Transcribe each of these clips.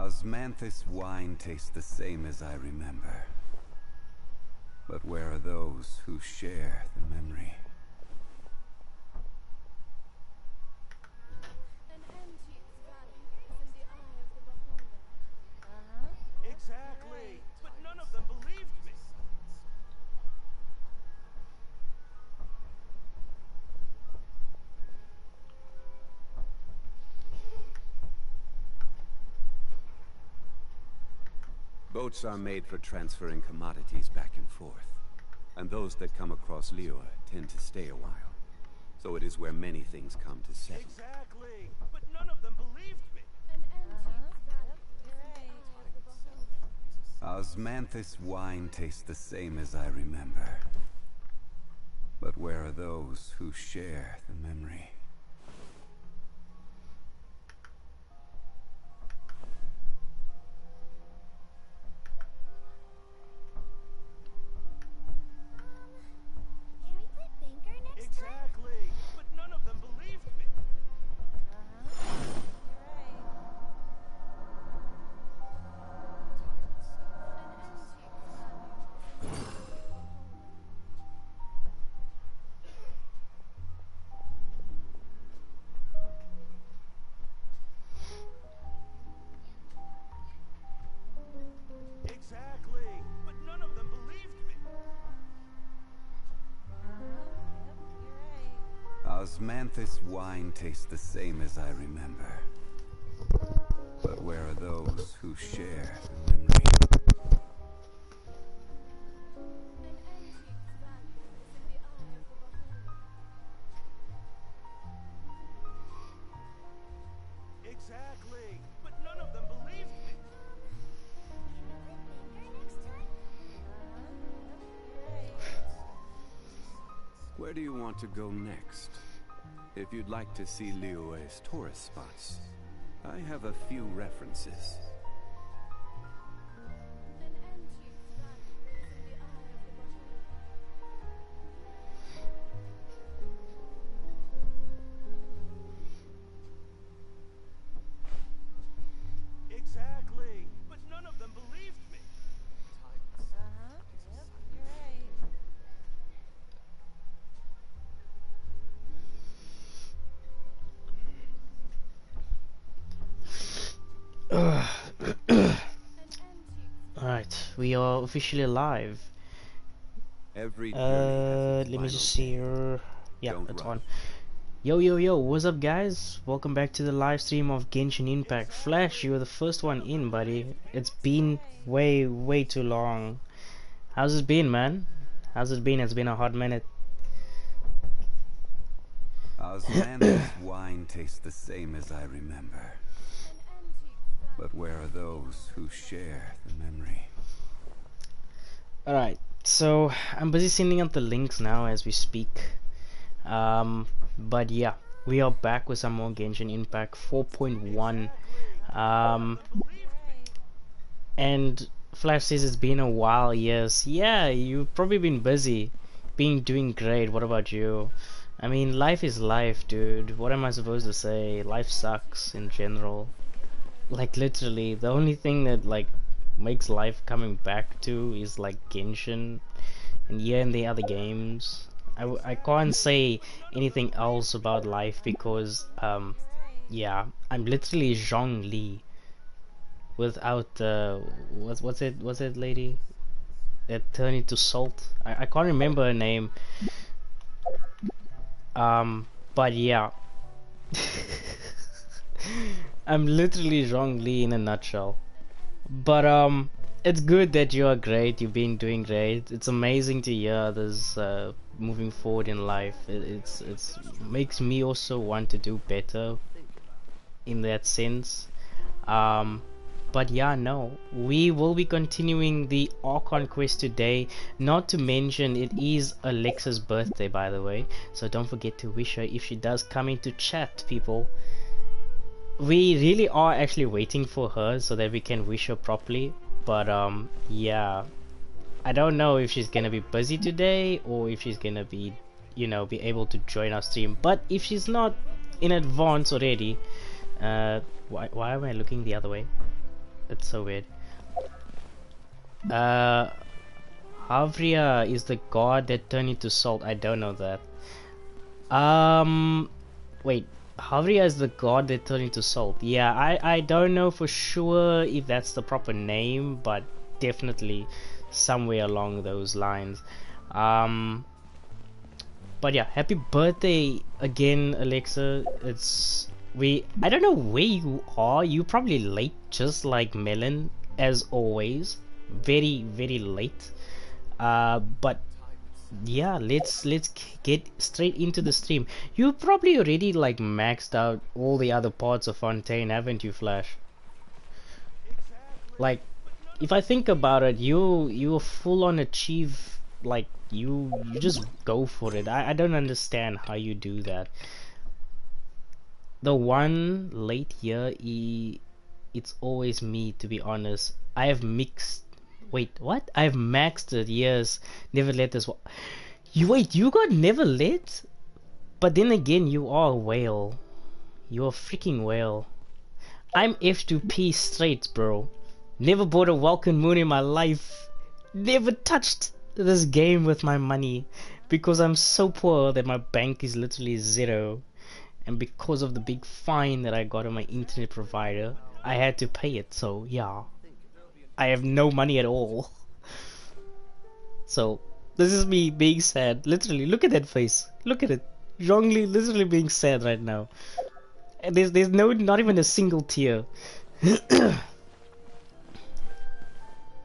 Osmanthus wine tastes the same as I remember. But where are those who share the memory? Exactly, but none of them believed me. Boats are made for transferring commodities back and forth, and those that come across Liyue tend to stay a while. So it is where many things come to settle. Exactly, but none of them believed me. Osmanthus wine tastes the same as I remember. But where are those who share the memory? Can we play Banker next time? Exactly, but none of them believed me. Exactly, but none of them believed me. Osmanthus wine tastes the same as I remember. But where are those who share the memory? Exactly, but none of them believed me. Can we play Banker next time? Where do you want to go next? If you'd like to see Liyue's tourist spots, I have a few references. Exactly, but none of them believed me. Alright, we are officially live. Every journey has its Let me just final see here. Yeah, Don't it's rush. on. Yo, what's up guys? Welcome back to the live stream of Genshin Impact. Flash, you were the first one in, buddy. It's been way too long. How's it been, man? How's it been? It's been a hot minute. Osmanthus wine tastes the same as I remember. But where are those who share the memory? Alright, so I'm busy sending out the links now as we speak. But yeah, we are back with some more Genshin Impact 4.1. And Flash says it's been a while. Yes, yeah, you've probably been busy, doing great. What about you? I mean, life is life, dude. What am I supposed to say? Life sucks in general. Like literally, the only thing that like makes life coming back to is like Genshin, and yeah, and the other games. I can't say anything else about life because yeah, I'm literally Zhongli without what's it lady that turned into salt. I can't remember her name. But yeah. I'm literally Zhongli in a nutshell. But it's good that you are great. You've been doing great. It's amazing to hear others moving forward in life. It's makes me also want to do better in that sense. But yeah, no, we will be continuing the Archon quest today. Not to mention it is Alexa's birthday, by the way, so don't forget to wish her if she does come into chat, people. We really are actually waiting for her so that we can wish her properly. But yeah, I don't know if she's gonna be busy today or if she's gonna be, you know, be able to join our stream. But if she's not in advance already, why am I looking the other way? It's so weird. Havria is the god that turned into salt. I don't know that. Wait. Havria is the god that turned into salt. Yeah, I don't know for sure if that's the proper name, but definitely somewhere along those lines. But yeah, happy birthday again, Alexa. I don't know where you are. You're probably late, just like Melon, as always. Very, very late. But yeah, let's get straight into the stream. You probably already like maxed out all the other parts of Fontaine, haven't you, Flash? Like, if I think about it, you full on achieve, like you just go for it. I don't understand how you do that. The one late here, it's always me, to be honest. I have mixed. Wait, what? I've maxed it. Yes, never let as well. You got never let? But then again, you are a whale. You're a freaking whale. I'm F2P straight, bro. Never bought a Welcome Moon in my life. Never touched this game with my money because I'm so poor that my bank is literally zero. And because of the big fine that I got on my internet provider, I had to pay it. So yeah, I have no money at all. So this is me being sad. Literally, look at that face. Look at it. Zhongli literally being sad right now. And there's not even a single tear.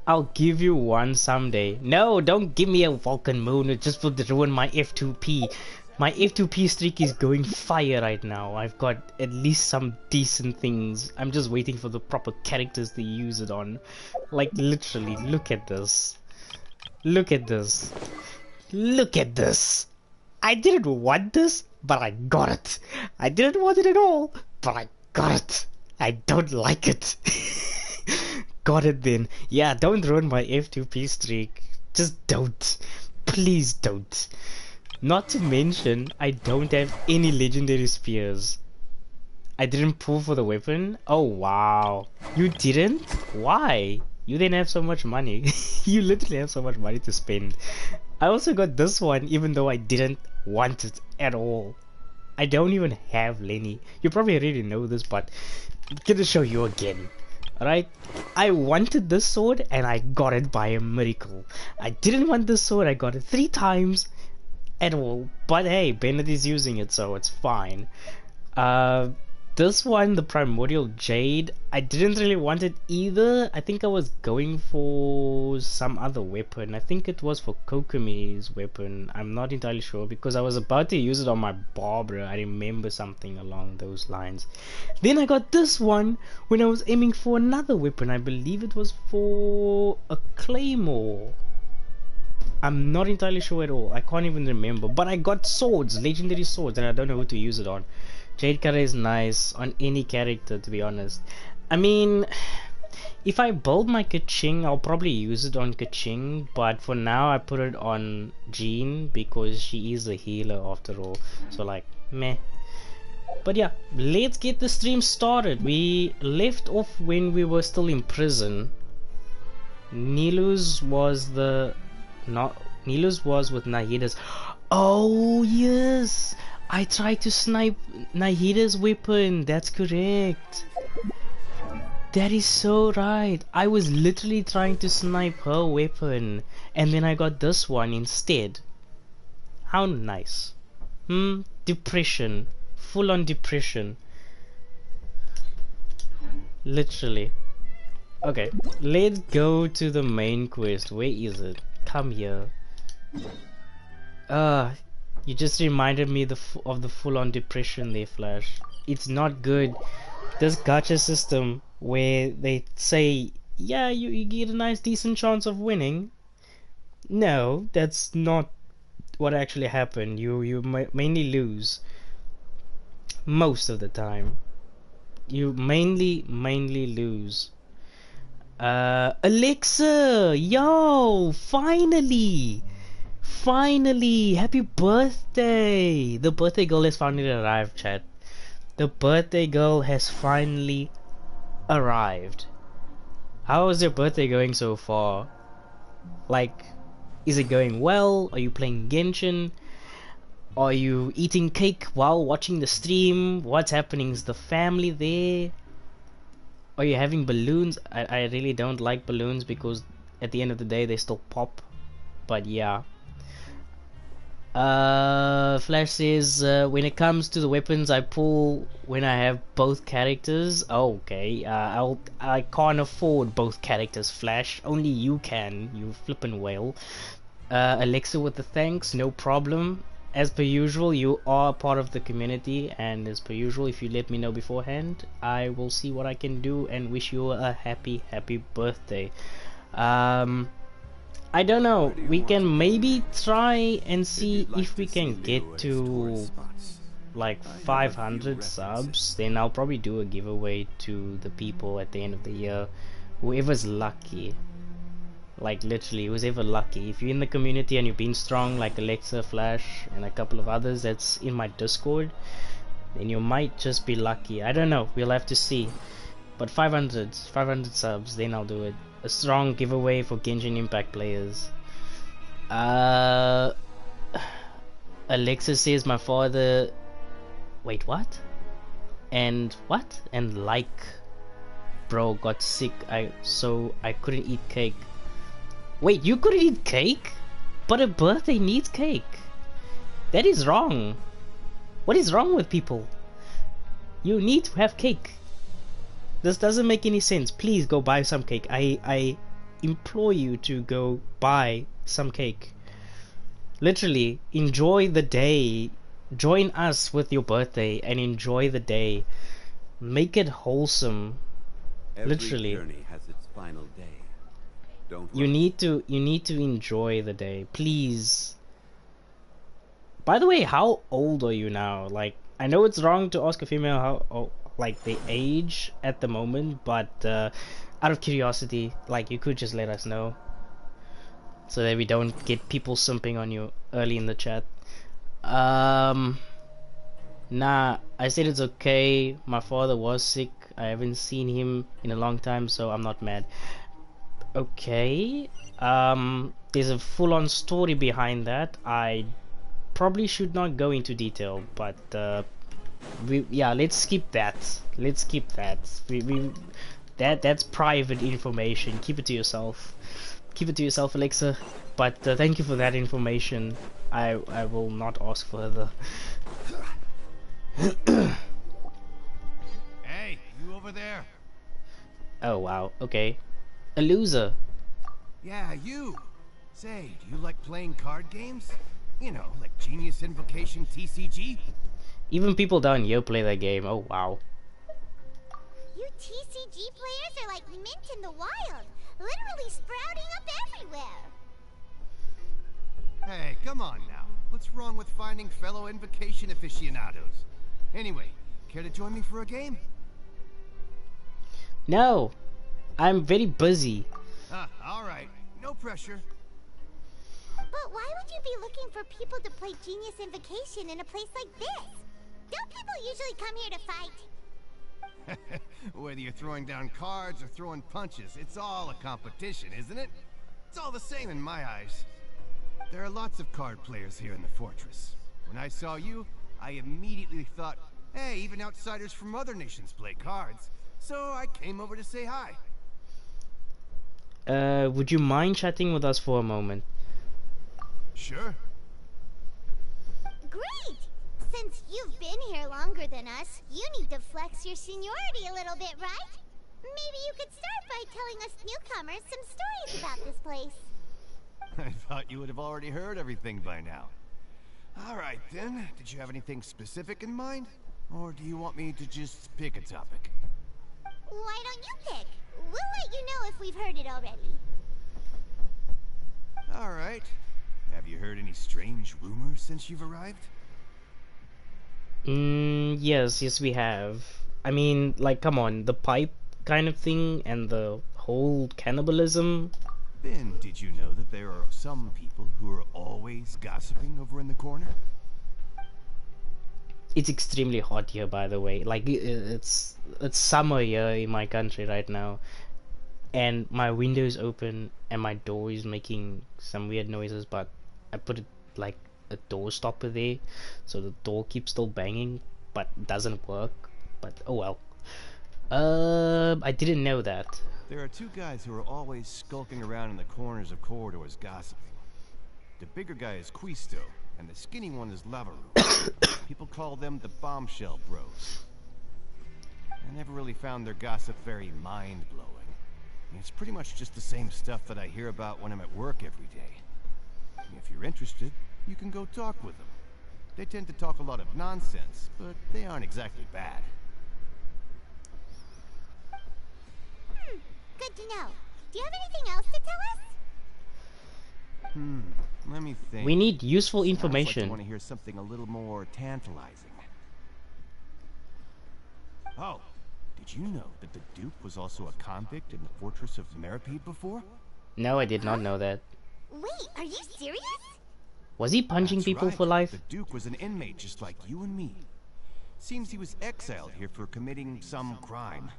I'll give you one someday. No, don't give me a Vulcan Moon. It just will ruin my F2P. My F2P streak is going fire right now. I've got at least some decent things. I'm just waiting for the proper characters to use it on. Like literally, look at this. Look at this. Look at this. I didn't want this, but I got it. I didn't want it at all, but I got it. I don't like it. Got it then. Yeah, don't ruin my F2P streak. Just don't. Please don't. Not to mention, I don't have any legendary spears. I didn't pull for the weapon? Oh wow. You didn't? Why? You didn't have so much money. You literally have so much money to spend. I also got this one even though I didn't want it at all. I don't even have Lenny. You probably already know this, but I'm gonna show you again. Alright? I wanted this sword and I got it by a miracle. I didn't want this sword, I got it 3 times at all. But hey, Bennett is using it, so it's fine. This one, the Primordial Jade, I didn't really want it either. I think I was going for some other weapon. I think it was for Kokomi's weapon. I'm not entirely sure because I was about to use it on my Barbara. I remember something along those lines. Then I got this one when I was aiming for another weapon. I believe it was for a Claymore. I'm not entirely sure at all. I can't even remember. But I got swords, legendary swords, and I don't know who to use it on. Jade color is nice on any character, to be honest. I mean, if I build my Kaching, I'll probably use it on Kaching, but for now I put it on Jean because she is a healer after all. So like, meh. But yeah, let's get the stream started. We left off when we were still in prison. Nilus was with Nahida's. Oh yes! I tried to snipe Nahida's weapon, that's correct. That is so right. I was literally trying to snipe her weapon and then I got this one instead. How nice. Depression. Full on depression. Literally. Okay, let's go to the main quest. Where is it? Come here. You just reminded me of the full-on depression there, Flash. It's not good. This gacha system where they say, yeah, you get a nice decent chance of winning. No, that's not what actually happened. You mainly lose. Most of the time. You mainly lose. Alexa! Yo! Finally! Finally! Happy birthday! The birthday girl has finally arrived, chat. The birthday girl has finally arrived. How is your birthday going so far? Like, is it going well? Are you playing Genshin? Are you eating cake while watching the stream? What's happening? Is the family there? Are you having balloons? I really don't like balloons because at the end of the day they still pop. But yeah. Flash says, when it comes to the weapons I pull when I have both characters. Oh, okay. I can't afford both characters, Flash. Only you can, you flippin' whale. Alexa with the thanks, no problem. As per usual, you are part of the community, and as per usual, if you let me know beforehand, I will see what I can do and wish you a happy birthday. I don't know, we can maybe try and see if we can get to like 500 subs, then I'll probably do a giveaway to the people at the end of the year, whoever's lucky. Like literally, who's ever lucky. If you're in the community and you've been strong, like Alexa, Flash, and a couple of others that's in my Discord, then you might just be lucky. I don't know. We'll have to see. But 500 subs, then I'll do it. A strong giveaway for Genshin Impact players. Alexa says my father. Wait, what? And what? And like, bro, got sick. So I couldn't eat cake. Wait, you couldn't eat cake? But a birthday needs cake. That is wrong. What is wrong with people? You need to have cake. This doesn't make any sense. Please go buy some cake. I implore you to go buy some cake. Literally, enjoy the day. Join us with your birthday and enjoy the day. Make it wholesome. Literally. Every journey has its final day. Don't You need to enjoy the day, please. By the way, how old are you now? Like, I know it's wrong to ask a female how like the age at the moment, but out of curiosity, like, you could just let us know so that we don't get people simping on you early in the chat. Nah, I said it's okay. My father was sick. I haven't seen him in a long time, so I'm not mad. Okay, there's a full-on story behind that. I probably should not go into detail, but yeah, let's skip that. Let's skip that. That's private information. Keep it to yourself. Keep it to yourself, Alexa. But thank you for that information. I will not ask further. Hey, you over there? Oh wow. Okay. A loser. Yeah, you. Say, do you like playing card games? You know, like Genius Invocation TCG? Even people down here play that game. Oh wow. You TCG players are like mint in the wild, literally sprouting up everywhere. Hey, come on now. What's wrong with finding fellow Invocation aficionados? Anyway, care to join me for a game? No, I'm very busy. Alright. No pressure. But why would you be looking for people to play Genius Invocation in a place like this? Don't people usually come here to fight? Whether you're throwing down cards or throwing punches, it's all a competition, isn't it? It's all the same in my eyes. There are lots of card players here in the fortress. When I saw you, I immediately thought, hey, even outsiders from other nations play cards. So I came over to say hi. Would you mind chatting with us for a moment? Sure. Great! Since you've been here longer than us, you need to flex your seniority a little bit, right? Maybe you could start by telling us newcomers some stories about this place. I thought you would have already heard everything by now. Alright then, did you have anything specific in mind? Or do you want me to just pick a topic? Why don't you pick? We'll let you know if we've heard it already. Alright. Have you heard any strange rumors since you've arrived? Yes, we have. I mean, like, come on, the pipe kind of thing and the whole cannibalism. Then, did you know that there are some people who are always gossiping over in the corner? It's extremely hot here, by the way. Like, it's summer here in my country right now. and my window is open and my door is making some weird noises, but I put it like a door stopper there, so the door keeps still banging, but doesn't work. But oh well. I didn't know that. There are two guys who are always skulking around in the corners of corridors gossiping. The bigger guy is Quisto, and the skinny one is Lavaru. People call them the Bombshell Bros. I never really found their gossip very mind-blowing. It's pretty much just the same stuff that I hear about when I'm at work every day. If you're interested, you can go talk with them. They tend to talk a lot of nonsense, but they aren't exactly bad. Good to know. Do you have anything else to tell us? Let me think. We need useful Sounds information. like you want to hear something a little more tantalizing. Oh, did you know that the Duke was also a convict in the fortress of Meripede before? No, I did not know that. Wait, are you serious? Was he punching That's people right. for life? The Duke was an inmate just like you and me. Seems he was exiled here for committing some crime.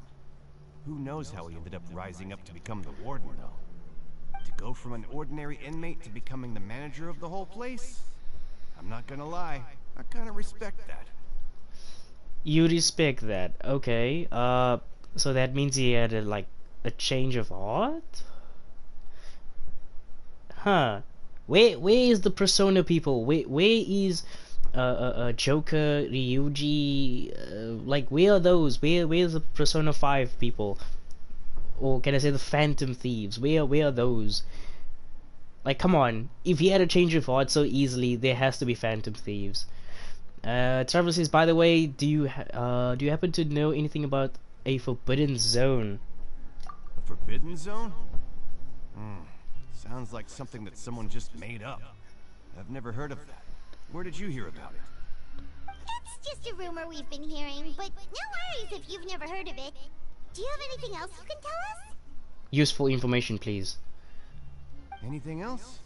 Who knows how he ended up rising up to become the warden, though. To go from an ordinary inmate to becoming the manager of the whole place? I'm not gonna lie, I kinda respect that. You respect that, okay. So that means he had like a change of heart? Huh. Where is the Persona people? Where is Joker, Ryuji, like where are those? Where's the Persona 5 people? Or can I say the Phantom Thieves? Where are those? Like come on, if he had a change of heart so easily, there has to be Phantom Thieves. Trevor says, by the way, do you happen to know anything about a forbidden zone? A forbidden zone? Sounds like something that someone just made up. I've never heard of that. Where did you hear about it? It's just a rumor we've been hearing, but no worries if you've never heard of it. Do you have anything else you can tell us? Useful information, please. Anything else?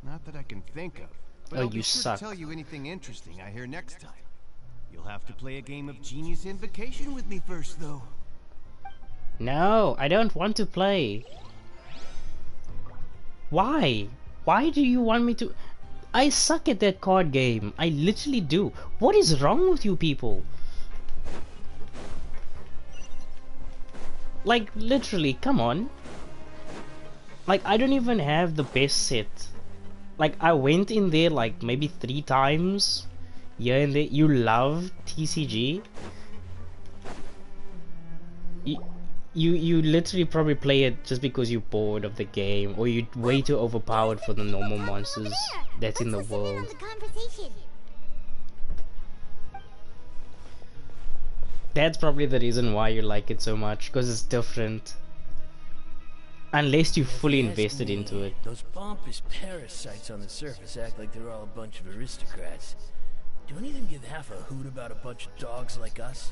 Not that I can think of. But Oh, I'll you be sure suck. to tell you anything interesting I hear next time. You'll have to play a game of Genius Invocation with me first, though. No, I don't want to play. Why? Why do you want me to? I suck at that card game. I literally do. What is wrong with you people? Like, literally, come on. Like, I don't even have the best set. Like, I went in there like maybe 3 times. Here and there. You love TCG? You literally probably play it just because you're bored of the game, or you're way too overpowered for the normal monsters that's in the Let's listen in on world. the conversation. That's probably the reason why you like it so much, because it's different. Unless you fully invested into it. Those pompous parasites on the surface act like they're all a bunch of aristocrats. Don't even give half a hoot about a bunch of dogs like us.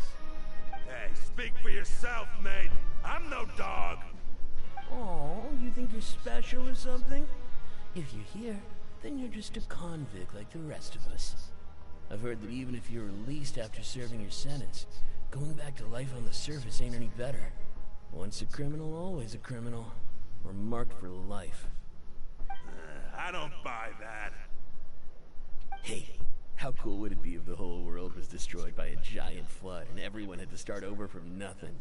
Hey, speak for yourself, mate. I'm no dog. Oh, you think you're special or something? If you're here, then you're just a convict like the rest of us. I've heard that even if you're released after serving your sentence, going back to life on the surface ain't any better. Once a criminal, always a criminal. We're marked for life. I don't buy that. Hey, how cool would it be if the whole world was destroyed by a giant flood and everyone had to start over from nothing?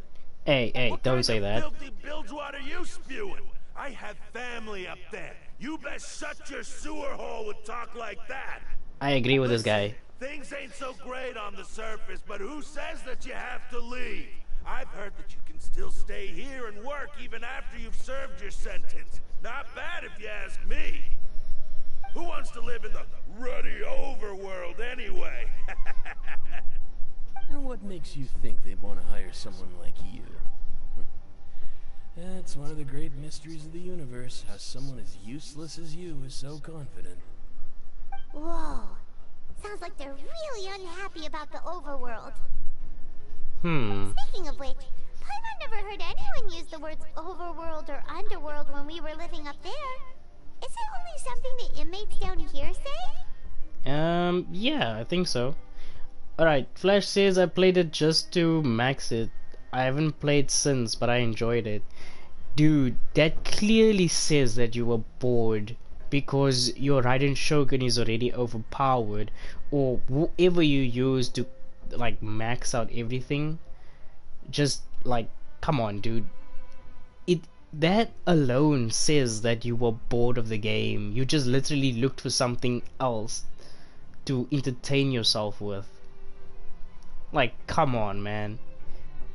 Hey, What don't kind say of that. filthy bilge water you spewing? I have family up there. You best shut your sewer hole with talk like that. I agree with this guy. Things ain't so great on the surface, but who says that you have to leave? I've heard that you can still stay here and work even after you've served your sentence. Not bad if you ask me. Who wants to live in the ruddy overworld anyway? And what makes you think they'd want to hire someone like you? That's one of the great mysteries of the universe, how someone as useless as you is so confident. Whoa. Sounds like they're really unhappy about the overworld. Speaking of which, Paimon never heard anyone use the words overworld or underworld when we were living up there. Is it only something the inmates down here say? Yeah, I think so. Alright, Flash says I played it just to max it. I haven't played since, but I enjoyed it. Dude, that clearly says that you were bored because your Raiden Shogun is already overpowered, or whoever you use to like max out everything. Just like, come on, dude. That alone says that you were bored of the game. You just literally looked for something else to entertain yourself with. Like, come on, man.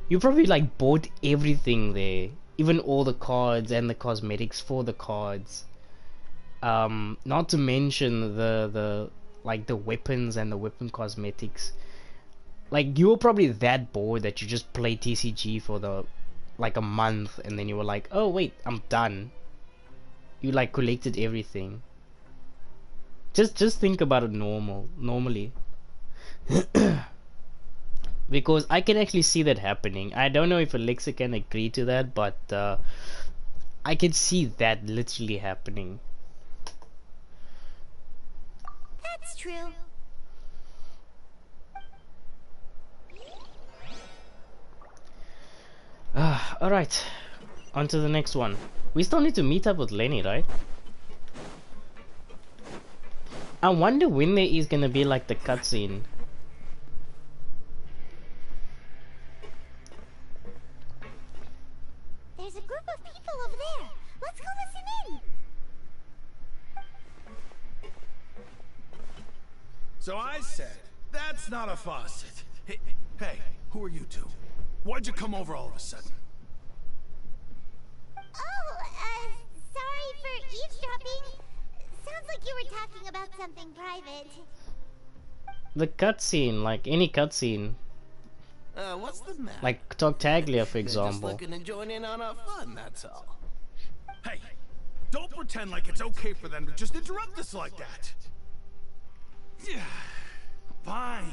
You probably like bought everything there, even all the cards and the cosmetics for the cards. Not to mention the like the weapons and the weapon cosmetics. Like, you were probably that bored that you just played TCG for the like a month, and then you were like, oh wait, I'm done. You like collected everything. Just think about it normally. Because I can actually see that happening. I don't know if Alexa can agree to that, but I can see that literally happening. That's true. Alright, on to the next one. We still need to meet up with Lenny, right? I wonder when there is gonna be like the cutscene. There's a group of people over there. Let's go listen in. So I said, that's not a faucet. Hey, who are you two? Why'd you come over all of a sudden? Oh, sorry for eavesdropping. Sounds like you were talking about something private. The cutscene, like any cutscene. What's the matter? Like Togtaglia, for They're just example. looking to join in on our fun, that's all. Hey, don't pretend like it's okay for them to just interrupt us like that. Yeah, fine.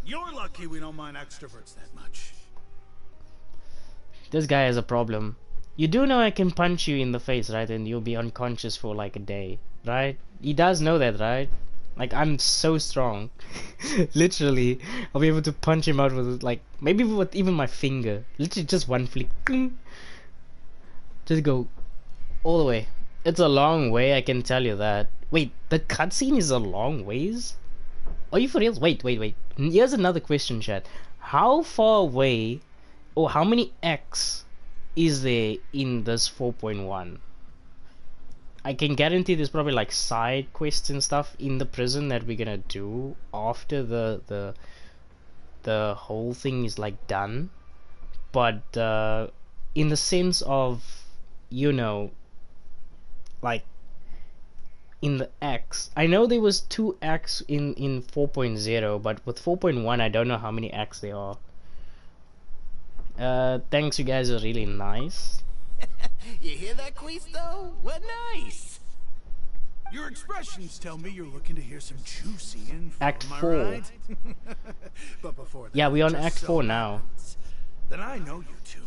You're lucky we don't mind extroverts that much. This guy has a problem. You do know I can punch you in the face, right? And you'll be unconscious for like a day, right? He does know that, right? Like, I'm so strong. Literally, I'll be able to punch him out with like, maybe with even my finger. Literally just one flick. Just go all the way. It's a long way, I can tell you that. Wait, the cutscene is a long ways? Are you for real? Wait. Here's another question, chat. How far away, or how many X is there in this 4.1? I can guarantee there's probably like side quests and stuff in the prison that we're gonna do after the whole thing is like done. But in the sense of, you know, like in the acts, I know there was 2 acts in 4.0, but with 4.1 I don't know how many acts there are. Thanks, you guys are really nice. You hear that, Quisto? What nice! Your expressions tell me you're looking to hear some juicy info. Act am I 4. right? But before that, Yeah, we're on just Act so 4 now. happens Then I know you two.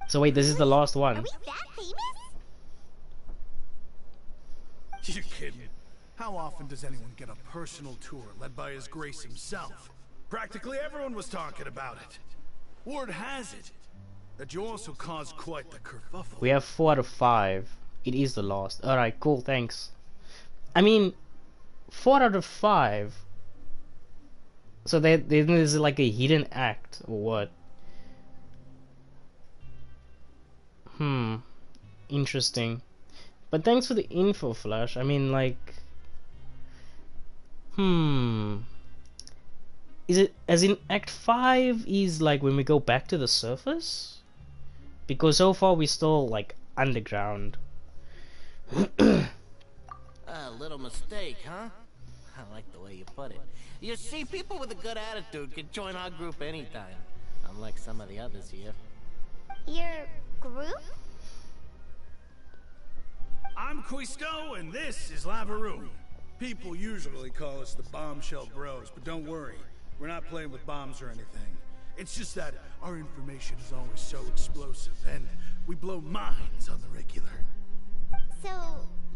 So wait, this is the last Are one. we that famous? You're kidding. How often does anyone get a personal tour led by His Grace himself? Practically everyone was talking about it. Word has it that you also caused quite the kerfuffle. We have 4 out of 5. It is the last. Alright, cool, thanks. I mean, 4 out of 5. So there's like a hidden act, or what? Interesting. But thanks for the info, Flash. I mean, like... Is it, as in Act 5 is like when we go back to the surface? Because so far we're still like underground. A little mistake, huh? I like the way you put it. You see, people with a good attitude can join our group anytime. Unlike some of the others here. Your group? I'm Quisto, and this is Lavaroon. People usually call us the Bombshell Bros, but don't worry. We're not playing with bombs or anything. It's just that our information is always so explosive, and we blow minds on the regular. So,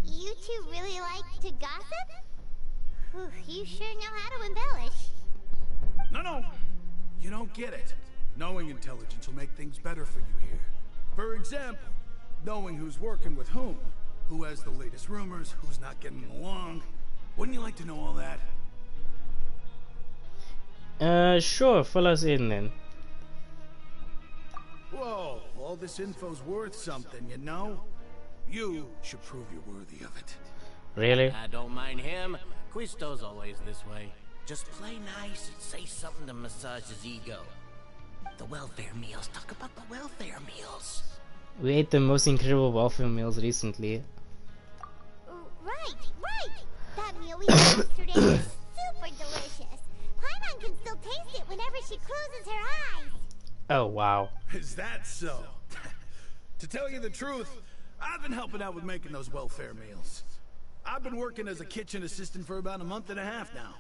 you two really like to gossip? Whew, you sure know how to embellish. No. You don't get it. Knowing intelligence will make things better for you here. For example, knowing who's working with whom, who has the latest rumors, who's not getting along. Wouldn't you like to know all that? Sure, fill us in then. Whoa, all this info's worth something, you know? You should prove you're worthy of it. Really? I don't mind him. Quisto's always this way. Just play nice and say something to massage his ego. The welfare meals. Talk about the welfare meals. We ate the most incredible welfare meals recently. Right. That meal we had yesterday was super delicious. Paimon can still taste it whenever she closes her eyes. Oh wow. Is that so? To tell you the truth, I've been helping out with making those welfare meals. I've been working as a kitchen assistant for about a month and a half now.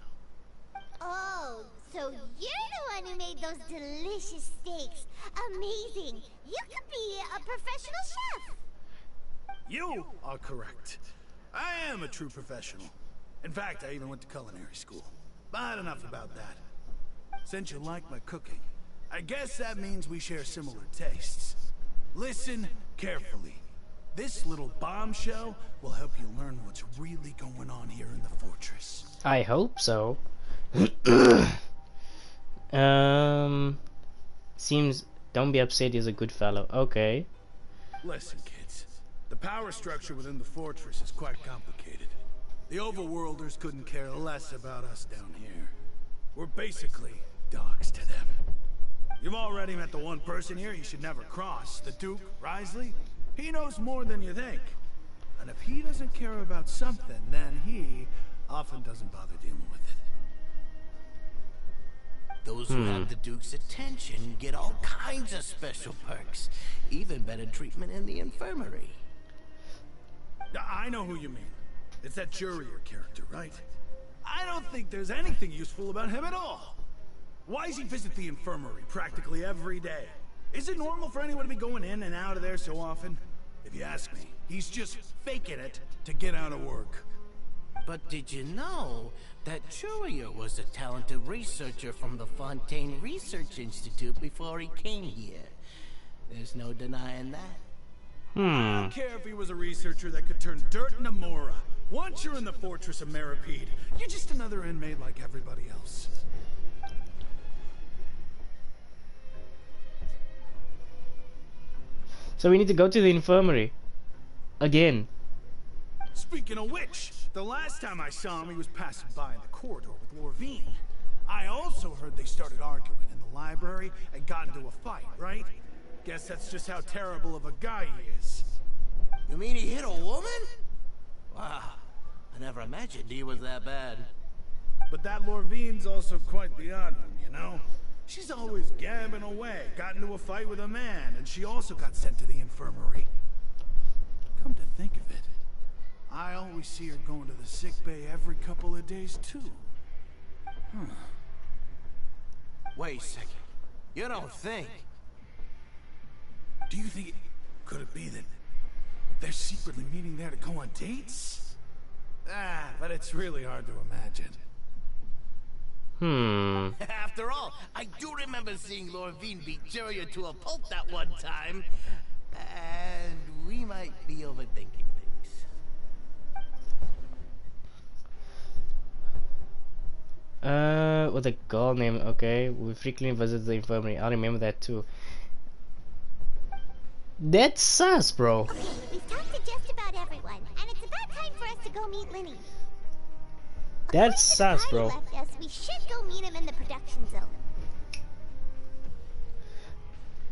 Oh, so you're the one who made those delicious steaks. Amazing. You could be a professional chef. You are correct. I am a true professional. In fact, I even went to culinary school. But enough about that. Since you like my cooking, I guess that means we share similar tastes. Listen carefully. This little bombshell will help you learn what's really going on here in the fortress. I hope so. Seems don't be upset, he's a good fellow. Okay. Listen, kids. The power structure within the fortress is quite complicated. The overworlders couldn't care less about us down here. We're basically dogs to them. You've already met the one person here you should never cross, the Duke, Risley. He knows more than you think. And if he doesn't care about something, then he often doesn't bother dealing with it. Those who have the Duke's attention get all kinds of special perks. Even better treatment in the infirmary. I know who you mean. It's that Jurier character, right? I don't think there's anything useful about him at all. Why does he visit the infirmary practically every day? Is it normal for anyone to be going in and out of there so often? If you ask me, he's just faking it to get out of work. But did you know that Jurier was a talented researcher from the Fontaine Research Institute before he came here? There's no denying that. I don't care if he was a researcher that could turn dirt into Mora. Once you're in the fortress of Meripede, you're just another inmate like everybody else. So we need to go to the infirmary. Again. Speaking of which, the last time I saw him, he was passing by in the corridor with Lorvine. I also heard they started arguing in the library and got into a fight, right? Guess that's just how terrible of a guy he is. You mean he hit a woman? Wow, I never imagined he was that bad. But that Lorvine's also quite the odd one, you know? She's always gabbing away, got into a fight with a man, and she also got sent to the infirmary. Come to think of it, I always see her going to the sick bay every couple of days, too. Wait a second. You don't think? Do you think could it be that they're secretly meeting there to go on dates? But it's really hard to imagine. After all, I do remember seeing Lorvine beat Jurier to a pulp that one time. And we might be overthinking things. With a girl name, okay. We frequently visit the infirmary. I remember that too. That's sus, bro. Okay, we've talked to just about everyone, and it's about time for us to go meet Linny. That's sus, bro. Left us, we should go meet him in the production zone.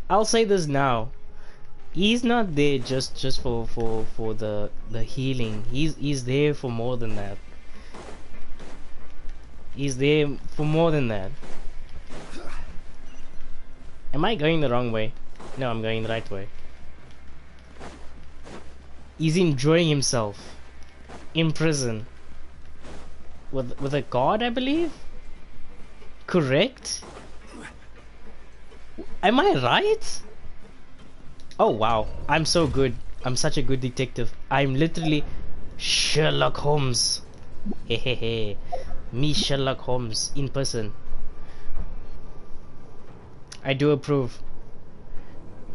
I'll say this now. He's not there just for the healing. He's there for more than that. He's there for more than that. Am I going the wrong way? No, I'm going the right way. He's enjoying himself in prison with a god, I believe. Correct? Am I right? Oh wow, I'm so good. I'm such a good detective. I'm literally Sherlock Holmes. Hehehe. Me, Sherlock Holmes, in person. I do approve.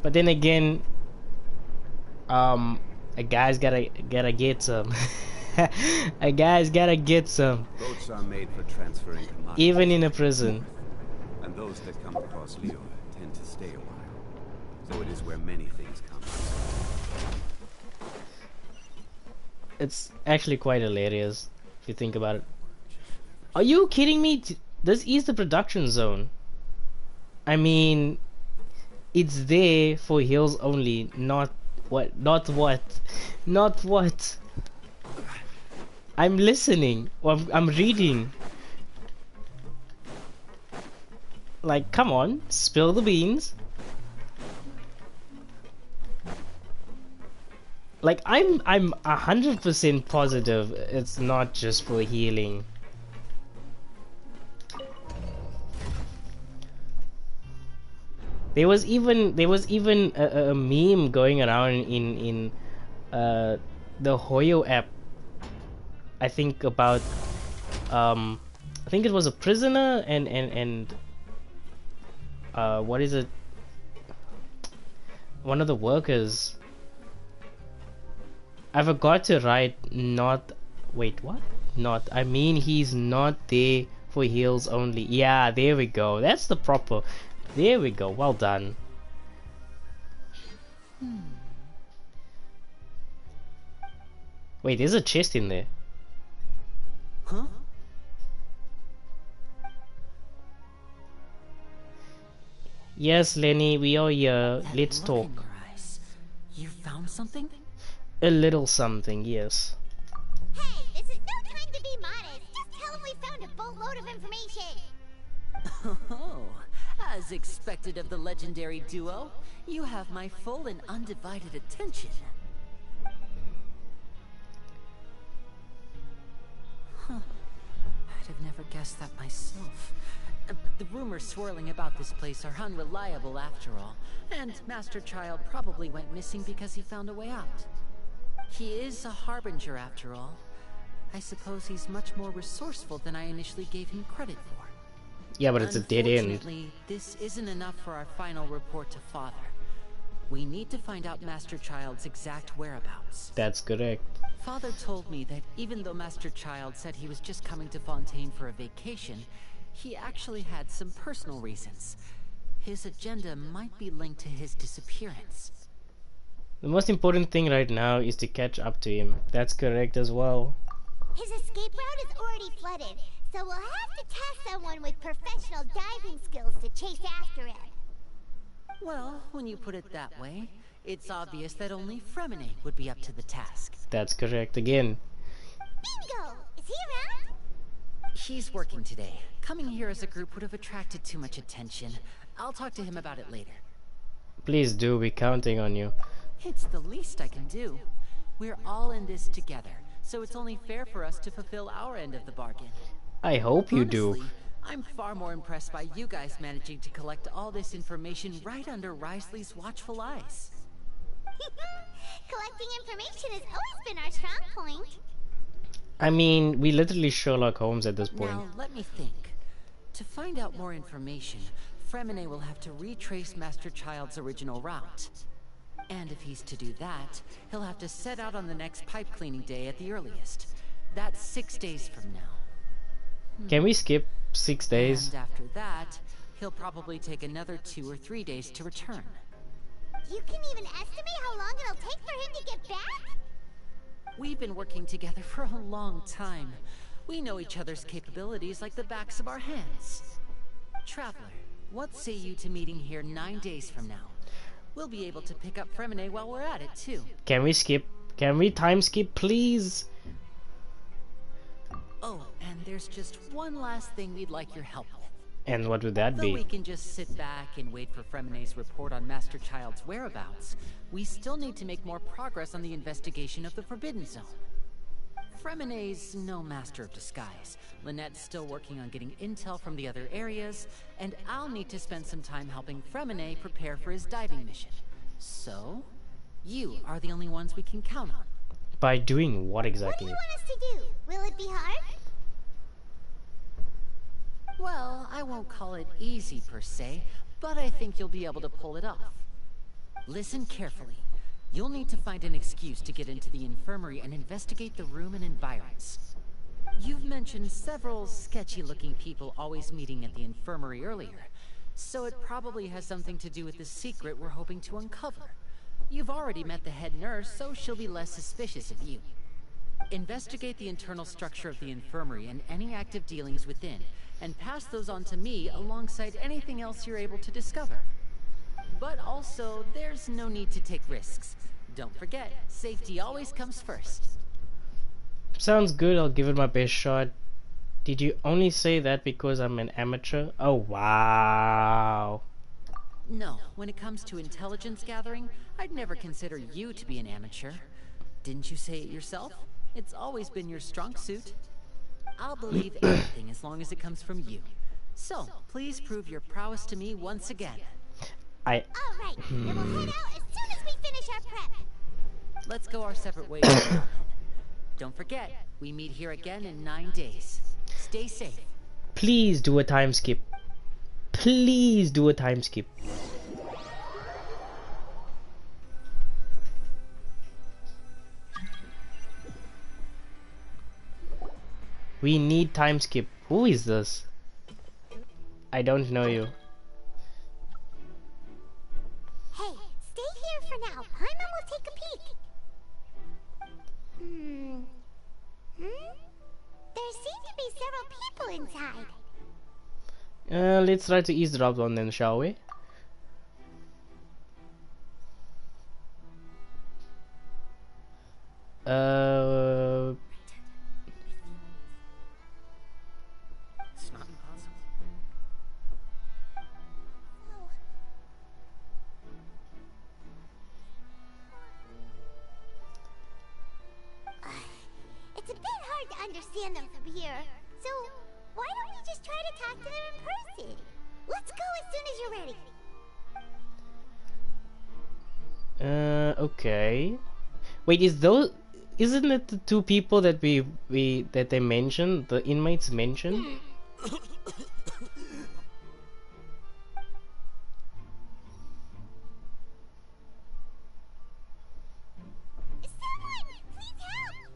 But then again, A guy's gotta get some. A guy's gotta get some. Boats are made for transferring commodities. Even in a prison. And those that come across Liyue tend to stay a while. So it is where many things come. It's actually quite hilarious if you think about it. Are you kidding me? This is the production zone. I mean, it's there for heals only, not what? I'm listening. Or I'm reading. Like, come on, spill the beans. Like, I'm 100% positive it's not just for healing. There was even a meme going around in the Hoyo app. I think about I think it was a prisoner and what is it? One of the workers. I forgot to write not. Wait, what? Not. I mean, he's not there for heals only. Yeah, there we go. That's the proper. There we go. Well done. Wait, there's a chest in there. Huh? Yes, Lenny, we are here. That Let's look talk. in your eyes. You found something? A little something, yes. Hey, this is no time to be modest. Just tell him we found a boatload of information. Oh, as expected of the legendary duo, you have my full and undivided attention. Huh. I'd have never guessed that myself. The rumors swirling about this place are unreliable after all, and Master Child probably went missing because he found a way out. He is a harbinger after all. I suppose he's much more resourceful than I initially gave him credit for. Yeah, but it's a dead end. Unfortunately, this isn't enough for our final report to Father. We need to find out Master Child's exact whereabouts. That's correct. Father told me that even though Master Child said he was just coming to Fontaine for a vacation, he actually had some personal reasons. His agenda might be linked to his disappearance. The most important thing right now is to catch up to him. That's correct as well. His escape route is already flooded, so we'll have to task someone with professional diving skills to chase after him. Well, when you put it that way, it's obvious that only Fremine would be up to the task. That's correct again. Bingo! Is he around? He's working today. Coming here as a group would have attracted too much attention. I'll talk to him about it later. Please do, we're counting on you. It's the least I can do. We're all in this together, so it's only fair for us to fulfill our end of the bargain. I hope you Honestly, do. I'm far more impressed by you guys managing to collect all this information right under Risley's watchful eyes. Collecting information has always been our strong point. I mean, we literally Sherlock Holmes at this point. Now, let me think. To find out more information, Fremine will have to retrace Master Child's original route. And if he's to do that, he'll have to set out on the next pipe cleaning day at the earliest. That's 6 days from now. Can we skip 6 days? And after that, he'll probably take another 2 or 3 days to return. You can even estimate how long it'll take for him to get back? We've been working together for a long time. We know each other's capabilities like the backs of our hands. Traveler, what say you to meeting here 9 days from now? We'll be able to pick up Fremine while we're at it, too. Can we skip? Can we time skip, please? Oh, and there's just one last thing we'd like your help with. And what would that Though we be? can just sit back and wait for Fremine's report on Master Child's whereabouts, we still need to make more progress on the investigation of the Forbidden Zone. Fremine's no master of disguise. Lynette's still working on getting intel from the other areas, and I'll need to spend some time helping Fremine prepare for his diving mission. So, you are the only ones we can count on. By doing what What do exactly? you want us to do? Will it be hard? Well, I won't call it easy per se, but I think you'll be able to pull it off. Listen carefully. You'll need to find an excuse to get into the infirmary and investigate the room and environs. You've mentioned several sketchy-looking people always meeting at the infirmary earlier, so it probably has something to do with the secret we're hoping to uncover. You've already met the head nurse, so she'll be less suspicious of you. Investigate the internal structure of the infirmary and any active dealings within, and pass those on to me alongside anything else you're able to discover. But also, there's no need to take risks. Don't forget, safety always comes first. Sounds good, I'll give it my best shot. Did you only say that because I'm an amateur? Oh, wow. No, when it comes to intelligence gathering, I'd never consider you to be an amateur. Didn't you say it yourself? It's always been your strong suit. I'll believe anything as long as it comes from you. So, please prove your prowess to me once again. Alright, then we'll head out as soon as we finish our prep. Let's go our separate ways. Don't forget, we meet here again in 9 days. Stay safe. Please do a time skip. Please do a time skip. We need time skip. Who is this? I don't know you. Hey, stay here for now. Paimon will take a peek. There seem to be several people inside. Let's try to eavesdrop on them, shall we? It's not impossible. It's a bit hard to understand them from here. So, why don't we just try to talk to them in person? Let's go as soon as you're ready. Okay. Wait, isn't it the two people that that they mentioned, the inmates mentioned? Someone, please help!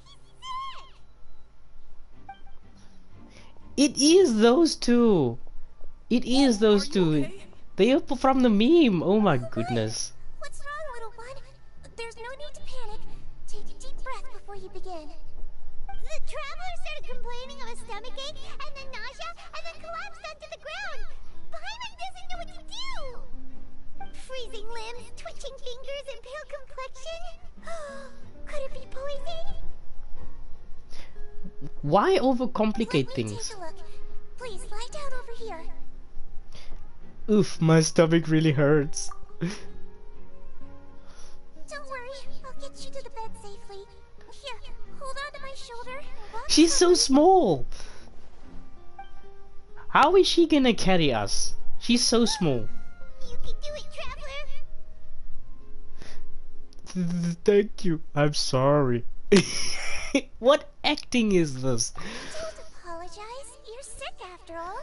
He's sick! It is those two. It is those two. They are from the meme. Oh my goodness. What's wrong, little one? There's no need to panic. Take a deep breath before you begin. The traveler started complaining of a stomachache, and then nausea, and then collapsed onto the ground. Paimon doesn't know what to do. Freezing limbs, twitching fingers, and pale complexion. Could it be poison? Why overcomplicate Let me things? take a look. Please lie down over here. Oof, my stomach really hurts. Don't worry, I'll get you to the bed safely. Here, hold on to my shoulder. Walk She's so slowly. small. How is she gonna carry us? She's so small. You can do it, traveler. Thank you. I'm sorry. What acting is this? Don't apologize. You're sick after all.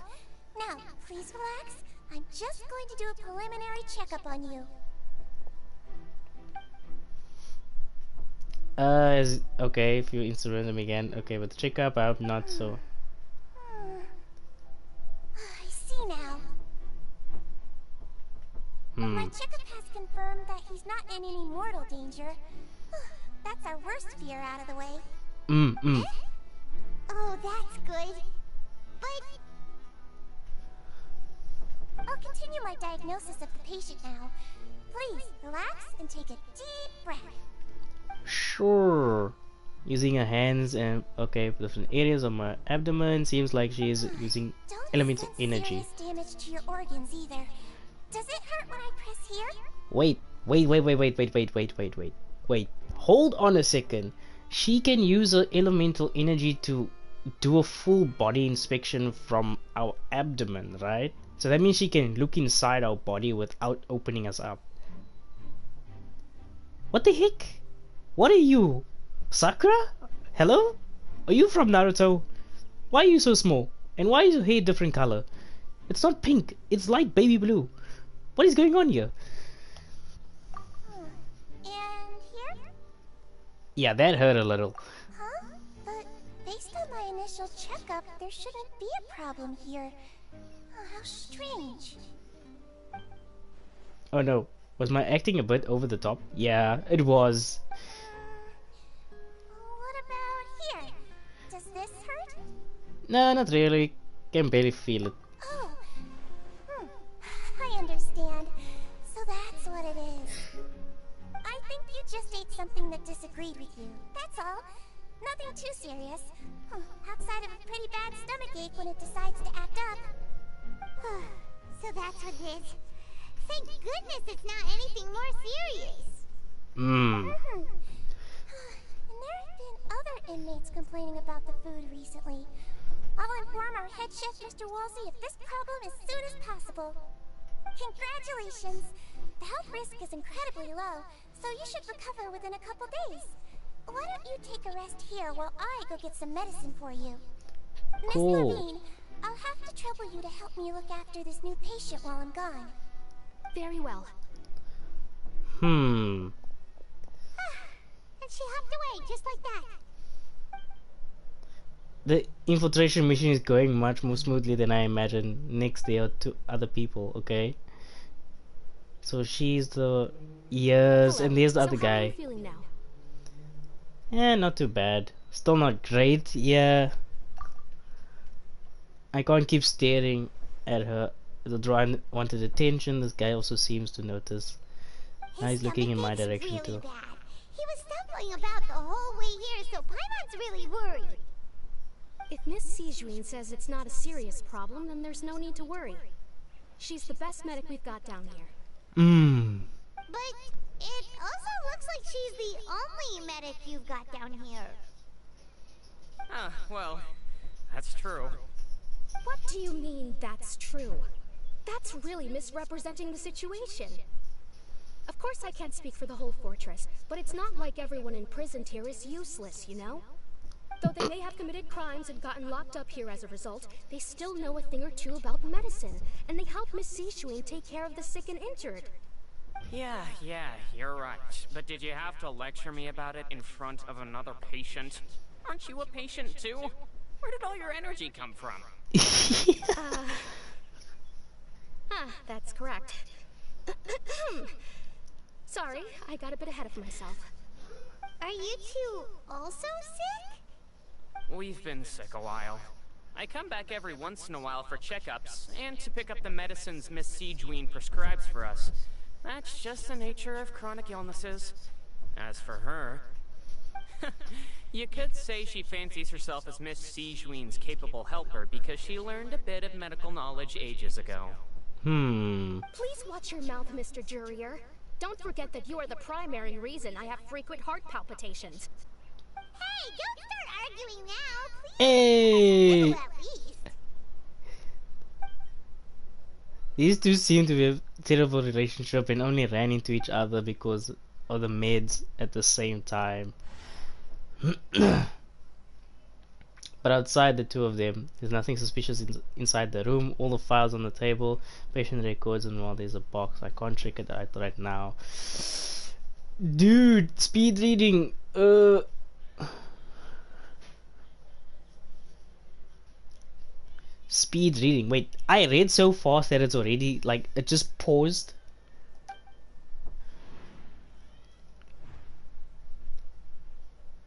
Now, please relax. I'm just going to do a preliminary checkup on you. Okay, if you instrument them again. Okay, but the checkup, I'm not so. I see now. My checkup has confirmed that he's not in any mortal danger. That's our worst fear out of the way. Oh, that's good. But I'll continue my diagnosis of the patient now. Please, relax and take a deep breath. Sure. Using her hands and okay, different areas of my abdomen. Seems like she is using Don't elements of sense energy. serious damage to your organs either. Does it hurt when I press here? Wait. Hold on a second. She can use her elemental energy to do a full body inspection from our abdomen, right? So that means she can look inside our body without opening us up. What the heck? What are you? Sakura? Hello? Are you from Naruto? Why are you so small? And why is your hair different color? It's not pink, it's light baby blue. What is going on here? Yeah, that hurt a little. Huh? But based on my initial checkup, there shouldn't be a problem here. Oh, how strange. Oh no, was my acting a bit over the top? Yeah, it was. What about here? Does this hurt? No, not really. Can barely feel it. Oh. I understand. So that's what it is. I think you just ate something that disagreed with you. That's all. Nothing too serious. Outside of a pretty bad stomachache when it decides to act up. So that's what it is. Thank goodness it's not anything more serious. And there have been other inmates complaining about the food recently. I'll inform our head chef, Mr. Wolsey, of this problem as soon as possible. Congratulations! The health risk is incredibly low, so you should recover within a couple days. Why don't you take a rest here while I go get some medicine for you? Cool. Miss Levine, I'll have to trouble you to help me look after this new patient while I'm gone. Very well. And she hopped away just like that. The infiltration mission is going much more smoothly than I imagined. Next there are 2 other people, okay? So she's the ears, Hello. and there's the other So how are guy. you feeling now? Yeah, not too bad. Still not great, yeah. I can't keep staring at her. The drawing wanted attention. This guy also seems to notice. Now he's looking in my direction really too. Bad. He was stumbling about the whole way here, so Paimon's really worried. If Miss Sijuin says it's not a serious problem, then there's no need to worry. She's the best medic we've got down here. But it also looks like she's the only medic you've got down here. Well, that's true. What do you mean, that's true? That's really misrepresenting the situation. Of course I can't speak for the whole fortress, but it's not like everyone imprisoned here is useless, you know? Though they may have committed crimes and gotten locked up here as a result, they still know a thing or two about medicine, and they help Miss Sijuin take care of the sick and injured. Yeah, you're right. But did you have to lecture me about it in front of another patient? Aren't you a patient too? Where did all your energy come from? That's correct. Sorry, I got a bit ahead of myself. Are you two also sick? We've been sick a while. I come back every once in a while for checkups, and to pick up the medicines Miss Sijuin prescribes for us. That's just the nature of chronic illnesses. As for her... you could say she fancies herself as Miss Sijuin's capable helper because she learned a bit of medical knowledge ages ago. Please watch your mouth, Mr. Jurier. Don't forget that you are the primary reason I have frequent heart palpitations. Hey, don't start arguing now, please. Hey! At least. These two seem to be a terrible relationship and only ran into each other because of the meds at the same time. But outside the two of them, there's nothing suspicious inside the room. All the files on the table, patient records, and well, there's a box. I can't check it out right now. Dude, speed reading. Speed reading. Wait, I read so fast that it's already like it just paused.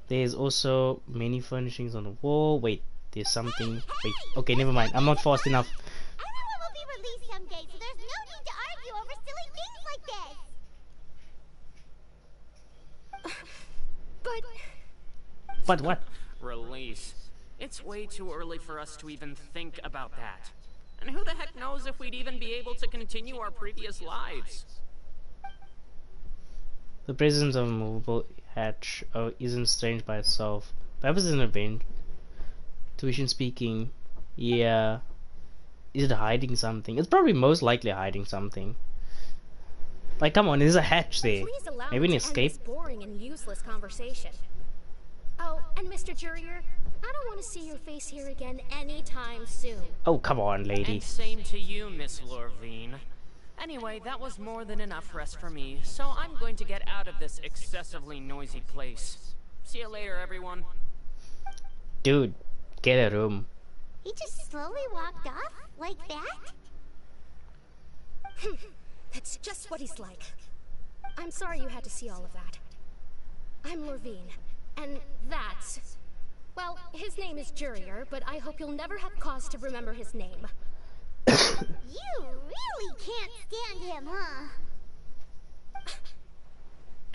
There's also many furnishings on the wall. Wait, there's something. Wait, okay, never mind. I'm not fast enough. Everyone will be released someday, so there's no need to argue over silly things like this. But what? Release. It's way too early for us to even think about that. And who the heck knows if we'd even be able to continue our previous lives? The presence of a movable hatch isn't strange by itself. Perhaps it's an event. Tuition speaking. Yeah. Is it hiding something? It's probably most likely hiding something. Like, come on, there's a hatch there. Please allow Maybe an me to end escape? this boring and useless conversation. Oh, and Mr. Jurier, I don't want to see your face here again anytime soon. Oh, come on, lady. And same to you, Miss Lorvine. Anyway, that was more than enough rest for me, so I'm going to get out of this excessively noisy place. See you later, everyone. Dude, get a room. He just slowly walked off like that? That's just what he's like. I'm sorry you had to see all of that. I'm Lorvine, and that's... Well, his name is Jurier, but I hope you'll never have cause to remember his name. You really can't stand him, huh?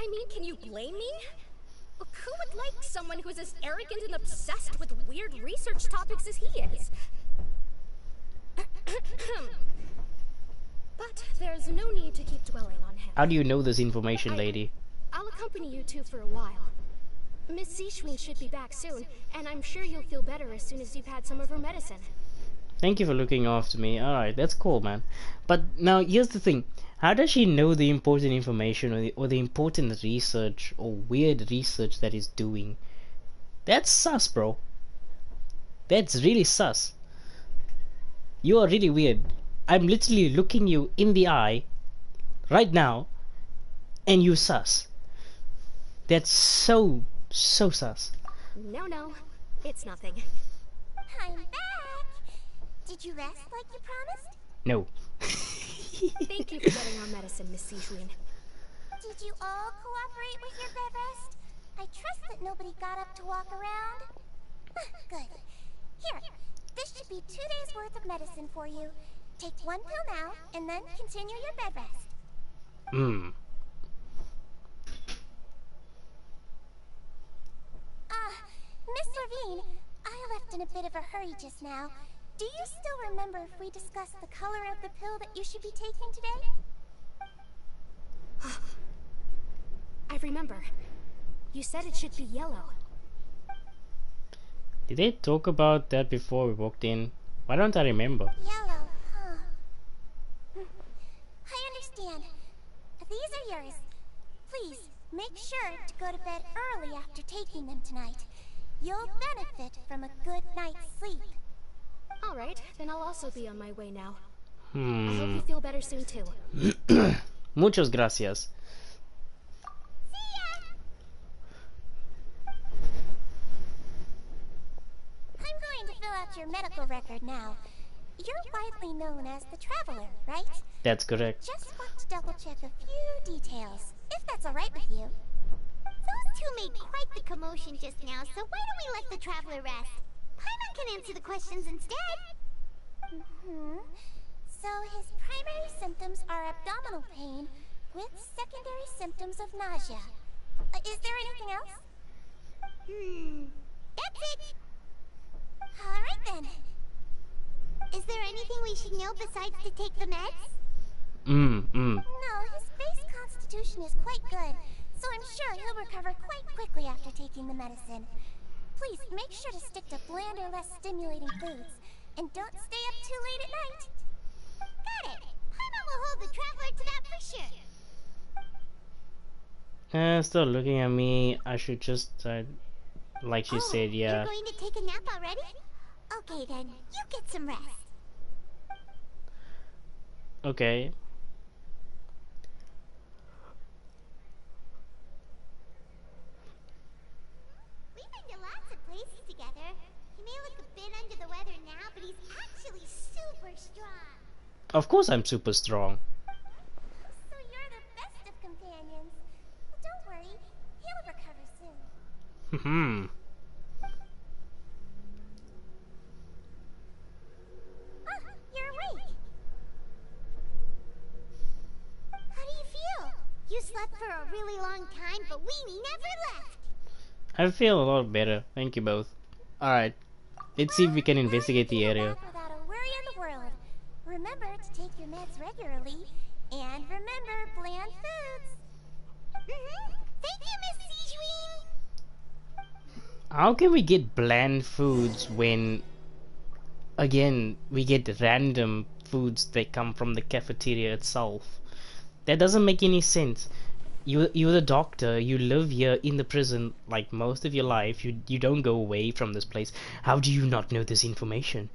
I mean, can you blame me? Look, who would like someone who's as arrogant and obsessed with weird research topics as he is? But there's no need to keep dwelling on him. How do you know this information, lady? I'll accompany you two for a while. Miss Seashween should be back soon, and I'm sure you'll feel better as soon as you've had some of her medicine. Thank you for looking after me. Alright, that's cool, man. But now, here's the thing. How does she know the important information or the important research or weird research that he's doing? That's sus, bro. That's really sus. You are really weird. I'm literally looking you in the eye right now and you sus. That's so sus. No, it's nothing. I'm back! Did you rest like you promised? No. Thank you for getting our medicine, Miss Seashween. Did you all cooperate with your bed rest? I trust that nobody got up to walk around. Good. Here, this should be 2 days worth of medicine for you. Take 1 pill now, and then continue your bed rest. Miss Lorvine, I left in a bit of a hurry just now. Do you still remember if we discussed the color of the pill that you should be taking today? I remember. You said it should be yellow. Did they talk about that before we walked in? Why don't I remember? Yellow, huh? I understand. These are yours. Please, make sure to go to bed early after taking them tonight. You'll benefit from a good night's sleep. Alright, then I'll also be on my way now. I hope you feel better soon too. Muchas gracias. See ya! I'm going to fill out your medical record now. You're widely known as the Traveler, right? That's correct. Just want to double check a few details, if that's alright with you. Those two made quite the commotion just now, so why don't we let the Traveler rest? Paimon can answer the questions instead. So his primary symptoms are abdominal pain with secondary symptoms of nausea. Is there anything else? That's it. Alright then. Is there anything we should know besides to take the meds? No, his base constitution is quite good, so I'm sure he'll recover quite quickly after taking the medicine. Please make sure to stick to bland or less stimulating foods, and don't stay up too late at night. Got it. Paimon will hold the Traveler to that for sure. Still looking at me. I should just, like she said, yeah. You're going to take a nap already? Okay then, you get some rest. Okay. We've been to lots of places together. He may look a bit under the weather now, but he's actually super strong. Of course I'm super strong. So you're the best of companions. Don't worry, he'll recover soon. You're awake. How do you feel? You slept for a really long time, but we never left. I feel a lot better. Thank you both. Alright. Let's see if we can investigate the area. Without a worry in the world. Remember to take your meds regularly, and remember bland foods. Thank you, Miss Seashween. How can we get bland foods when, again, we get random foods that come from the cafeteria itself? That doesn't make any sense. You're the doctor, you live here in the prison like most of your life, you don't go away from this place. How do you not know this information?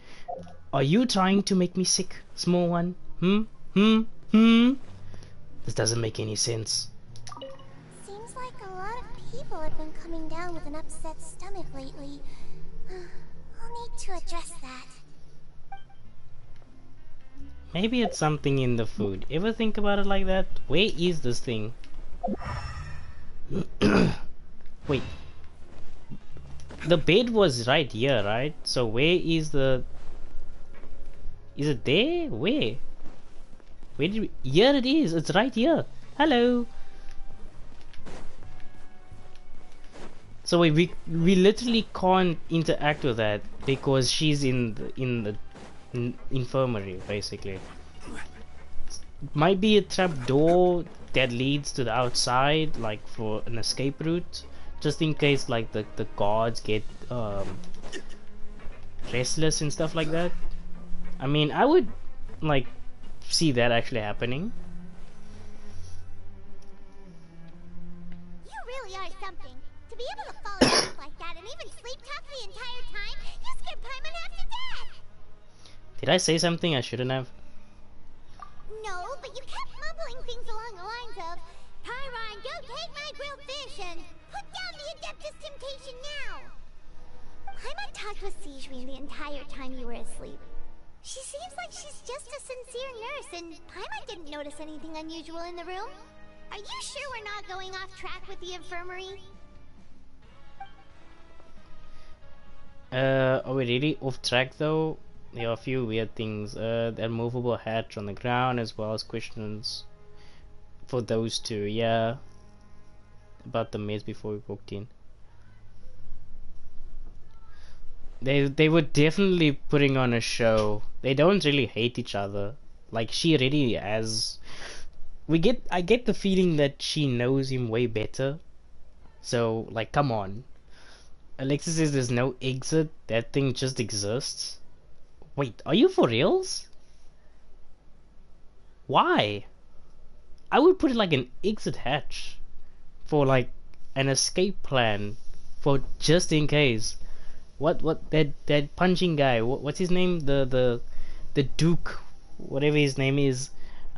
Are you trying to make me sick, small one? This doesn't make any sense. Seems like a lot of people have been coming down with an upset stomach lately. I'll need to address that. Maybe it's something in the food. Ever think about it like that? Where is this thing? Wait. The bed was right here, right? So where is the... Is it there? Where? Where did we... Here it is! It's right here! Hello! So we literally can't interact with that because she's in the infirmary, basically. Might be a trap door that leads to the outside, like for an escape route, just in case like the guards get restless and stuff like that. I mean, I would like see that actually happening. You really are something. To be able to fall asleep like that and even sleep tough the entire time, you scared Paimon half to death! Did I say something I shouldn't have? No, but you kept mumbling things along the lines of, Pyron, go take my grilled fish and put down the Adeptus Temptation now! Paimon talked with Sijouin the entire time you were asleep. She seems like she's just a sincere nurse, and Paimon didn't notice anything unusual in the room. Are you sure we're not going off track with the infirmary? Are we really off track though? There are a few weird things. That movable hatch on the ground, as well as questions for those two. Yeah, about the mess before we walked in. They were definitely putting on a show. They don't really hate each other. Like she already has. I get the feeling that she knows him way better. So like, come on. Alexis says there's no exit. That thing just exists. Wait, are you for reals? Why? I would put it like an exit hatch for like an escape plan for just in case. What that punching guy? What's his name? The Duke, whatever his name is.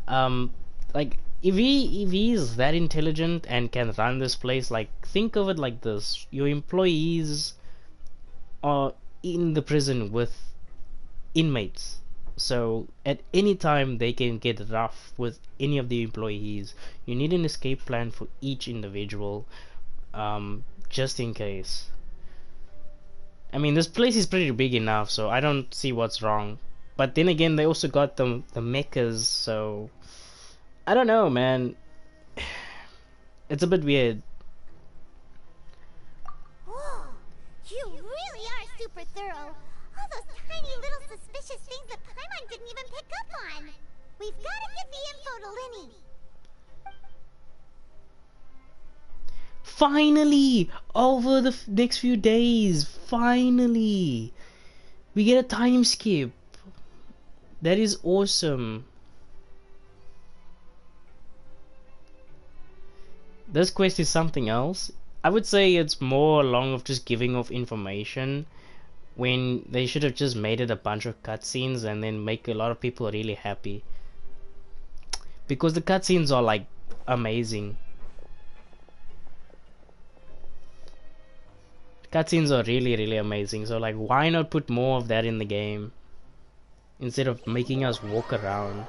Like if he is that intelligent and can run this place, like think of it like this: your employees are in the prison with inmates, so at any time they can get rough with any of the employees. You need an escape plan for each individual, just in case. I mean, this place is pretty big enough, so I don't see what's wrong. But then again, they also got the mechas, so I don't know, man. It's a bit weird. Whoa, you really are super thorough. All those tiny little suspicious things that Paimon didn't even pick up on. We've got to give the info to Linny. Finally! Over the next few days, finally! We get a time skip. That is awesome. This quest is something else. I would say it's more along of just giving off information, when they should have just made it a bunch of cutscenes and then make a lot of people really happy. Because the cutscenes are like amazing. Cutscenes are really amazing, so like why not put more of that in the game instead of making us walk around.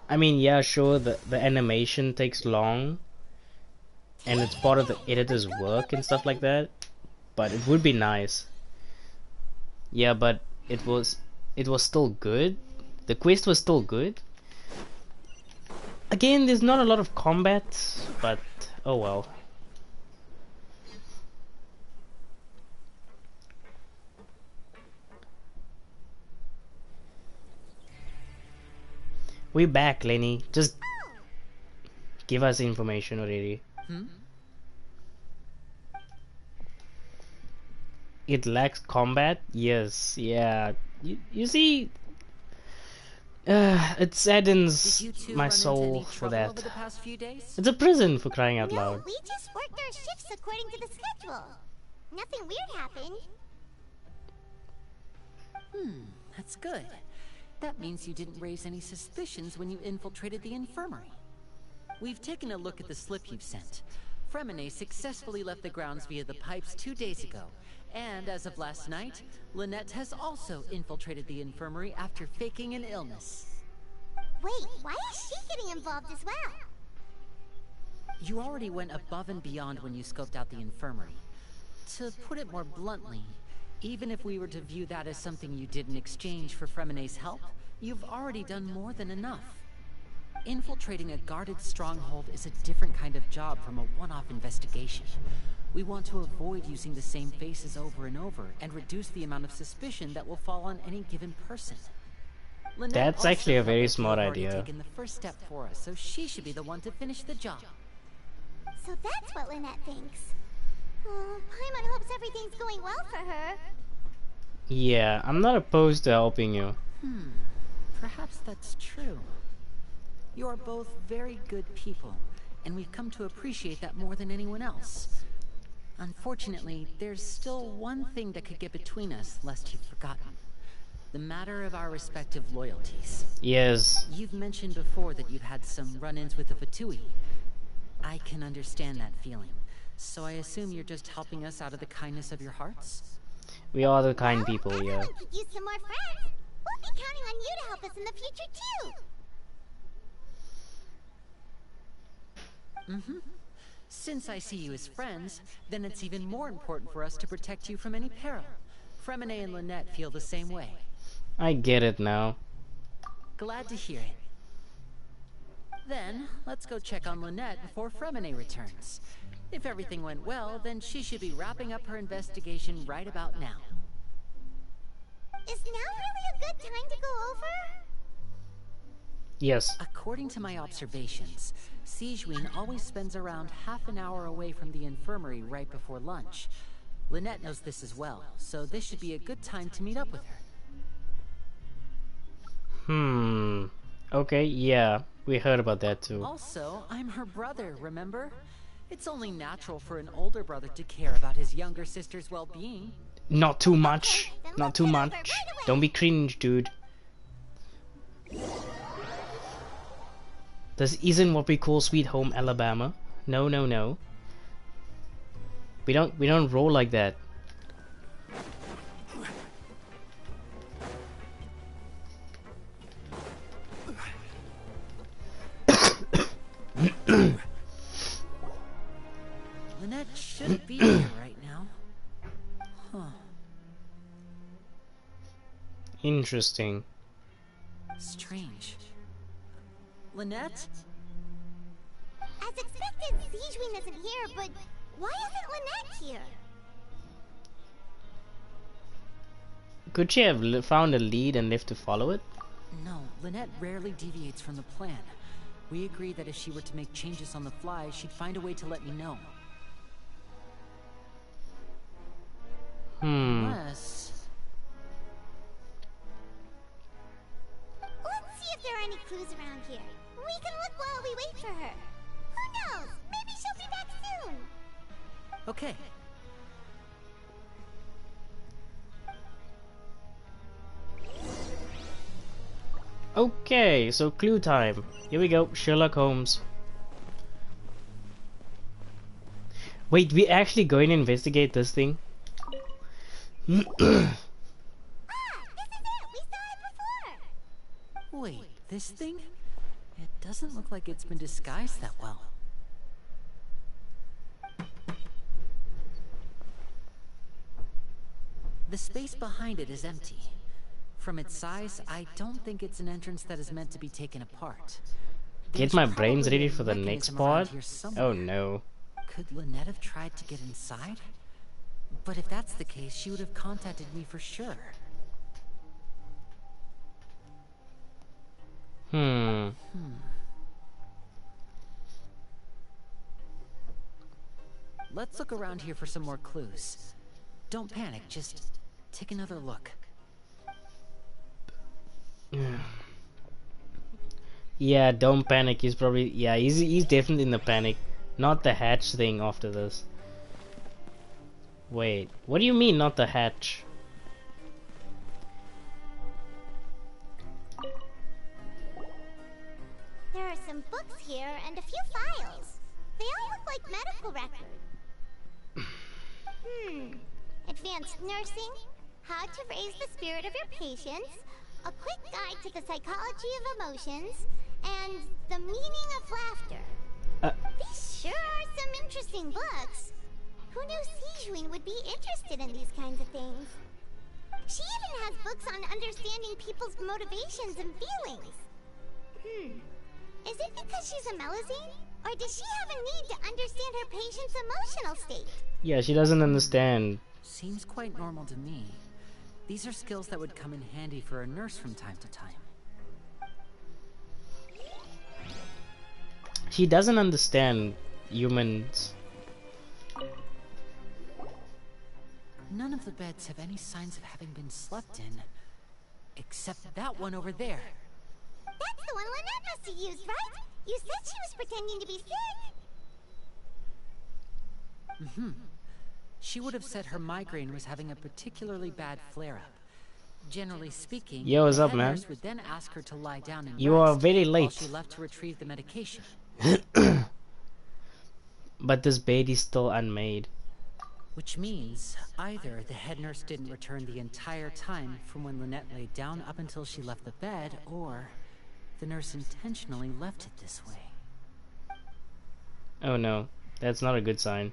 I mean, yeah, sure, the animation takes long and it's part of the editor's work and stuff like that, but it would be nice. Yeah, but it was still good. The quest was still good. Again, there's not a lot of combat, but oh well. We're back, Lenny. Just give us information already. It lacks combat? Yes, yeah. You see, it saddens my soul for that. Over the past few days? It's a prison, for crying out No, loud. we just worked our shifts according to the schedule. Nothing weird happened. That's good. That means you didn't raise any suspicions when you infiltrated the infirmary. We've taken a look at the slip you've sent. Fremine successfully left the grounds via the pipes 2 days ago. And as of last night, Lynette has also infiltrated the infirmary after faking an illness. Wait, why is she getting involved as well? You already went above and beyond when you scoped out the infirmary. To put it more bluntly, even if we were to view that as something you did in exchange for Fremine's help, you've already done more than enough. Infiltrating a guarded stronghold is a different kind of job from a one-off investigation. We want to avoid using the same faces over and over and reduce the amount of suspicion that will fall on any given person. Lynette That's actually a very smart idea. Taken the first step for us, so she should be the one to finish the job. So that's what Lynette thinks. Oh, Paimon hopes everything's going well for her. Yeah, I'm not opposed to helping you. Perhaps that's true. You're both very good people, and we've come to appreciate that more than anyone else. Unfortunately, there's still one thing that could get between us, lest you've forgotten. The matter of our respective loyalties. Yes. You've mentioned before that you've had some run-ins with the Fatui. I can understand that feeling. So I assume you're just helping us out of the kindness of your hearts? We are the kind people, yeah. Everyone could use some more friends. We'll be counting on you to help us in the future too. Since I see you as friends, then it's even more important for us to protect you from any peril. Fremine and Lynette feel the same way. I get it now. Glad to hear it. Then, let's go check on Lynette before Fremine returns. If everything went well, then she should be wrapping up her investigation right about now. Is now really a good time to go over? Yes. According to my observations, Sijuin always spends around half an hour away from the infirmary right before lunch. Lynette knows this as well, so this should be a good time to meet up with her. Okay, yeah. We heard about that too. Also, I'm her brother, remember? It's only natural for an older brother to care about his younger sister's well-being. Not too much. Not too much. Don't be cringe, dude. This isn't what we call Sweet Home Alabama. No, no, no. We don't roll like that. Lynette should be here right now. Interesting. Strange. Lynette? As expected, Sijuin isn't here, but why isn't Lynette here? Could she have found a lead and left to follow it? No, Lynette rarely deviates from the plan. We agreed that if she were to make changes on the fly, she'd find a way to let me know. Unless... Let's see if there are any clues around here. We can look while we wait for her. Who knows? Maybe she'll be back soon. Okay. Okay, so clue time. Here we go, Sherlock Holmes. Wait, we actually going to investigate this thing? This is it! We saw it before! Wait, this thing? It doesn't look like it's been disguised that well. The space behind it is empty. From its size, I don't think it's an entrance that is meant to be taken apart. Get my brains ready for the next part? Oh no. Could Lynette have tried to get inside? But if that's the case, she would have contacted me for sure. Let's look around here for some more clues. Don't panic, just take another look. Yeah, don't panic. He's probably he's definitely in the panic. Not the hatch thing after this. Wait, what do you mean not the hatch? There are some books here and a few files. They all look like medical records. Advanced nursing, how to raise the spirit of your patients, a quick guide to the psychology of emotions, and the meaning of laughter. These sure are some interesting books. Who knew Sijuin would be interested in these kinds of things? She even has books on understanding people's motivations and feelings. Is it because she's a Melusine? Or does she have a need to understand her patient's emotional state? Yeah, she doesn't understand. Seems quite normal to me. These are skills that would come in handy for a nurse from time to time. She doesn't understand humans. None of the beds have any signs of having been slept in. Except that one over there. That's the one Lynette must have used, right? You said she was pretending to be sick. She would have said her migraine was having a particularly bad flare-up. Generally speaking, Yo, what's the up, head man? nurse would then ask her to lie down and You are rest very while late. she left to retrieve the medication. But this bed is still unmade. Which means either the head nurse didn't return the entire time from when Lynette laid down up until she left the bed, or the nurse intentionally left it this way. Oh no, that's not a good sign.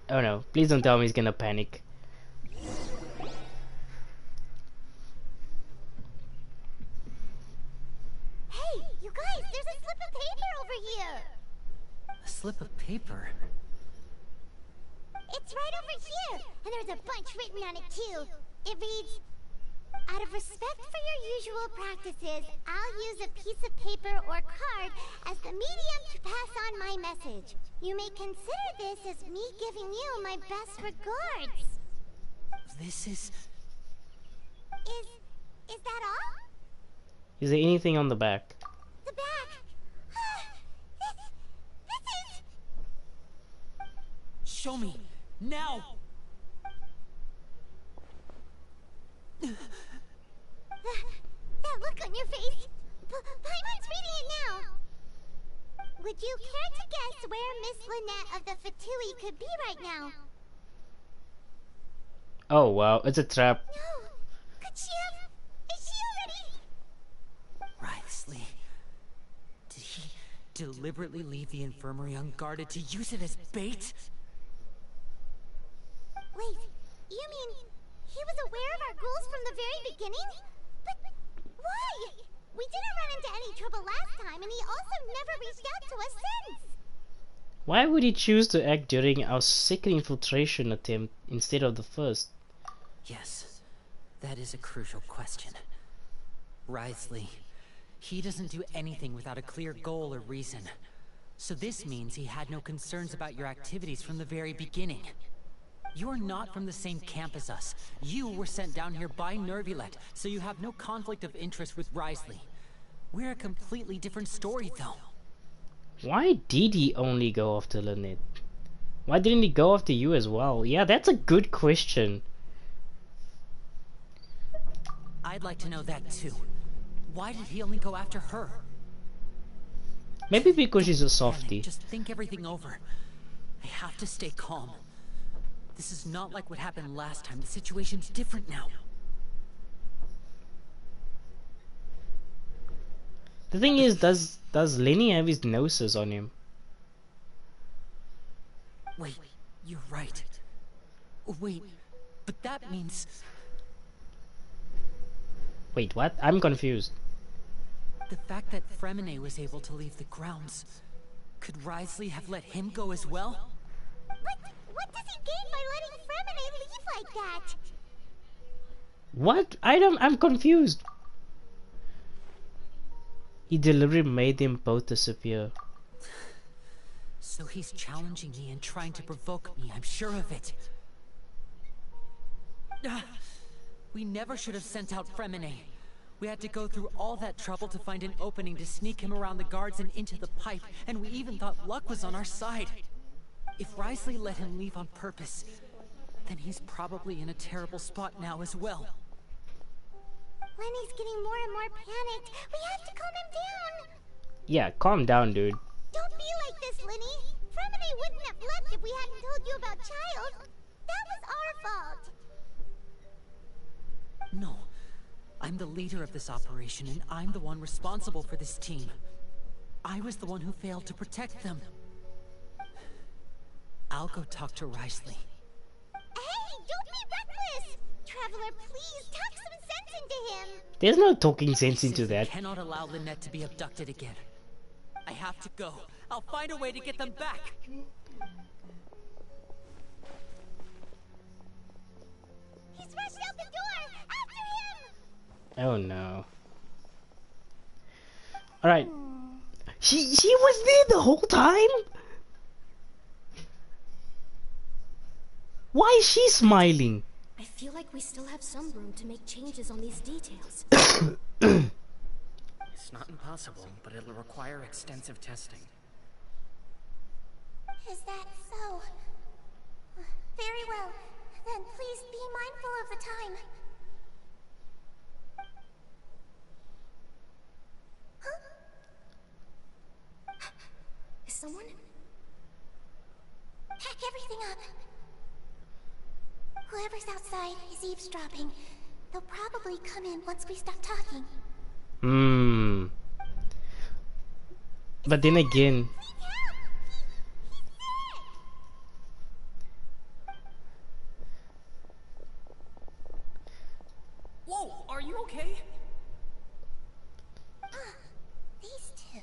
Oh no, please don't tell me he's gonna panic. Hey, you guys, there's a slip of paper over here. A slip of paper? It's right over here, and there's a bunch written on it too. It reads, out of respect for your usual practices, I'll use a piece of paper or card as the medium to pass on my message. You may consider this as me giving you my best regards. This is... Is that all? Is there anything on the back? The back. This is... Show me! Now! That look on your face. Paimon's reading it now. Would you care to guess where Miss Lynette of the Fatui could be right now? Oh wow, it's a trap. No. Could she have... Is she already... Wriothesley. Did he deliberately leave the infirmary unguarded to use it as bait? Wait, you mean he was aware of our goals from the very beginning? But why? We didn't run into any trouble last time, and he also never reached out to us since. Why would he choose to act during our second infiltration attempt instead of the first? Yes, that is a crucial question. Wriothesley, he doesn't do anything without a clear goal or reason. So this means he had no concerns about your activities from the very beginning. You're not from the same camp as us. You were sent down here by Nervulet, so you have no conflict of interest with Wriothesley. We're a completely different story, though. Why did he only go after Lynette? Why didn't he go after you as well? Yeah, that's a good question. I'd like to know that too. Why did he only go after her? Maybe because she's a softie. Just think everything over. I have to stay calm. This is not like what happened last time. The situation's different now. The thing is, does Lenny have his gnosis on him? Wait, you're right. Wait, but that means... Wait, what? I'm confused. The fact that Fremine was able to leave the grounds... Could Wriothesley have let him go as well? What does he gain by letting Fremine leave like that? What? I'm confused. He deliberately made them both disappear. So he's challenging me and trying to provoke me, I'm sure of it. We never should have sent out Fremine. We had to go through all that trouble to find an opening to sneak him around the guards and into the pipe, and we even thought luck was on our side. If Wriothesley let him leave on purpose, then he's probably in a terrible spot now as well. Lenny's getting more and more panicked. We have to calm him down. Yeah, calm down, dude. Don't be like this, Lenny. Fremine wouldn't have left if we hadn't told you about Child. That was our fault. No. I'm the leader of this operation, and I'm the one responsible for this team. I was the one who failed to protect them. I'll go talk to Risley. Hey, don't be reckless! Traveler, please talk some sense into him. There's no talking sense into that. I cannot allow Lynette to be abducted again. I have to go. I'll find a way to get them back. He's rushed out the door! After him! Oh no. Alright. She was there the whole time? Why is she smiling? I feel like we still have some room to make changes on these details. It's not impossible, but it'll require extensive testing. Is that so? Very well. Then please be mindful of the time. Huh? Is someone? Pack everything up. Whoever's outside is eavesdropping. They'll probably come in once we stop talking. But then again... Whoa, are you okay? These two.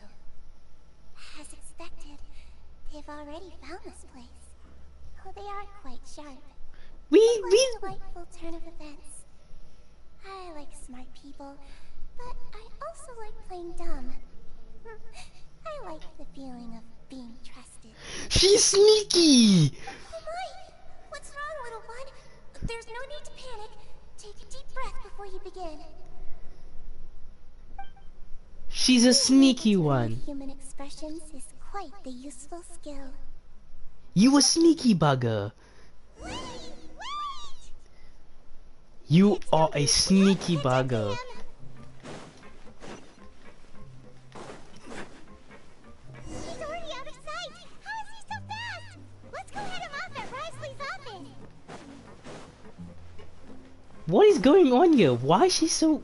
As expected, they've already found this place. Oh, they are quite sharp. We Delightful turn of events. I like smart people, but I also like playing dumb. I like the feeling of being trusted. She's sneaky! Oh my! What's wrong, little one? There's no need to panic. Take a deep breath before you begin. She's a sneaky one. Human expressions is quite the useful skill. You a sneaky bugger. Wait! You are a sneaky bugger. He's already out of sight! How is he so fast? Let's go head him off at Risley's office! What is going on here? Why is she so...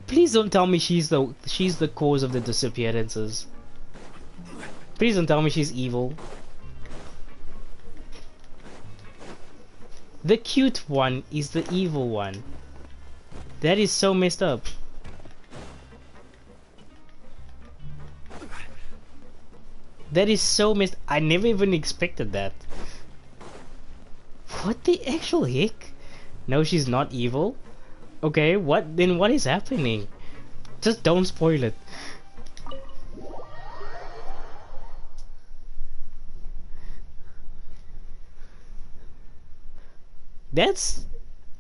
Please don't tell me she's the cause of the disappearances. Please don't tell me she's evil. The cute one is the evil one. That is so messed up. That is so messed... I never even expected that. What the actual heck? No, she's not evil. Okay, what then? What is happening? Just don't spoil it. That's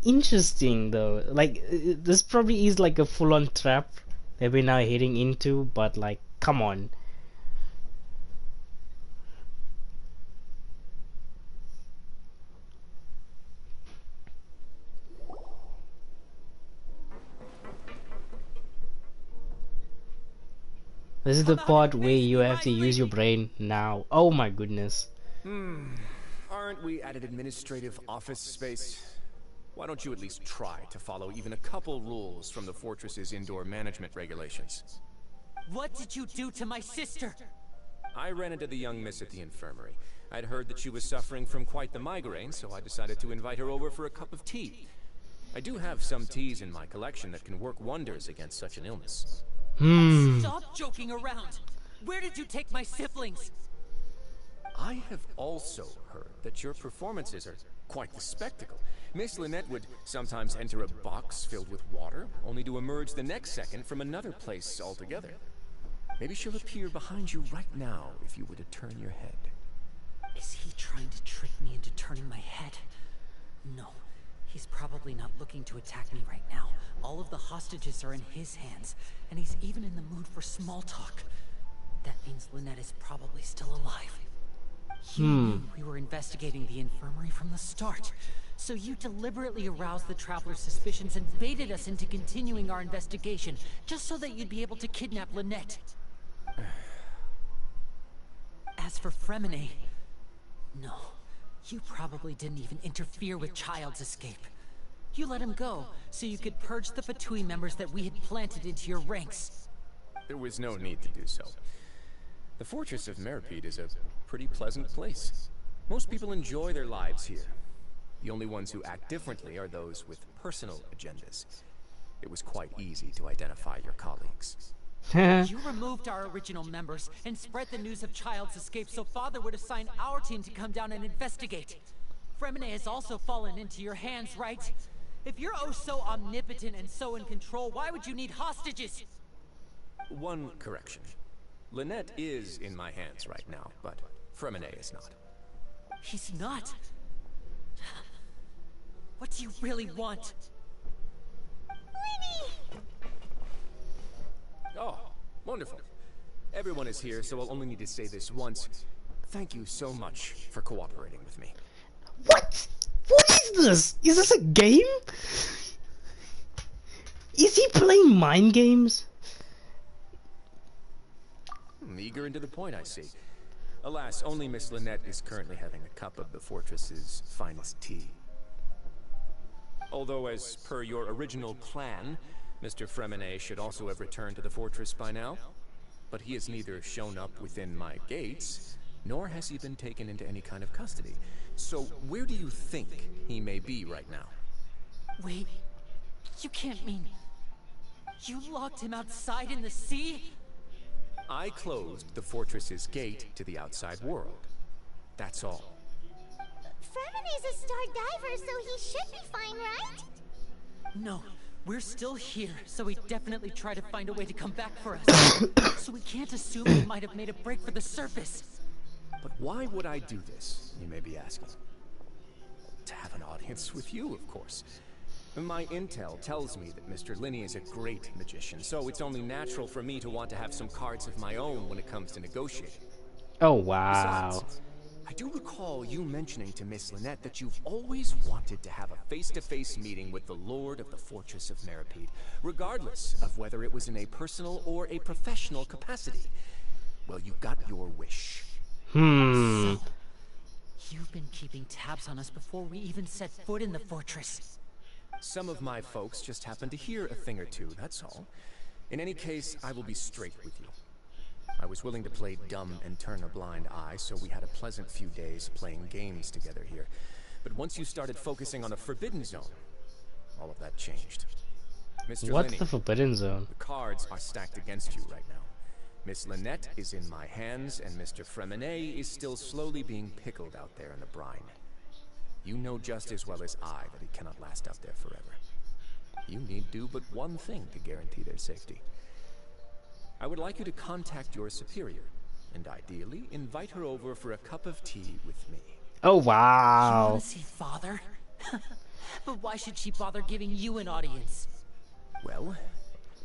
interesting though. Like, this probably is like a full-on trap that we're now heading into, but like, come on. This is the part where you have to use your brain now. Oh my goodness. Aren't we at an administrative office space? Why don't you at least try to follow even a couple rules from the fortress's indoor management regulations? What did you do to my sister? I ran into the young miss at the infirmary. I'd heard that she was suffering from quite the migraine, so I decided to invite her over for a cup of tea. I do have some teas in my collection that can work wonders against such an illness. Stop joking around! Where did you take my siblings? I have also heard that your performances are quite the spectacle. Miss Lynette would sometimes enter a box filled with water, only to emerge the next second from another place altogether. Maybe she'll appear behind you right now if you were to turn your head. Is he trying to trick me into turning my head? No. He's probably not looking to attack me right now. All of the hostages are in his hands, and he's even in the mood for small talk. That means Lynette is probably still alive. He knew we were investigating the infirmary from the start. So you deliberately aroused the Traveler's suspicions and baited us into continuing our investigation, just so that you'd be able to kidnap Lynette. As for Fremine, no, you probably didn't even interfere with Child's escape. You let him go, so you could purge the Fatui members that we had planted into your ranks. There was no need to do so. The Fortress of Meripede is a pretty pleasant place. Most people enjoy their lives here. The only ones who act differently are those with personal agendas. It was quite easy to identify your colleagues. You removed our original members and spread the news of Child's escape so Father would assign our team to come down and investigate. Fremine has also fallen into your hands, right? If you're oh so omnipotent and so in control, why would you need hostages? One correction. Lynette is in my hands right now, but Fremine is not. He's not? What do you really want? Lenny! Oh, wonderful. Everyone is here, so I'll only need to say this once. Thank you so much for cooperating with me. What? What is this? Is this a game? Is he playing mind games? Eager and to the point, I see. Alas, only Miss Lynette is currently having a cup of the fortress's finest tea. Although, as per your original plan, Mr. Fremine should also have returned to the fortress by now. But he has neither shown up within my gates, nor has he been taken into any kind of custody. So, where do you think he may be right now? Wait, you can't mean... You locked him outside in the sea? I closed the fortress's gate to the outside world. That's all. Fremine's a star diver, so he should be fine, right? No, we're still here, so he definitely tried to find a way to come back for us. So we can't assume he might have made a break for the surface. But why would I do this, you may be asking? To have an audience with you, of course. My intel tells me that Mr. Linney is a great magician, so it's only natural for me to want to have some cards of my own when it comes to negotiating. Oh, wow. Besides, I do recall you mentioning to Miss Lynette that you've always wanted to have a face-to-face meeting with the Lord of the Fortress of Meripede, regardless of whether it was in a personal or a professional capacity. Well, you got your wish. So, you've been keeping tabs on us before we even set foot in the fortress. Some of my folks just happened to hear a thing or two, that's all. In any case, I will be straight with you. I was willing to play dumb and turn a blind eye, so we had a pleasant few days playing games together here. But once you started focusing on the Forbidden Zone, all of that changed. Mr. What's Linney, the Forbidden Zone? the cards are stacked against you right now. Miss Lynette is in my hands, and Mr. Fremine is still slowly being pickled out there in the brine. You know just as well as I that he cannot last out there forever. You need do but one thing to guarantee their safety. I would like you to contact your superior, and ideally invite her over for a cup of tea with me. Oh, You wow. want to see Father? But why should she bother giving you an audience? Well,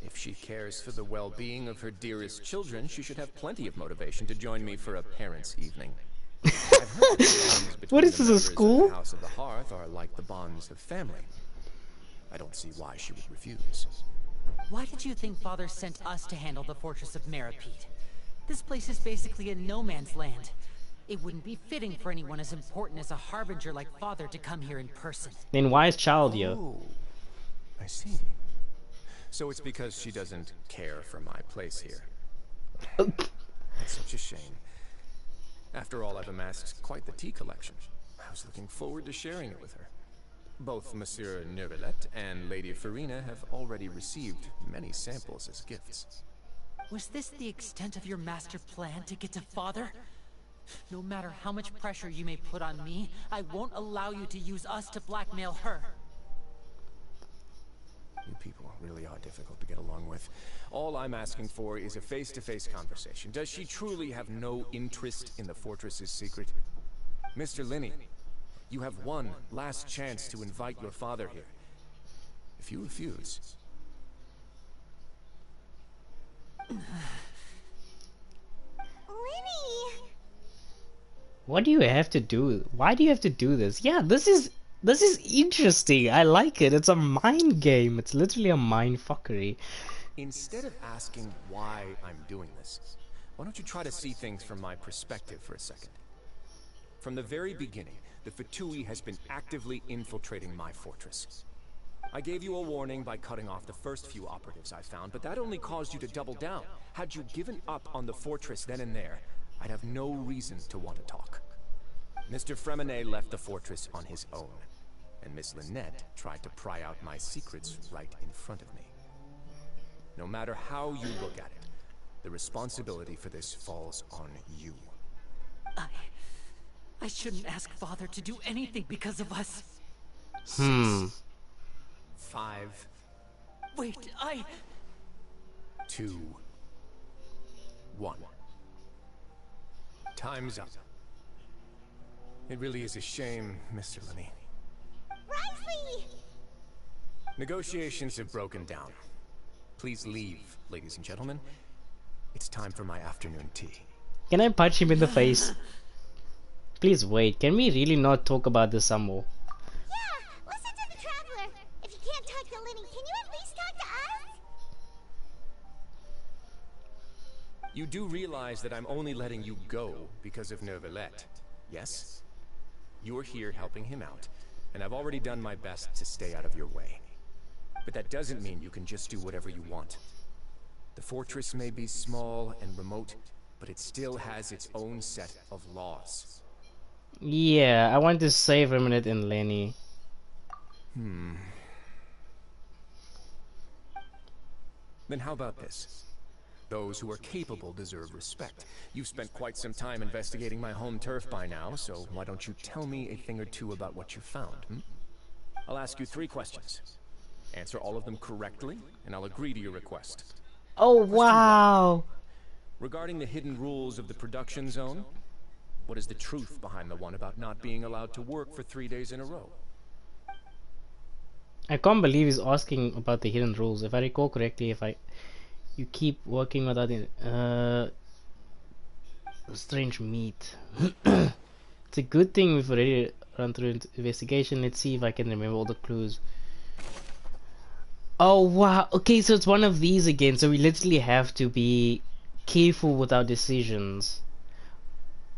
if she cares for the well-being of her dearest children, she should have plenty of motivation to join me for a parents' evening. I've heard that the bonds between What is the this, a members of school? the House of the Hearth are like the bonds of family. I don't see why she would refuse. Why did you think Father sent us to handle the Fortress of Meripede? This place is basically a no-man's land. It wouldn't be fitting for anyone as important as a harbinger like Father to come here in person. Then why is Child here? Oh, I see. So it's because she doesn't care for my place here. That's such a shame. After all, I've amassed quite the tea collection. I was looking forward to sharing it with her. Both Monsieur Neuvillette and Lady Farina have already received many samples as gifts. Was this the extent of your master plan to get to Father? No matter how much pressure you may put on me, I won't allow you to use us to blackmail her. You people really are difficult to get along with. All I'm asking for is a face-to-face conversation. Does she truly have no interest in the fortress's secret? Mr. Linney, you have one last chance to invite your father here. If you refuse... Lenny! What do you have to do? Why do you have to do this? Yeah, this is This is interesting. I like it. It's a mind game. It's literally a mind fuckery. Instead of asking why I'm doing this, why don't you try to see things from my perspective for a second? From the very beginning, the Fatui has been actively infiltrating my fortress. I gave you a warning by cutting off the first few operatives I found, but that only caused you to double down. Had you given up on the fortress then and there, I'd have no reason to want to talk. Mr. Fremine left the fortress on his own, and Miss Lynette tried to pry out my secrets right in front of me. No matter how you look at it, the responsibility for this falls on you. I shouldn't ask Father to do anything because of us. 6, 5. Wait, 2, 1. Time's up. It really is a shame, Mr. Lenny. Riley! Negotiations have broken down. Please leave, ladies and gentlemen. It's time for my afternoon tea. Can I punch him in the face? Please wait. Can we really not talk about this some more? Yeah, listen to the Traveler. If you can't talk to Lenny, can you at least talk to us? You do realize that I'm only letting you go because of Neuvillette, yes? You're here helping him out, and I've already done my best to stay out of your way. But that doesn't mean you can just do whatever you want. The fortress may be small and remote, but it still has its own set of laws. Yeah, I want to save Reminate and Lenny. Then how about this? Those who are capable deserve respect. You've spent quite some time investigating my home turf by now, so why don't you tell me a thing or two about what you found, I'll ask you 3 questions. Answer all of them correctly, and I'll agree to your request. Oh, wow! Regarding the hidden rules of the production zone, what is the truth behind the one about not being allowed to work for 3 days in a row? I can't believe he's asking about the hidden rules. If I recall correctly, you keep working without strange meat. It's a good thing we've already run through investigation. Let's see if I can remember all the clues. Oh wow, okay, so it's one of these again, so we literally have to be careful with our decisions.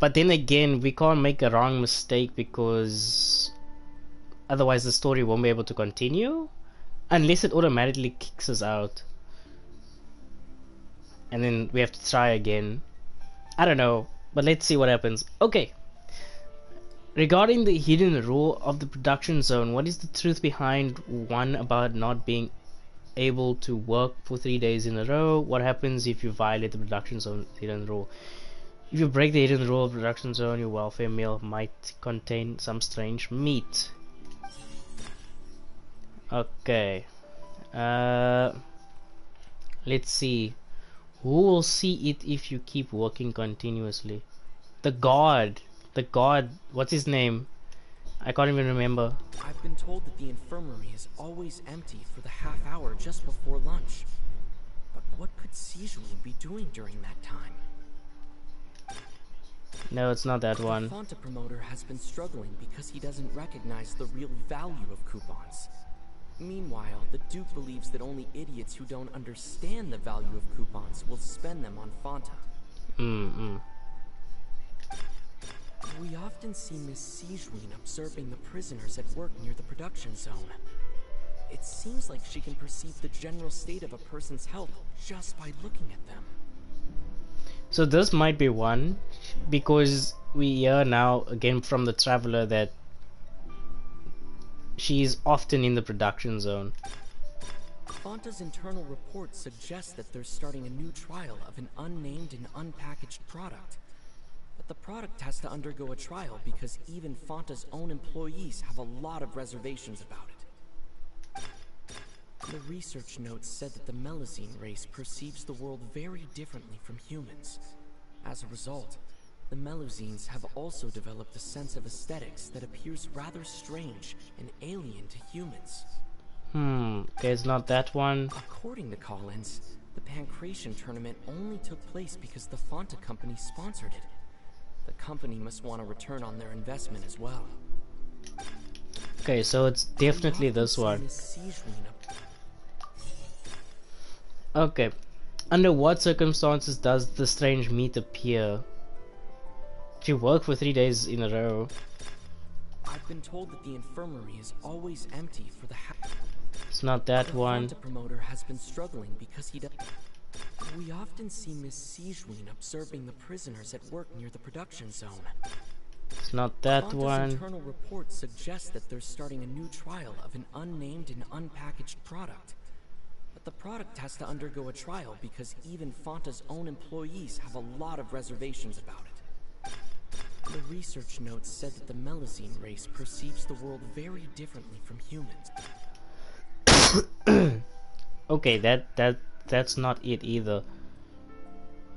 But then again, we can't make a wrong mistake because otherwise the story won't be able to continue unless it automatically kicks us out. And then we have to try again. I don't know, but let's see what happens. Okay. Regarding the hidden rule of the production zone, what is the truth behind one about not being able to work for 3 days in a row? What happens if you violate the production zone hidden rule? If you break the hidden rule of production zone, your welfare meal might contain some strange meat. Okay. Let's see. Who will see it if you keep working continuously? The god. The god. What's his name? I can't even remember. I've been told that the infirmary is always empty for the half hour just before lunch. But what could Sijuin be doing during that time? No, it's not that one. The Fonta promoter has been struggling because he doesn't recognize the real value of coupons. Meanwhile, the Duke believes that only idiots who don't understand the value of coupons will spend them on Fonta. We often see Miss Sijuin observing the prisoners at work near the production zone. It seems like she can perceive the general state of a person's health just by looking at them. So this might be one, because we hear now again from the Traveler that she's often in the production zone. Fonta's internal report suggests that they're starting a new trial of an unnamed and unpackaged product. But the product has to undergo a trial because even Fonta's own employees have a lot of reservations about it. The research notes said that the Melusine race perceives the world very differently from humans. As a result, the Melusines have also developed a sense of aesthetics that appears rather strange and alien to humans. Okay, it's not that one. According to Collins, the Pancration tournament only took place because the Fonta company sponsored it. The company must want a return on their investment as well. Okay, so it's definitely this one. Okay. Under what circumstances does the strange meat appear? She worked for 3 days in a row. I've been told that the infirmary is always empty for the It's not that one. The promoter has been struggling because he does. We often see Miss Siegewien observing the prisoners at work near the production zone. It's not that Fonta's one. internal report suggests that they're starting a new trial of an unnamed and unpackaged product. But the product has to undergo a trial because even Fonta's own employees have a lot of reservations about it. The research notes said that the Melusine race perceives the world very differently from humans. Okay, that's not it either.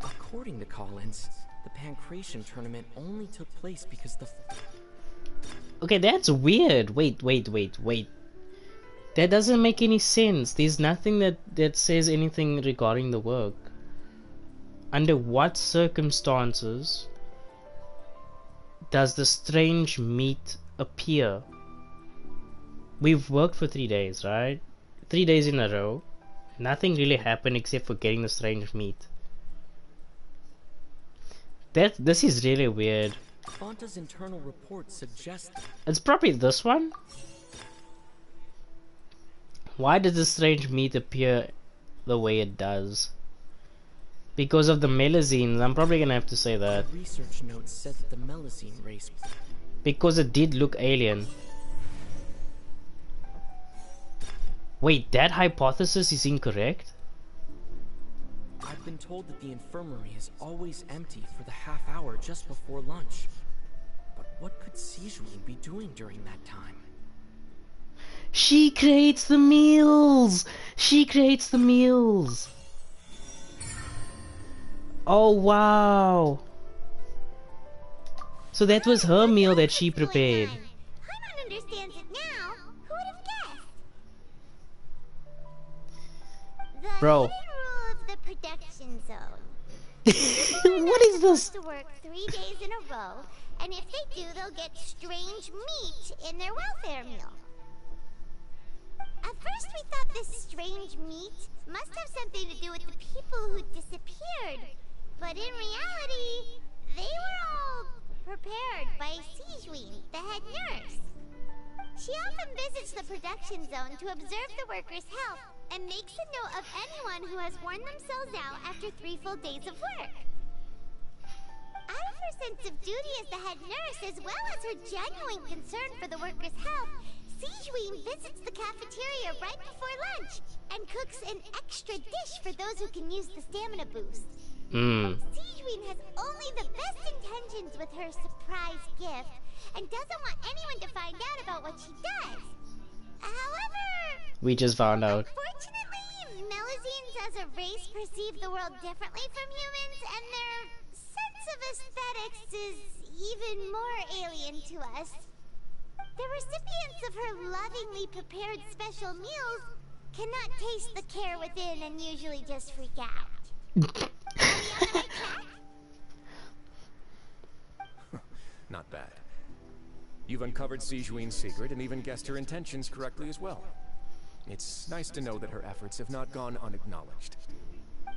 According to Collins, the Pancration tournament only took place because the... Okay, that's weird. Wait. That doesn't make any sense. There's nothing that says anything regarding the work. Under what circumstances does the strange meat appear? We've worked for 3 days, right? 3 days in a row. Nothing really happened except for getting the strange meat. This is really weird. Fonta's internal report suggests... It's probably this one. Why does the strange meat appear the way it does? Because of the Melusines. I'm probably gonna have to say that. The research notes said that the Melusine race... Because it did look alien. Wait, that hypothesis is incorrect? I've been told that the infirmary is always empty for the half hour just before lunch. But what could Siegewien be doing during that time? She creates the meals! She creates the meals! Oh wow! So that was her meal that she prepared. Paimon understands it now. Who would have guessed? The Bro. hidden rule of the production zone. What is this? To work 3 days in a row, and if they do, they'll get strange meat in their welfare meal. At first, we thought this strange meat must have something to do with the people who disappeared, but in reality, they were all prepared by Siegewien, the head nurse. She often visits the production zone to observe the workers' health and makes a note of anyone who has worn themselves out after 3 full days of work. Out of her sense of duty as the head nurse, as well as her genuine concern for the workers' health, Siegewien visits the cafeteria right before lunch and cooks an extra dish for those who can use the stamina boost. Siegewien has only the best intentions with her surprise gift and doesn't want anyone to find out about what she does. However, We just found out. unfortunately, Melusines as a race perceive the world differently from humans, and their sense of aesthetics is even more alien to us. The recipients of her lovingly prepared special meals cannot taste the care within and usually just freak out. Are we on the right track? Not bad. You've uncovered Siegewin's secret and even guessed her intentions correctly as well. It's nice to know that her efforts have not gone unacknowledged.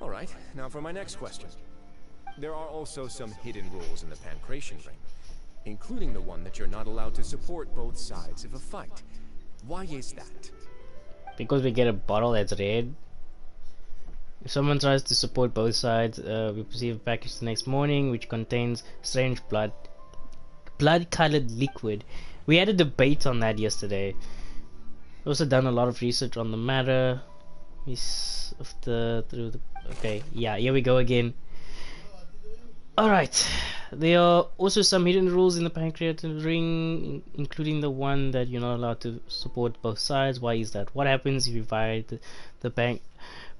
Alright, now for my next question. There are also some hidden rules in the Pancration ring, including the one that you're not allowed to support both sides of a fight. Why is that? Because we get a bottle that's red. If someone tries to support both sides, we receive a package the next morning which contains strange blood-colored liquid. We had a debate on that yesterday. We've also done a lot of research on the matter. Okay, yeah, here we go again. Alright, there are also some hidden rules in the Pancration ring, including the one that you're not allowed to support both sides. Why is that? What happens if you violate the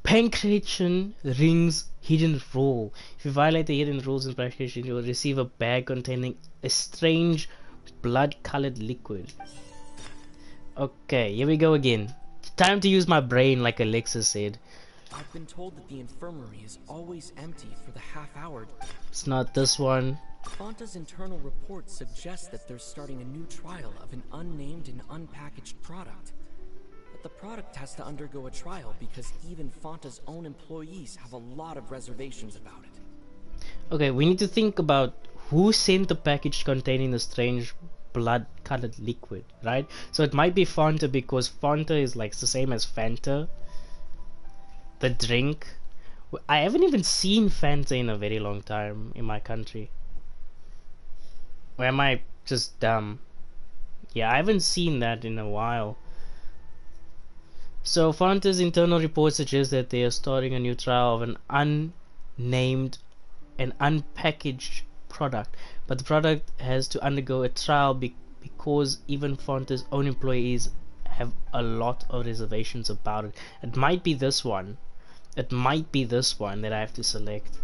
Pancration ring's hidden rule? If you violate the hidden rules in Pancration, you will receive a bag containing a strange blood-colored liquid. Okay, here we go again. Time to use my brain, like Alexa said. I've been told that the infirmary is always empty for the half-hour. It's not this one. Fonta's internal report suggests that they're starting a new trial of an unnamed and unpackaged product. But the product has to undergo a trial because even Fonta's own employees have a lot of reservations about it. Okay, we need to think about who sent the package containing the strange blood-colored liquid, right? So it might be Fanta because Fanta is like the same as Fanta, the drink. I haven't even seen Fanta in a very long time in my country. Or am I just dumb? Yeah, I haven't seen that in a while. So Fanta's internal report suggests that they are starting a new trial of an unnamed and unpackaged product, but the product has to undergo a trial because even Fanta's own employees have a lot of reservations about it. It might be this one. It might be this one that I have to select.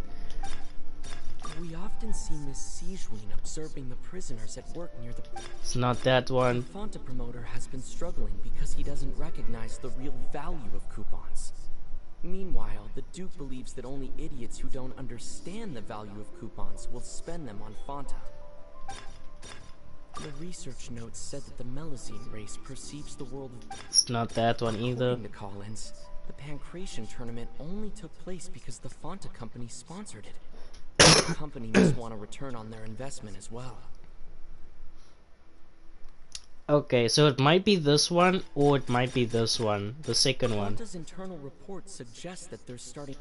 We often see Miss Siegewin observing the prisoners at work near the... It's not that one. The Fanta promoter has been struggling because he doesn't recognize the real value of coupons. Meanwhile, the Duke believes that only idiots who don't understand the value of coupons will spend them on Fanta. The research notes said that the Melazine race perceives the world of... It's not that one either. According to Collins, the Pancration tournament only took place because the Fanta company sponsored it. The company must want a return on their investment as well. Okay, so it might be this one or it might be this one, the second one. Fanta's internal report suggests that they're starting...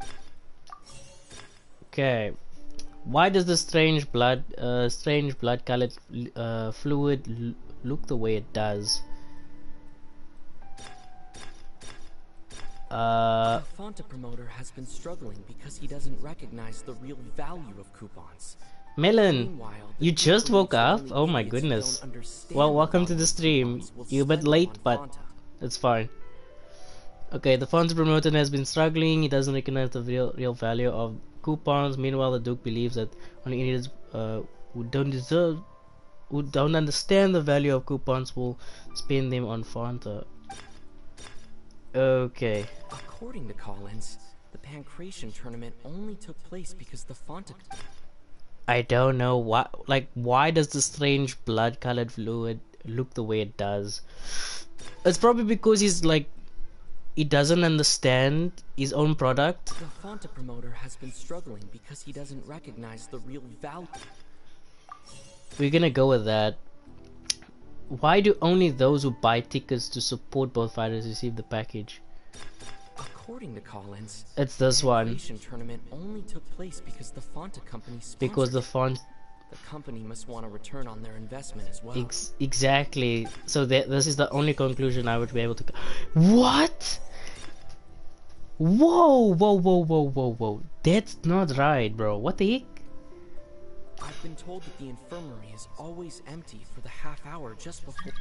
Okay, why does the strange blood-colored fluid look the way it does? The Fanta promoter has been struggling because he doesn't recognize the real value of coupons. Melon, you just woke up? Oh my goodness. Well, welcome to the stream. You're a bit late, but it's fine. Okay, the Fanta promoter has been struggling. He doesn't recognize the real value of coupons. Meanwhile, the Duke believes that only idiots who don't understand the value of coupons will spend them on Fanta. Okay. According to Collins, the Pancration tournament only took place because the Fanta... I don't know why. Like, why does the strange blood-colored fluid look the way it does? It's probably because he's like, he doesn't understand his own product. The Fanta promoter has been struggling because he doesn't recognize the real value. We're gonna go with that. Why do only those who buy tickets to support both fighters receive the package? According to Collins, it's this one. The tournament only took place because the Fanta company sponsored because the company must want a return on their investment as well. Exactly. So this is the only conclusion I would be able to. What? Whoa! That's not right, bro. What the heck? I've been told that the infirmary is always empty for the half hour just before...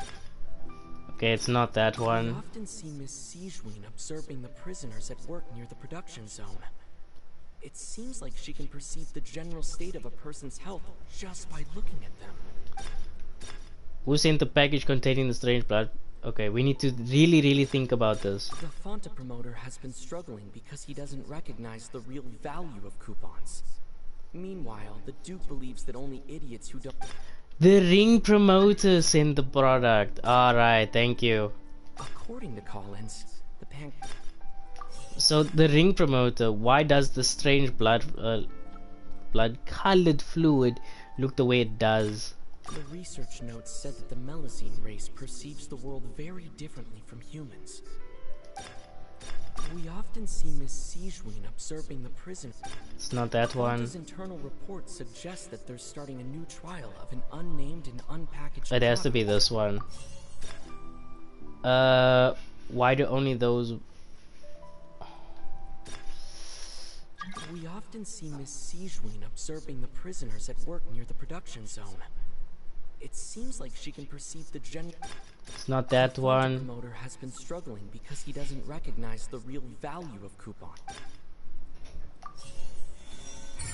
Okay, it's not that one. We often see Miss Siegewin observing the prisoners at work near the production zone. It seems like she can perceive the general state of a person's health just by looking at them. Who sent the package containing the strange blood? Okay, we need to really think about this. The Fanta promoter has been struggling because he doesn't recognize the real value of coupons. Meanwhile, the Duke believes that only idiots who don't... The ring promoter sent the product. Alright, thank you. According to Collins, the So the ring promoter, why does the strange blood-colored fluid look the way it does? The research notes said that the Melazine race perceives the world very differently from humans. We often see Miss Siegewin observing the prison. It's not that one. His internal report suggests that they're starting a new trial of an unnamed and unpackaged It has to be this one. Why do only those... We often see Miss Siegewin observing the prisoners at work near the production zone. It seems like she can perceive the general... It's not that one. The promoter has been struggling because he doesn't recognize the real value of coupon.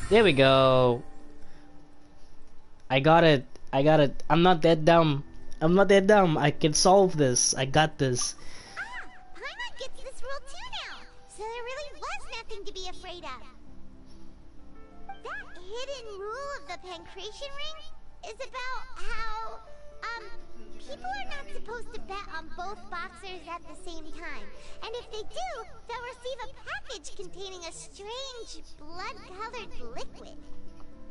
There we go. I got it. I'm not that dumb. I can solve this. I got this. Paimon gets this rule too now. So the there really was nothing to be afraid of. That hidden rule of the Pancration Ring is about how, people are not supposed to bet on both boxers at the same time. And if they do, they'll receive a package containing a strange, blood-colored liquid.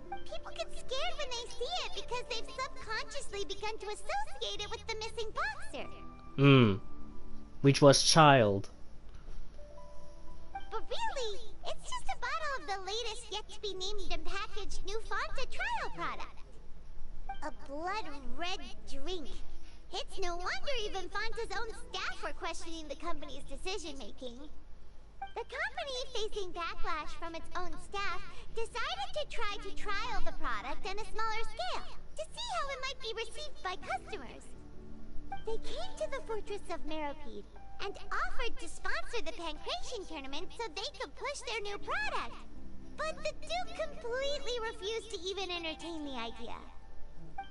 People get scared when they see it because they've subconsciously begun to associate it with the missing boxer. Which was Child. But really, it's just a bottle of the latest yet-to-be-named and packaged new Fonta trial product. A blood-red drink. It's no wonder even Fonta's own staff were questioning the company's decision-making. The company, facing backlash from its own staff, decided to try to trial the product on a smaller scale to see how it might be received by customers. They came to the Fortress of Meropide and offered to sponsor the Pancration tournament so they could push their new product. But the Duke completely refused to even entertain the idea.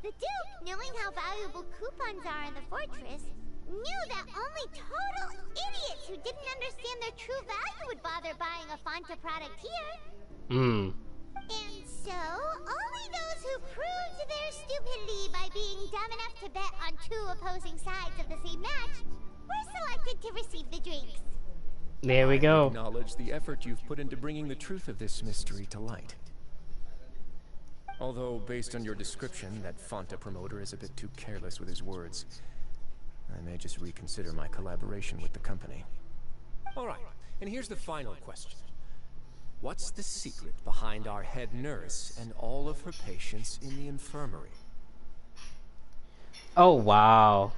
The Duke, knowing how valuable coupons are in the fortress, knew that only total idiots who didn't understand their true value would bother buying a Fonta product here. And so, only those who proved their stupidity by being dumb enough to bet on two opposing sides of the same match were selected to receive the drinks. There we go. I acknowledge the effort you've put into bringing the truth of this mystery to light. Although, based on your description, that Fonta promoter is a bit too careless with his words. I may just reconsider my collaboration with the company. Alright, and here's the final question. What's the secret behind our head nurse and all of her patients in the infirmary? Oh, wow.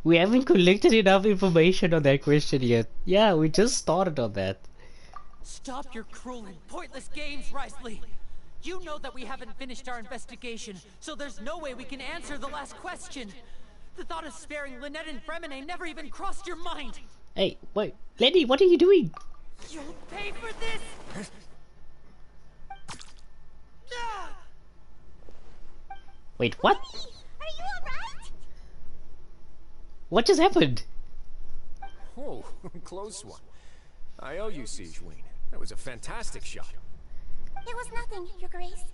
We haven't collected enough information on that question yet. Yeah, we just started on that. Stop your cruel and pointless games, Risley! You know that we haven't finished our investigation, so there's no way we can answer the last question. The thought of sparing Lynette and Fremine never even crossed your mind! Hey, wait, Lenny, what are you doing? You'll pay for this! Wait, what? Are you alright? What just happened? Oh, close one. I owe you, Siegeween. That was a fantastic shot. It was nothing, Your Grace.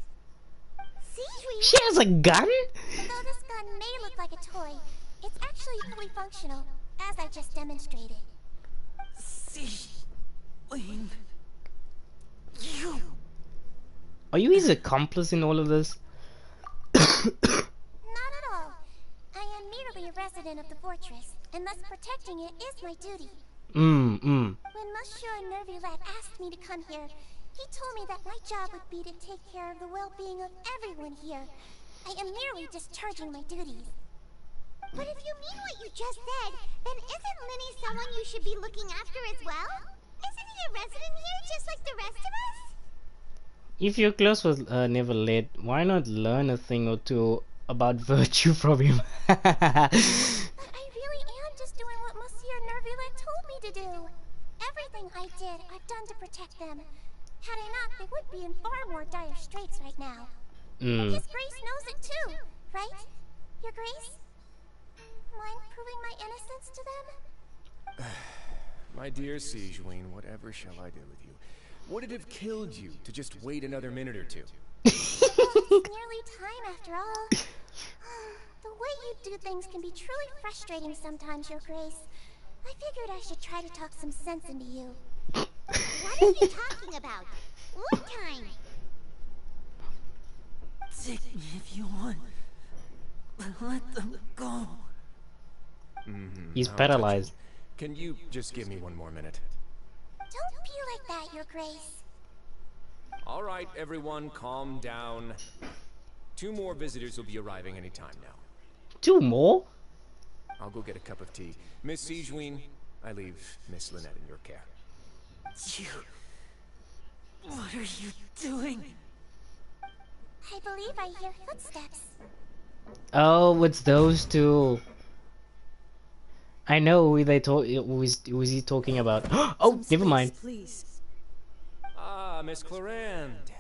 Siegeween? She has a gun? Although this gun may look like a toy, it's actually fully functional, as I just demonstrated. Siegeween... You... Are you his accomplice in all of this? Not at all. I am merely a resident of the fortress, and thus protecting it is my duty. When Monsieur Nervulet asked me to come here, he told me that my job would be to take care of the well-being of everyone here. I am merely discharging my duties. But if you mean what you just said, then isn't Linny someone you should be looking after as well? Isn't he a resident here just like the rest of us? If you're close with Nervulet, why not learn a thing or two about virtue from him? But I really am just doing what Monsieur Nervulet told me to do. Everything I did, I've done to protect them. Had I not, they would be in far more dire straits right now. His Grace knows it too, right? Your Grace? Mind proving my innocence to them? My dear Siegeween, whatever shall I do with you? Would it have killed you to just wait another minute or two? It's nearly time after all. The way you do things can be truly frustrating sometimes, Your Grace. I figured I should try to talk some sense into you. What are you talking about? What kind? Take me if you want. But let them go. He's paralyzed. Can you just give me one more minute? Don't be like that, Your Grace. All right, everyone, calm down. 2 more visitors will be arriving any time now. 2 more? I'll go get a cup of tea. Miss Siegeween, I leave Miss Lynette in your care. You... What are you doing? I believe I hear footsteps. Oh, it's those 2. I know who they who is he talking about. Oh, never mind. Please. Ah, Miss Clarande.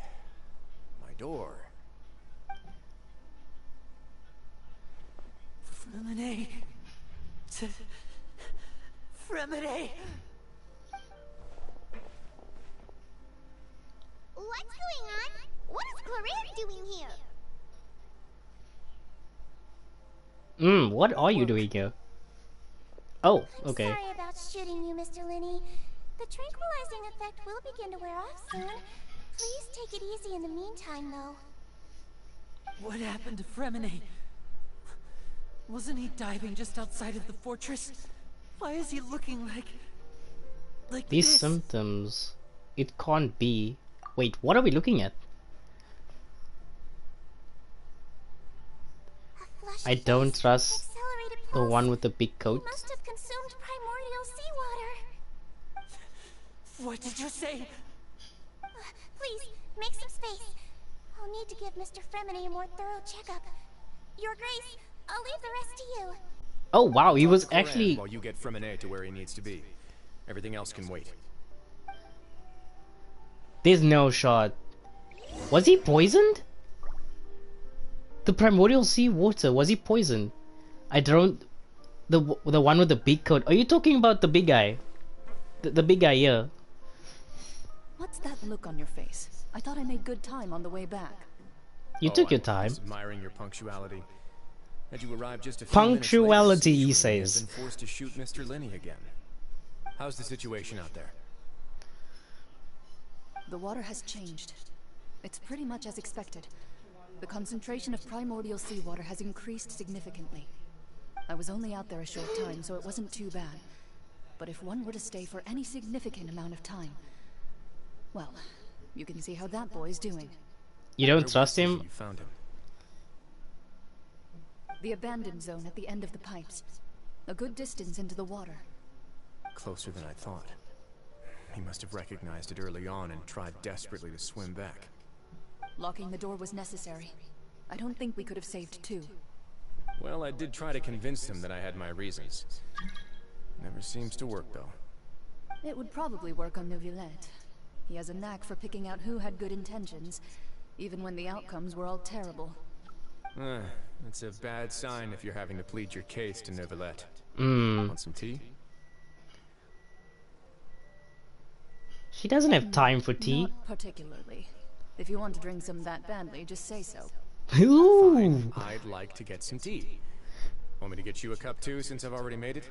My door. Fremine... Remedy! What's going on? What is Claire doing here? What are you doing here? Oh, okay. I'm sorry about shooting you, Mr. Linney. The tranquilizing effect will begin to wear off soon. Please take it easy in the meantime, though. What happened to Fremine? Wasn't he diving just outside of the fortress? Why is he looking like These this? symptoms... It can't be... Wait, what are we looking at? I don't trust the one with the big coat. He must have consumed primordial seawater. What did you say? Please, make some space. I'll need to give Mr. Fremine a more thorough checkup. Your Grace, I'll leave the rest to you. Oh wow, he was Talk to Coran actually... while you get Fremine to where he needs to be. Everything else can wait. There's no shot. Was he poisoned? The primordial sea water, was he poisoned? I don't... The one with the big coat. Are you talking about the big guy? The big guy here. What's that look on your face? I thought I made good time on the way back. You took your I'm time. just admiring your punctuality. Had you arrived just a few Punctuality, he minutes late, says. you've been forced to shoot Mr. Linney again. How's the situation out there? The water has changed. It's pretty much as expected. The concentration of primordial seawater has increased significantly. I was only out there a short time, so it wasn't too bad. But if one were to stay for any significant amount of time... Well, you can see how that boy's doing. You don't trust him? You found him. The abandoned zone at the end of the pipes. A good distance into the water. Closer than I thought. He must have recognized it early on and tried desperately to swim back. Locking the door was necessary. I don't think we could have saved two. Well, I did try to convince him that I had my reasons. Never seems to work, though. It would probably work on Neuvillette. He has a knack for picking out who had good intentions, even when the outcomes were all terrible. It's a bad sign if you're having to plead your case to Neuvillette. Want some tea? She doesn't have time for tea. Not particularly. If you want to drink some that badly, just say so. Ooh. Fine, I'd like to get some tea. Want me to get you a cup too, since I've already made it?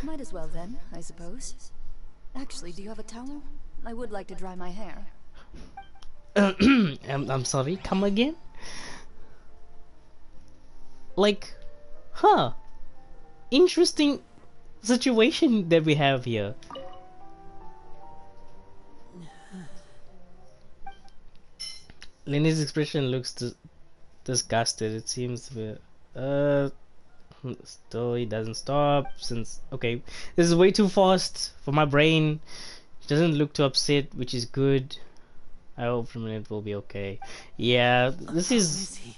Might as well then, I suppose. Actually, do you have a towel? I would like to dry my hair. I'm sorry, come again? Like, interesting situation that we have here. Lenny's expression looks disgusted. It seems still he doesn't stop since okay, this is way too fast for my brain. He doesn't look too upset, which is good. I hope for a minute will be okay. Yeah, this is... These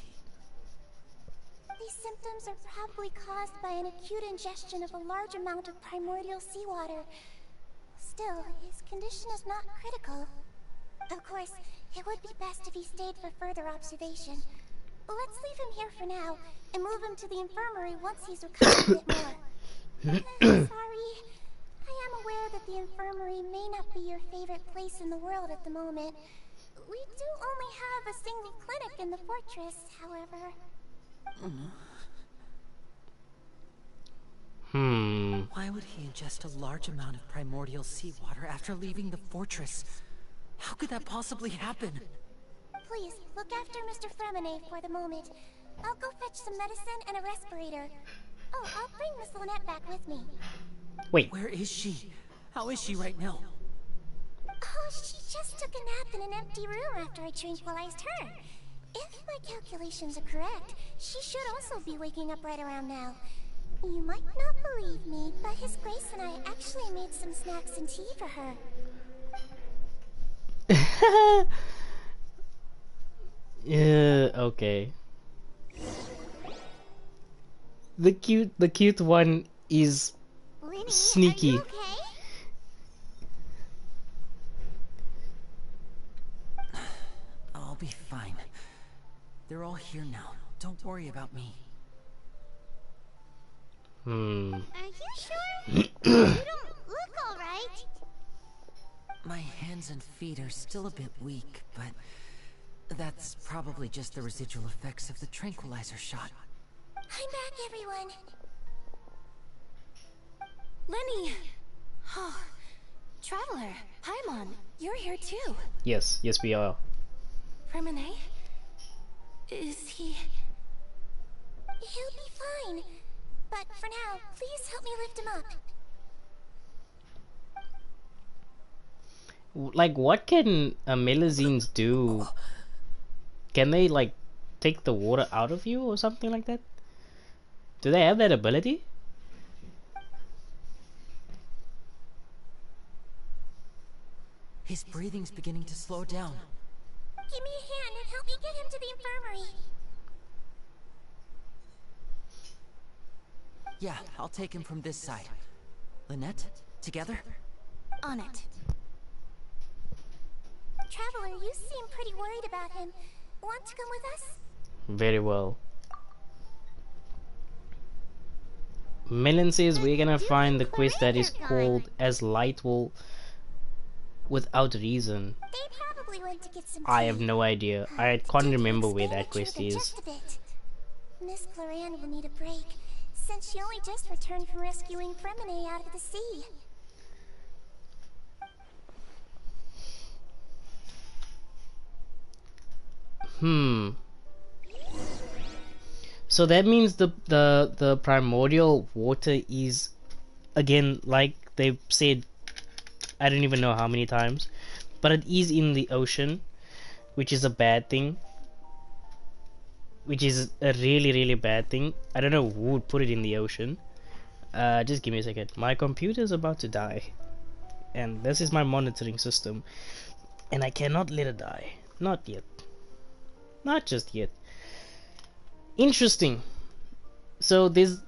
symptoms are probably caused by an acute ingestion of a large amount of primordial seawater. Still, his condition is not critical. Of course, it would be best if he stayed for further observation. Let's leave him here for now, and move him to the infirmary once he's recovered a bit more. Sorry. I am aware that the infirmary may not be your favorite place in the world at the moment. We do only have a single clinic in the fortress, however. Why would he ingest a large amount of primordial seawater after leaving the fortress? How could that possibly happen? Please, look after Mr. Fremine for the moment. I'll go fetch some medicine and a respirator. Oh, I'll bring Miss Lynette back with me. Wait. Where is she? How is she right now? Oh, she just took a nap in an empty room after I tranquilized her. If my calculations are correct, she should also be waking up right around now. You might not believe me, but His Grace and I actually made some snacks and tea for her. Yeah, okay. The cute one is Linny, sneaky. are you okay? I'll be fine. They're all here now. Don't worry about me. Are you sure? You don't look alright. My hands and feet are still a bit weak, but that's probably just the residual effects of the tranquilizer shot. I'm back, everyone. Lenny! Oh, Traveler, Paimon, you're here too. Yes, we are. Remine? Is he... He'll be fine. But for now, please help me lift him up. Like, what can Melusines do? Can they, like, take the water out of you or something like that? Do they have that ability? His breathing's beginning to slow down. Give me a hand and help me get him to the infirmary. Yeah, I'll take him from this side. Lynette, together? On it. Traveler, you seem pretty worried about him. Want to come with us? Very well. Melon says we're gonna find the quest that is called As Light Will Without Reason. They probably went to get some I tea. have no idea. I can't remember where that quest is. Just a bit. Miss Cloran will need a break, since she only just returned from rescuing Fremine out of the sea. So that means the primordial water is, again, like they've said, I don't even know how many times, but it is in the ocean, which is a bad thing. Which is a really bad thing. I don't know who would put it in the ocean. Just give me a second. My computer is about to die, and this is my monitoring system, and I cannot let it die. Not yet. Not just yet. Interesting. So there's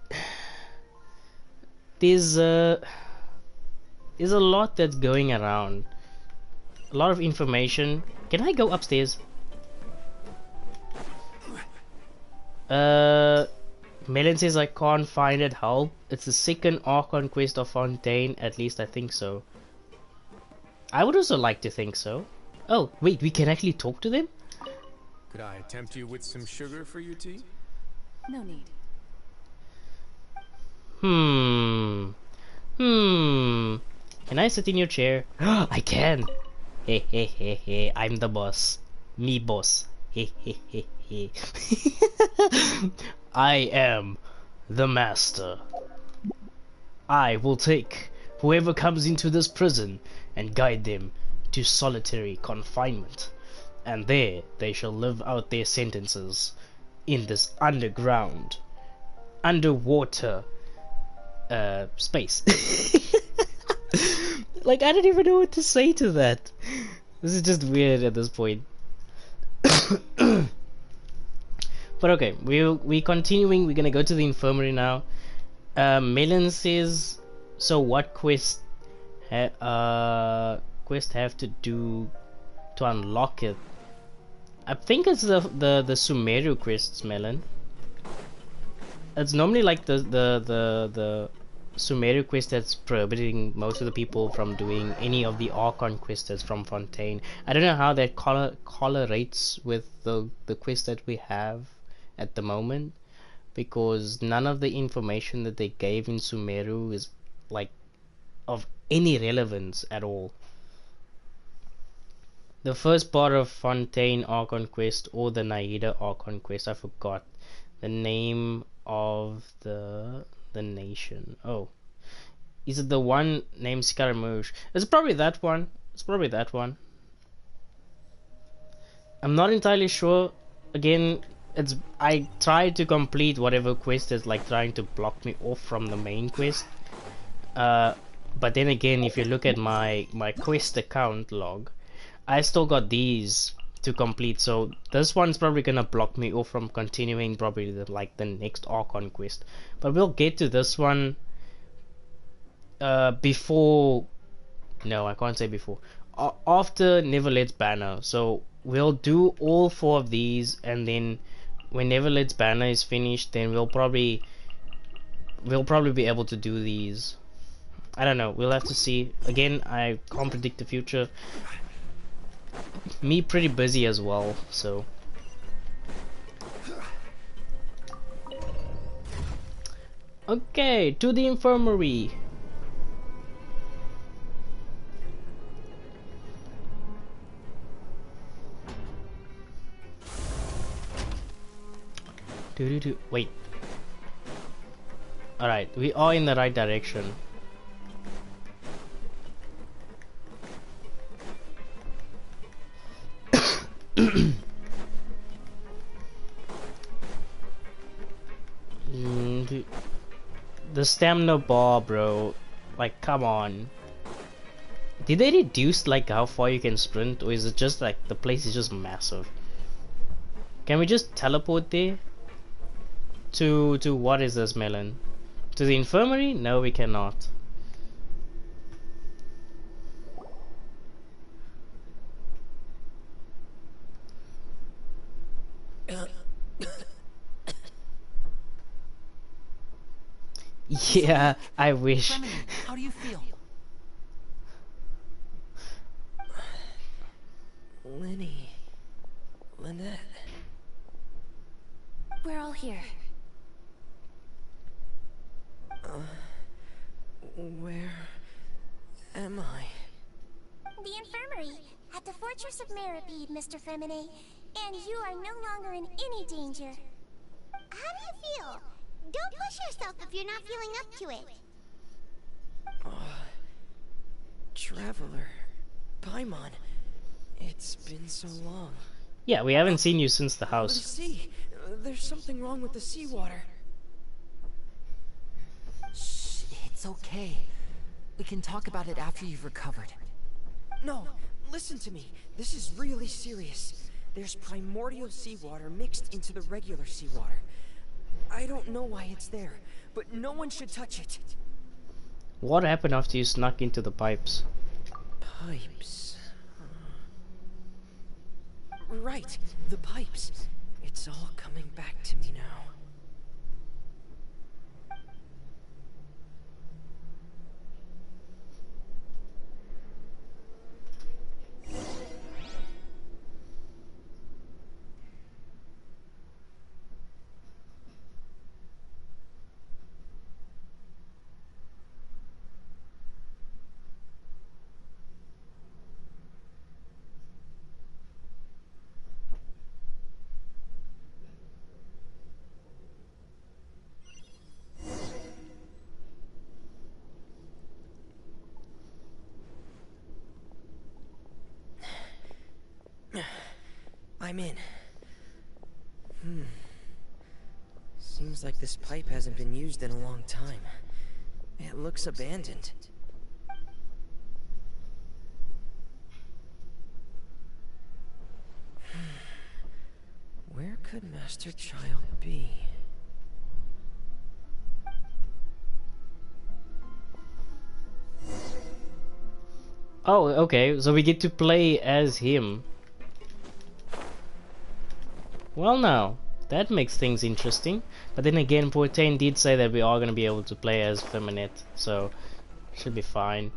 a lot that's going around. A lot of information. Can I go upstairs? Melon says I can't find it. Help. It's the second Archon quest of Fontaine. At least I think so. I would also like to think so. Oh, wait, we can actually talk to them? Could I tempt you with some sugar for your tea? No need. Can I sit in your chair? I can. Hey, I'm the boss. Me boss. Hey. I am the master. I will take whoever comes into this prison and guide them to solitary confinement, and there they shall live out their sentences in this underwater space. Like, I don't even know what to say to that. This is just weird at this point. But okay, we're continuing. We're gonna go to the infirmary now. Melon says, so what quest have to do to unlock it? I think it's the Sumeru quests, Melon. It's normally like the Sumeru quest that's prohibiting most of the people from doing any of the Archon quests that's from Fontaine. I don't know how that correlates with the quest that we have at the moment, because none of the information that they gave in Sumeru is like of any relevance at all. The first part of Fontaine Archon quest, or the Naida Archon quest, I forgot the name of the nation. Oh, is it the one named Scaramouche? It's probably that one. I'm not entirely sure. Again, I tried to complete whatever quest is like trying to block me off from the main quest. But then again, if you look at my quest account log, I still got these to complete, so this one's probably gonna block me off from continuing probably the next Archon quest. But we'll get to this one before. No, I can't say before. After Neverlet's Banner. So we'll do all 4 of these, and then when Neverlet's Banner is finished, then we'll probably we'll probably be able to do these. I don't know, we'll have to see. Again, I can't predict the future. Me pretty busy as well, so. Okay, to the infirmary. Wait. Alright, we are in the right direction. The stamina bar, bro. Like, come on. Did they reduce like how far you can sprint, or is it just like the place is just massive? Can we just teleport there? To what is this, Melon? To the infirmary? No, we cannot. Yeah, I wish. How do you feel? Lenny. Lynette. We're all here. Where am I? The infirmary, at the Fortress of Meripede, Mr. Femine. And you are no longer in any danger. How do you feel? Don't push yourself if you're not feeling up to it. Traveler. Paimon. It's been so long. Yeah, we haven't seen you since the house. See, there's something wrong with the seawater. Shh, it's okay. We can talk about it after you've recovered. No, listen to me. This is really serious. There's primordial seawater mixed into the regular seawater. I don't know why it's there, but no one should touch it. What happened after you snuck into the pipes? Pipes. Right, the pipes. It's all coming back to me now. I'm in. Seems like this pipe hasn't been used in a long time. It looks abandoned. Where could Master Child be? Oh, okay, so we get to play as him. Well now, that makes things interesting. But then again, Fontaine did say that we are going to be able to play as Feminette, so should be fine.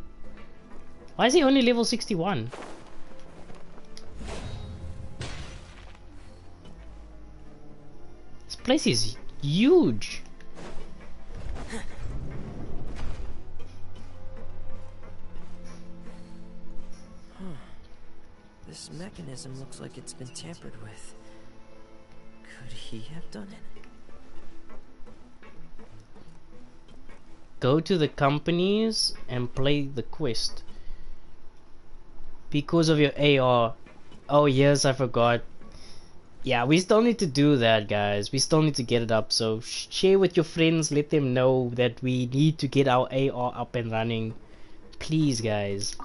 Why is he only level 61? This place is huge. This mechanism looks like it's been tampered with. Could he have done it? Go to the companies and play the quest. Because of your AR. Oh yes, I forgot. Yeah, we still need to do that, guys. We still need to get it up. So share with your friends. Let them know that we need to get our AR up and running. Please, guys.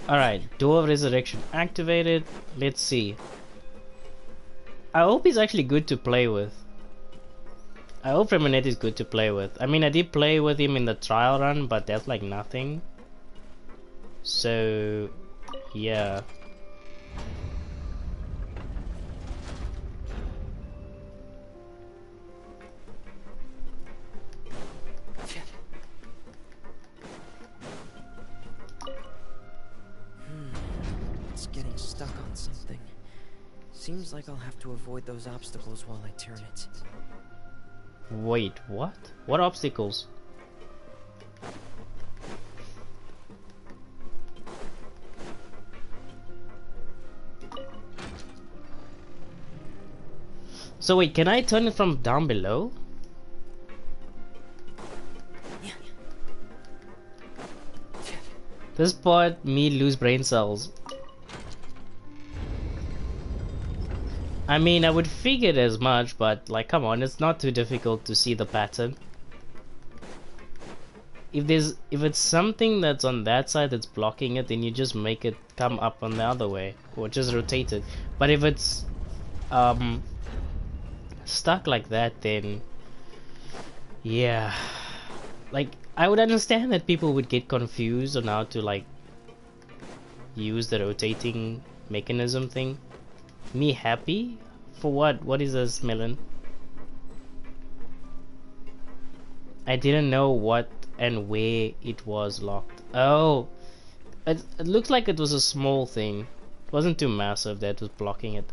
Alright, Door of Resurrection activated. Let's see. I hope he's actually good to play with. I hope Remanette is good to play with. I mean, I did play with him in the trial run, but that's like nothing. So, yeah. It's getting stuck on something. Seems like I'll have to avoid those obstacles while I turn it. Wait, what? What obstacles? So wait, can I turn it from down below? This part, me lose brain cells. I mean, I would figure as much, but like, come on, it's not too difficult to see the pattern. If it's something that's on that side that's blocking it, then you just make it come up on the other way, or just rotate it. But if it's stuck like that, then yeah, like I would understand that people would get confused on how to like use the rotating mechanism thing. Me happy? For what? What is this, Melon? I didn't know what and where it was locked. Oh, it looks like it was a small thing. It wasn't too massive that was blocking it.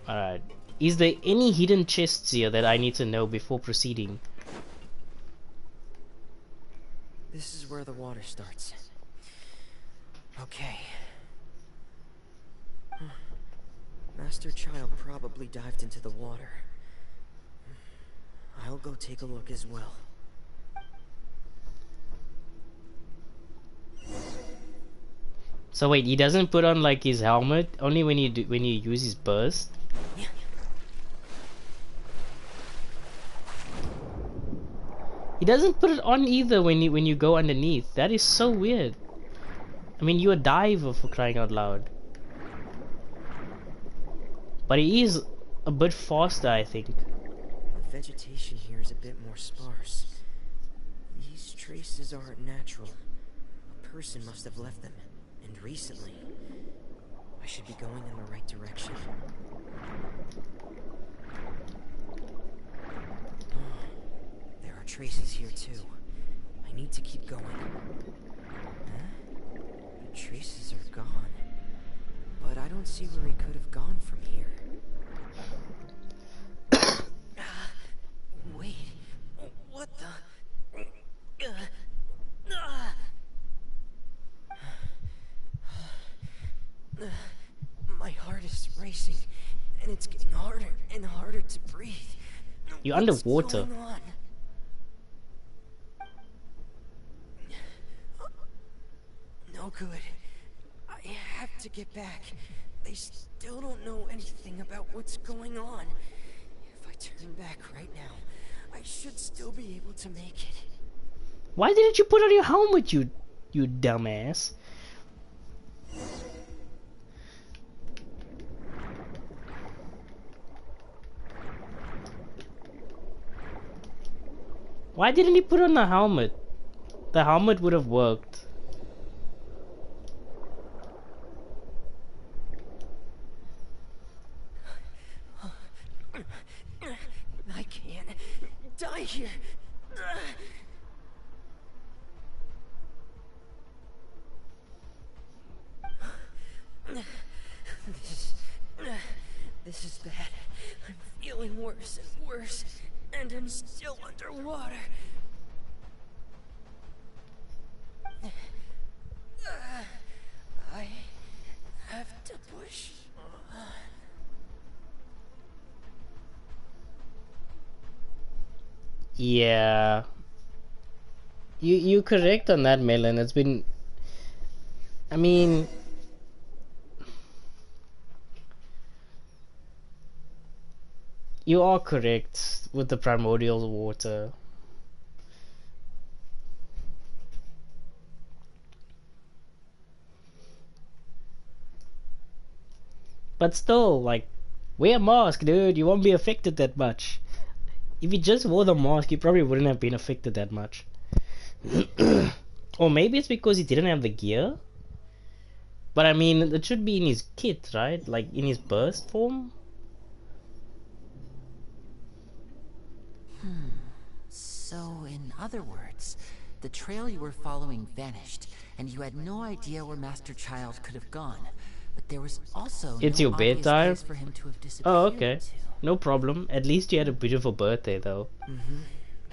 Alright. Is there any hidden chests here that I need to know before proceeding? This is where the water starts. Okay. Master Child probably dived into the water. I'll go take a look as well. So wait, he doesn't put on like his helmet only when you use his burst? He doesn't put it on either when you go underneath. That is so weird. I mean, you're a diver, for crying out loud. But he is a bit faster, I think. The vegetation here is a bit more sparse. These traces aren't natural. A person must have left them, and recently. I should be going in the right direction. There are traces here too. I need to keep going. The traces are gone. But I don't see where he could have gone from here. Wait, what the? My heart is racing, and it's getting harder and harder to breathe. You're underwater. What's going on? No good. I have to get back. They still don't know anything about what's going on. If I turn back right now, I should still be able to make it. Why didn't you put on your helmet, you dumbass? Why didn't he put on the helmet? The helmet would have worked. I can't die here. This is bad. I'm feeling worse and worse, and I'm still underwater. I have to push on. Yeah. You correct on that, Melon. It's been, I mean, you are correct with the primordial water. But still, like, wear a mask, dude. You won't be affected that much. If you just wore the mask, you probably wouldn't have been affected that much. Or maybe it's because he didn't have the gear. But I mean, it should be in his kit, right? Like, in his burst form? So, in other words, the trail you were following vanished, and you had no idea where Master Child could have gone. But there was also It's no your obvious bedtime? place for him to have disappeared. Oh, okay. No problem. At least you had a beautiful birthday, though. I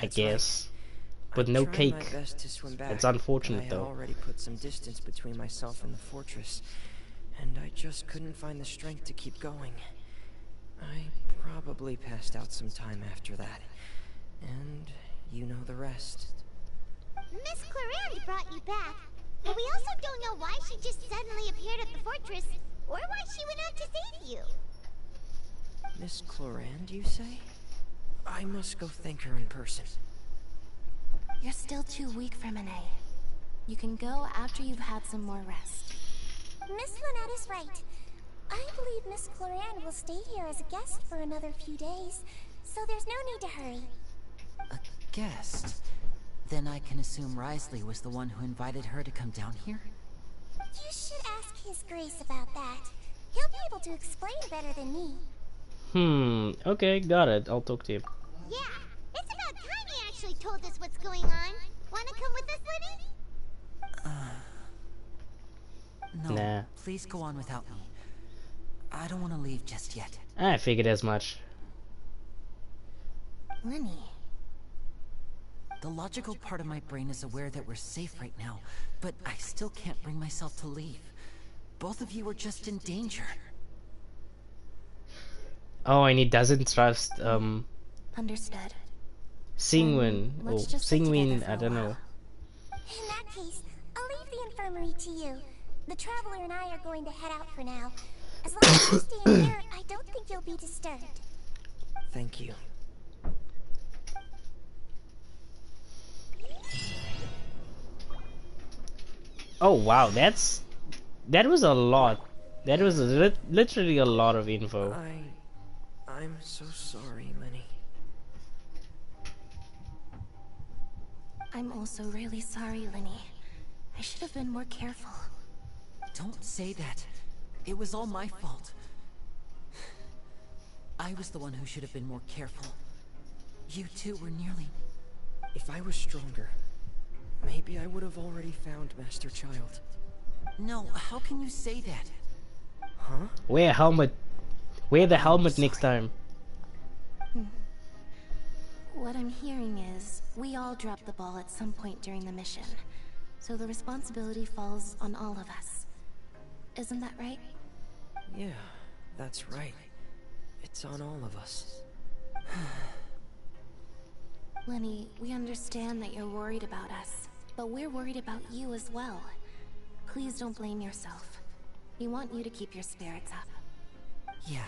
That's guess. right. But I'm no trying cake. my best to swim back, It's unfortunate, but I had though. already put some distance between myself and the fortress, and I just couldn't find the strength to keep going. I probably passed out some time after that, and you know the rest. Miss Clarande brought you back, but we also don't know why she just suddenly appeared at the fortress, or why she went out to save you. Miss Clarande, you say? I must go thank her in person. You're still too weak, Fremine. You can go after you've had some more rest. Miss Lynette is right. I believe Miss Clarande will stay here as a guest for another few days, so there's no need to hurry. A guest? Then I can assume Risley was the one who invited her to come down here? You should ask His Grace about that. He'll be able to explain better than me. Okay, got it. I'll talk to him. Yeah, it's about time he actually told us what's going on. Wanna come with us, Liddy? No, Nah. please go on without me. I don't want to leave just yet. I figured as much. Lenny. The logical part of my brain is aware that we're safe right now, but I still can't bring myself to leave. Both of you are just in danger. Oh, and he doesn't trust, Understood. Singwin. Or Let's just stay Singwin, together for I a don't while. know. In that case, I'll leave the infirmary to you. The Traveler and I are going to head out for now. As long as you stay in here, I don't think you'll be disturbed. Thank you. Oh wow, that was a lot. That was literally a lot of info. I'm so sorry, Lenny. I'm also really sorry, Lenny. I should have been more careful. Don't say that. It was all my fault. I was the one who should have been more careful. You two were nearly... If I was stronger, maybe I would have already found Master Child. No, how can you say that? Huh? Wear the helmet next time. What I'm hearing is, we all dropped the ball at some point during the mission. So the responsibility falls on all of us. Isn't that right? Yeah, that's right. It's on all of us. Lenny, we understand that you're worried about us, but we're worried about you as well. Please don't blame yourself. We want you to keep your spirits up. Yeah.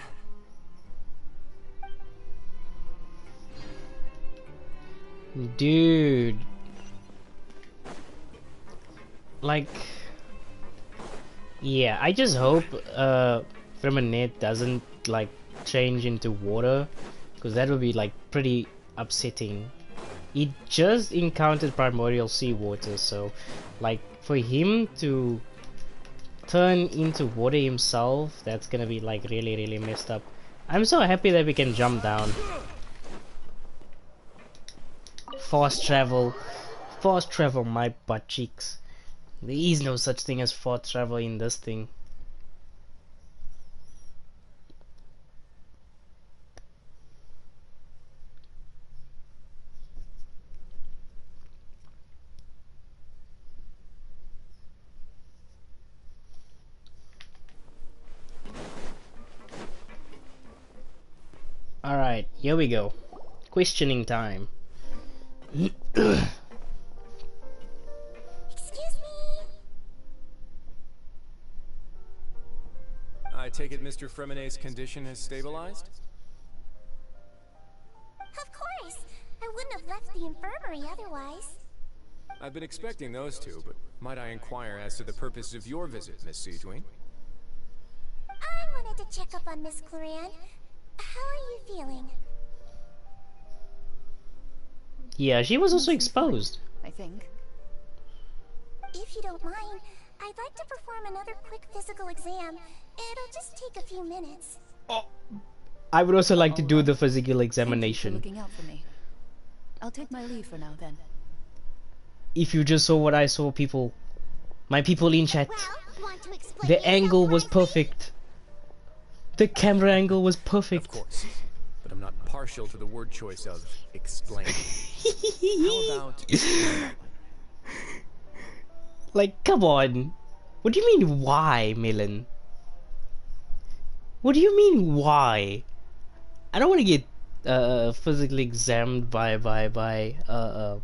Dude. Like... Yeah, I just hope Fremine doesn't like change into water, because that would be like pretty upsetting. He just encountered primordial seawater, so like for him to turn into water himself, that's gonna be like really messed up. I'm so happy that we can jump down. Fast travel my butt cheeks. There is no such thing as fast travel in this thing. Alright, here we go. Questioning time. Excuse me? I take it Mr. Fremine's condition has stabilized? Of course. I wouldn't have left the infirmary otherwise. I've been expecting those two, but might I inquire as to the purpose of your visit, Miss Siegewin? I want wanted to check up on Miss Cloran. How are you feeling? Yeah, she was also exposed. I think. If you don't mind, I'd like to perform another quick physical exam. It'll just take a few minutes. I would also like to do the physical Thank you examination. for looking out for me. I'll take my leave for now then. If you just saw what I saw, people, my people in chat, Want to explain the yourself angle was nicely? perfect. The camera angle was perfect. Of course, but I'm not partial to the word choice of explain. How about Like, come on. What do you mean why, Milan? What do you mean why? I don't want to get physically examined by the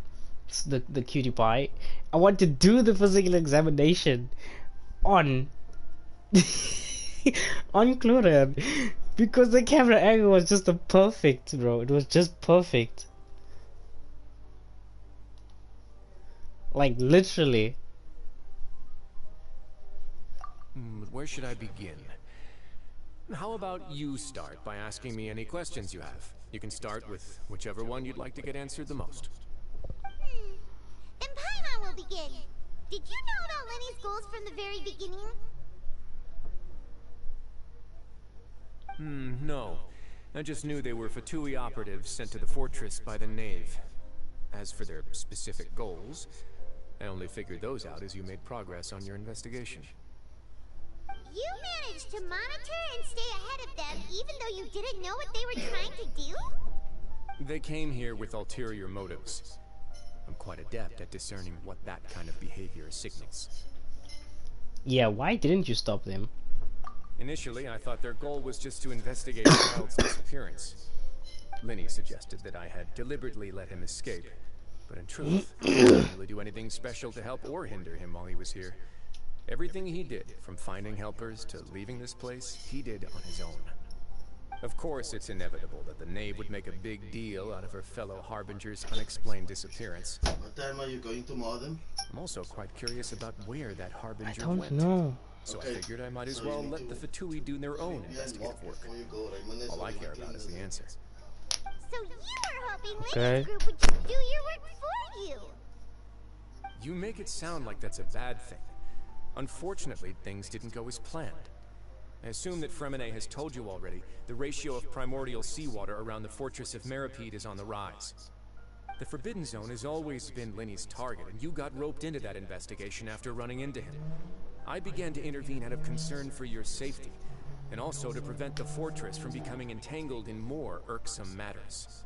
cutie pie. I want to do the physical examination on on Cloran because the camera angle was just perfect, bro. It was just perfect. Like literally. Where should I begin? How about you start by asking me any questions you have? You can start with whichever one you'd like to get answered the most. Then Paimon will begin. Did you know about Lenny's goals from the very beginning? No. I just knew they were Fatui operatives sent to the fortress by the Knave. As for their specific goals, I only figured those out as you made progress on your investigation. You managed to monitor and stay ahead of them even though you didn't know what they were trying to do? They came here with ulterior motives. I'm quite adept at discerning what that kind of behavior signals. Yeah, why didn't you stop them? Initially, I thought their goal was just to investigate the child's disappearance. Linny suggested that I had deliberately let him escape, but in truth, I didn't really do anything special to help or hinder him while he was here. Everything he did, from finding helpers to leaving this place, he did on his own. Of course, it's inevitable that the Knave would make a big deal out of her fellow Harbinger's unexplained disappearance. What time are you going to mow them? I'm also quite curious about where that Harbinger I don't went. know. So I figured I might as well let the Fatui do their own investigative work. All I care about is the answer. So you were hoping Okay. Lenny's group would just do your work for you. You make it sound like that's a bad thing. Unfortunately, things didn't go as planned. I assume that Fremine has told you already, the ratio of primordial seawater around the fortress of Meripede is on the rise. The Forbidden Zone has always been Linny's target, and you got roped into that investigation after running into him. I began to intervene out of concern for your safety, and also to prevent the fortress from becoming entangled in more irksome matters.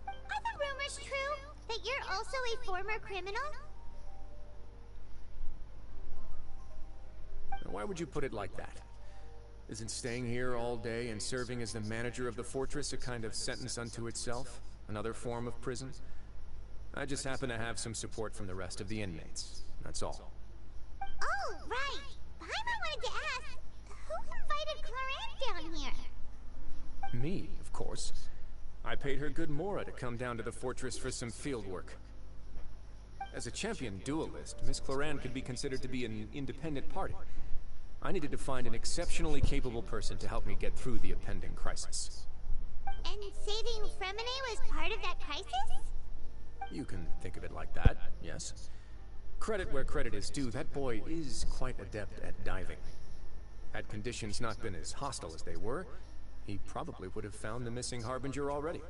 Are the rumors true that you're also a former criminal? Why would you put it like that? Isn't staying here all day and serving as the manager of the fortress a kind of sentence unto itself? Another form of prison? I just happen to have some support from the rest of the inmates. That's all. Oh, right. Paimon wanted to ask, who invited Cloran down here? Me, of course. I paid her good mora to come down to the fortress for some field work. As a champion duelist, Miss Cloran could be considered to be an independent party. I needed to find an exceptionally capable person to help me get through the impending crisis. And saving Fremine was part of that crisis? You can think of it like that, yes. Credit where credit is due, that boy is quite adept at diving. Had conditions not been as hostile as they were, he probably would have found the missing Harbinger already.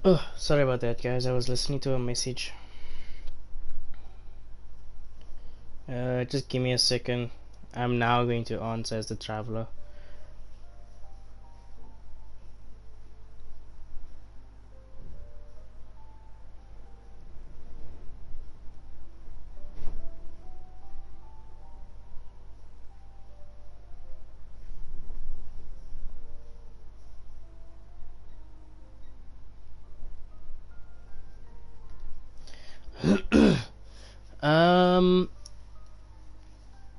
Oh, sorry about that, guys. I was listening to a message. Just give me a second. I'm now going to answer as the traveler.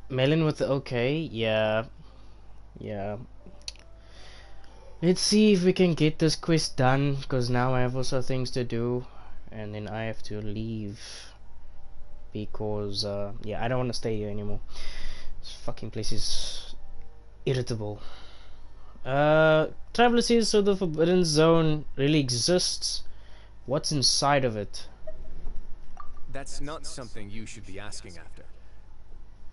Melon with the okay, yeah. Yeah. Let's see if we can get this quest done, because now I have also things to do, and then I have to leave because yeah, I don't want to stay here anymore. This fucking place is irritable. Traveler says, so the Forbidden Zone really exists. What's inside of it? That's not something you should be asking after.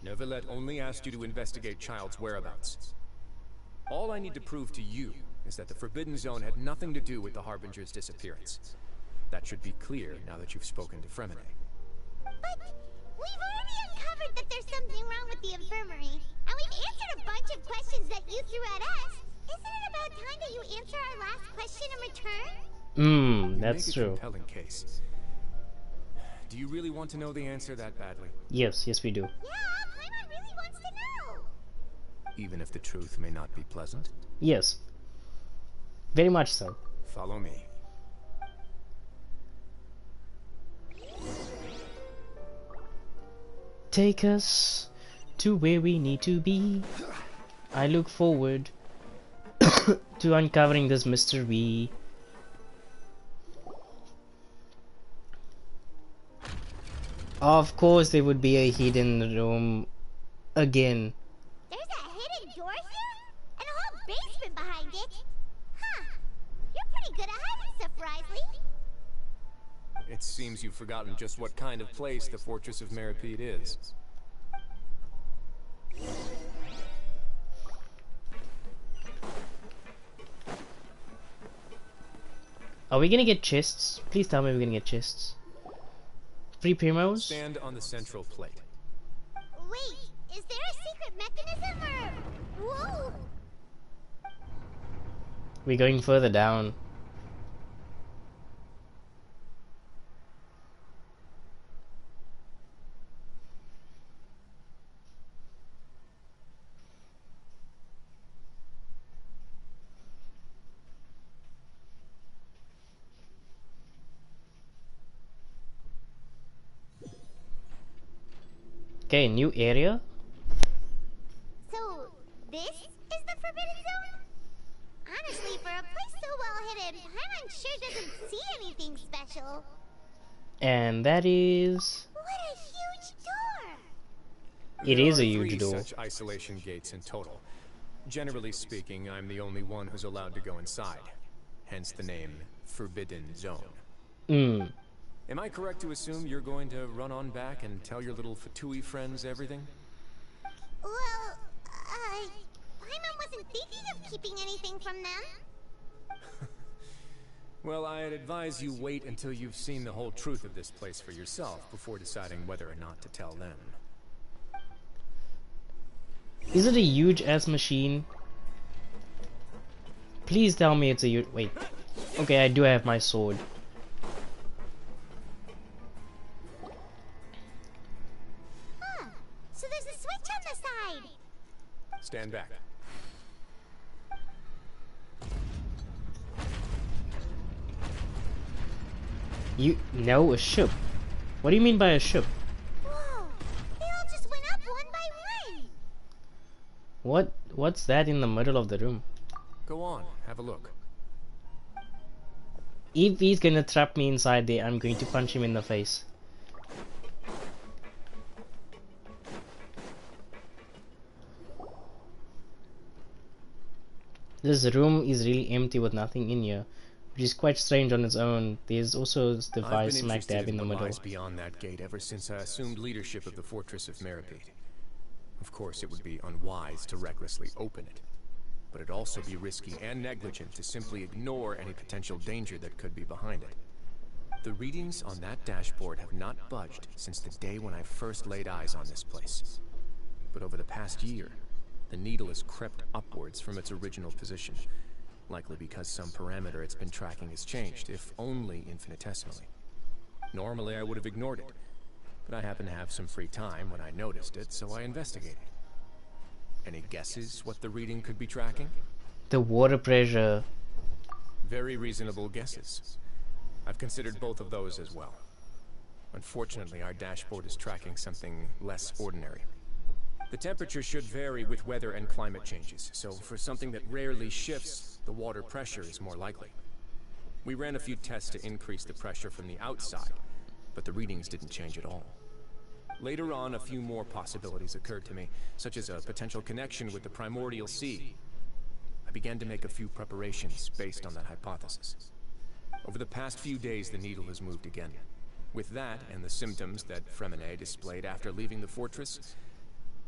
Neuvillette only asked you to investigate Child's whereabouts. All I need to prove to you is that the Forbidden Zone had nothing to do with the Harbinger's disappearance. That should be clear now that you've spoken to Fremine. But we've already uncovered that there's something wrong with the infirmary, and we've answered a bunch of questions that you threw at us. Isn't it about time that you answer our last question in return? That's true. Make a compelling case. Do you really want to know the answer that badly? Yes, we do. Yeah, Paimon really wants to know. Even if the truth may not be pleasant? Yes. Very much so. Follow me. Take us to where we need to be. I look forward to uncovering this mystery. Of course there would be a hidden room again. There's a hidden door here? And a whole basement behind it? Huh. You're pretty good at hiding stuff, Wriothesley. It seems you've forgotten just what kind of place the Fortress of Meripede is. Are we gonna get chests? Please tell me we're gonna get chests. Free primos? Stand on the central plate. Wait, is there a secret mechanism or... Whoa! We're going further down. Okay, new area. So, this is the Forbidden Zone? Honestly, for a place so well hidden, Paimon sure doesn't see anything special. And that is... What a huge door! It is a There are huge 3 door. such isolation gates in total. Generally speaking, I'm the only one who's allowed to go inside. Hence the name Forbidden Zone. Am I correct to assume you're going to run on back and tell your little Fatui friends everything? Well, Paimon wasn't thinking of keeping anything from them. Well, I'd advise you wait until you've seen the whole truth of this place for yourself before deciding whether or not to tell them. Is it a huge ass machine? Please tell me it's a huge... Wait. Okay, I do have my sword. So there's a switch on the side. Stand back. No, a ship. What do you mean by a ship? Whoa! They all just went up one by one. What's that in the middle of the room? Go on, have a look. If he's gonna trap me inside there, I'm going to punch him in the face. This room is really empty with nothing in here, which is quite strange on its own. There's also this device smack dab in the middle. I've been interested in what lies beyond that gate ever since I assumed leadership of the Fortress of Meripede. Of course, it would be unwise to recklessly open it, but it'd also be risky and negligent to simply ignore any potential danger that could be behind it. The readings on that dashboard have not budged since the day when I first laid eyes on this place. But over the past year, the needle has crept upwards from its original position, likely because some parameter it's been tracking has changed, if only infinitesimally. Normally I would have ignored it, but I happened to have some free time when I noticed it, so I investigated. Any guesses what the reading could be tracking? The water pressure. Very reasonable guesses. I've considered both of those as well. Unfortunately, our dashboard is tracking something less ordinary. The temperature should vary with weather and climate changes, so for something that rarely shifts, the water pressure is more likely. We ran a few tests to increase the pressure from the outside, but the readings didn't change at all. Later on, a few more possibilities occurred to me, such as a potential connection with the primordial sea. I began to make a few preparations based on that hypothesis. Over the past few days, the needle has moved again. With that, and the symptoms that Fremine displayed after leaving the fortress,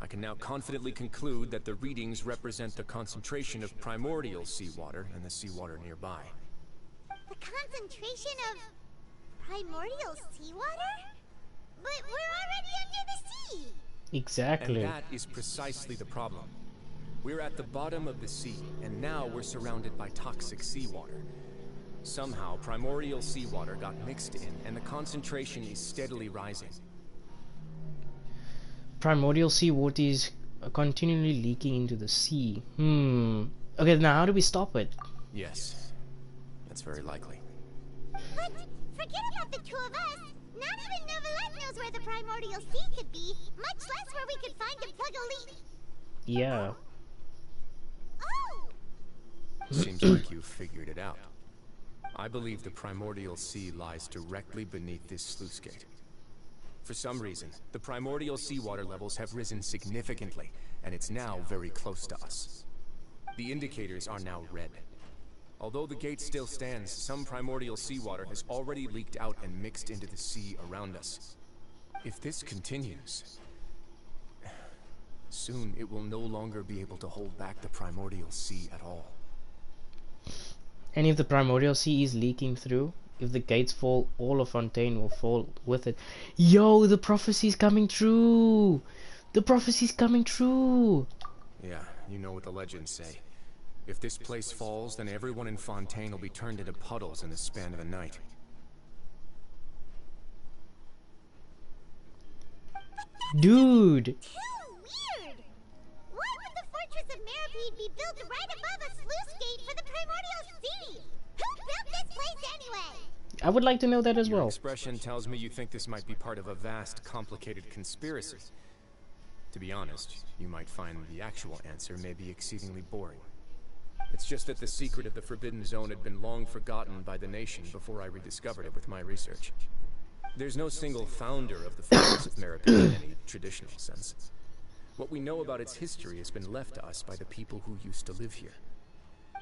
I can now confidently conclude that the readings represent the concentration of primordial seawater in the seawater nearby. The concentration of primordial seawater? But we're already under the sea! Exactly. And that is precisely the problem. We're at the bottom of the sea, and now we're surrounded by toxic seawater. Somehow, primordial seawater got mixed in, and the concentration is steadily rising. Primordial seawater is continually leaking into the sea. Okay, now how do we stop it? Yes, that's very likely. But forget about the two of us. Not even Neuvillette knows where the primordial sea could be, much less where we could find and plug a leak. Yeah. Oh! Seems like you figured it out. I believe the primordial sea lies directly beneath this sluice gate. For some reason, the primordial seawater levels have risen significantly, and it's now very close to us. The indicators are now red. Although the gate still stands, some primordial seawater has already leaked out and mixed into the sea around us. If this continues, soon it will no longer be able to hold back the primordial sea at all. And if the primordial sea is leaking through, if the gates fall, all of Fontaine will fall with it. Yo, the prophecy's coming true! The prophecy's coming true! Yeah, you know what the legends say. If this place falls, then everyone in Fontaine will be turned into puddles in the span of a night. Dude! Too weird! Why would the Fortress of Meripede be built right above a sluice gate for the primordial sea? Who built this place anyway? I would like to know that as well. Your expression tells me you think this might be part of a vast, complicated conspiracy. To be honest, you might find the actual answer may be exceedingly boring. It's just that the secret of the Forbidden Zone had been long forgotten by the nation before I rediscovered it with my research. There's no single founder of the Fortress of Meripede in any traditional sense. What we know about its history has been left to us by the people who used to live here.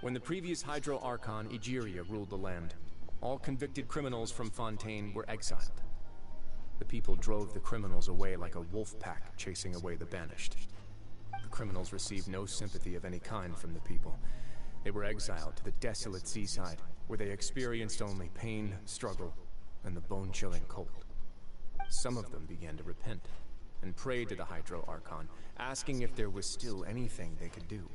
When the previous Hydro Archon, Egeria, ruled the land, all convicted criminals from Fontaine were exiled. The people drove the criminals away like a wolf pack chasing away the banished. The criminals received no sympathy of any kind from the people. They were exiled to the desolate seaside, where they experienced only pain, struggle, and the bone-chilling cold. Some of them began to repent, and prayed to the Hydro Archon, asking if there was still anything they could do.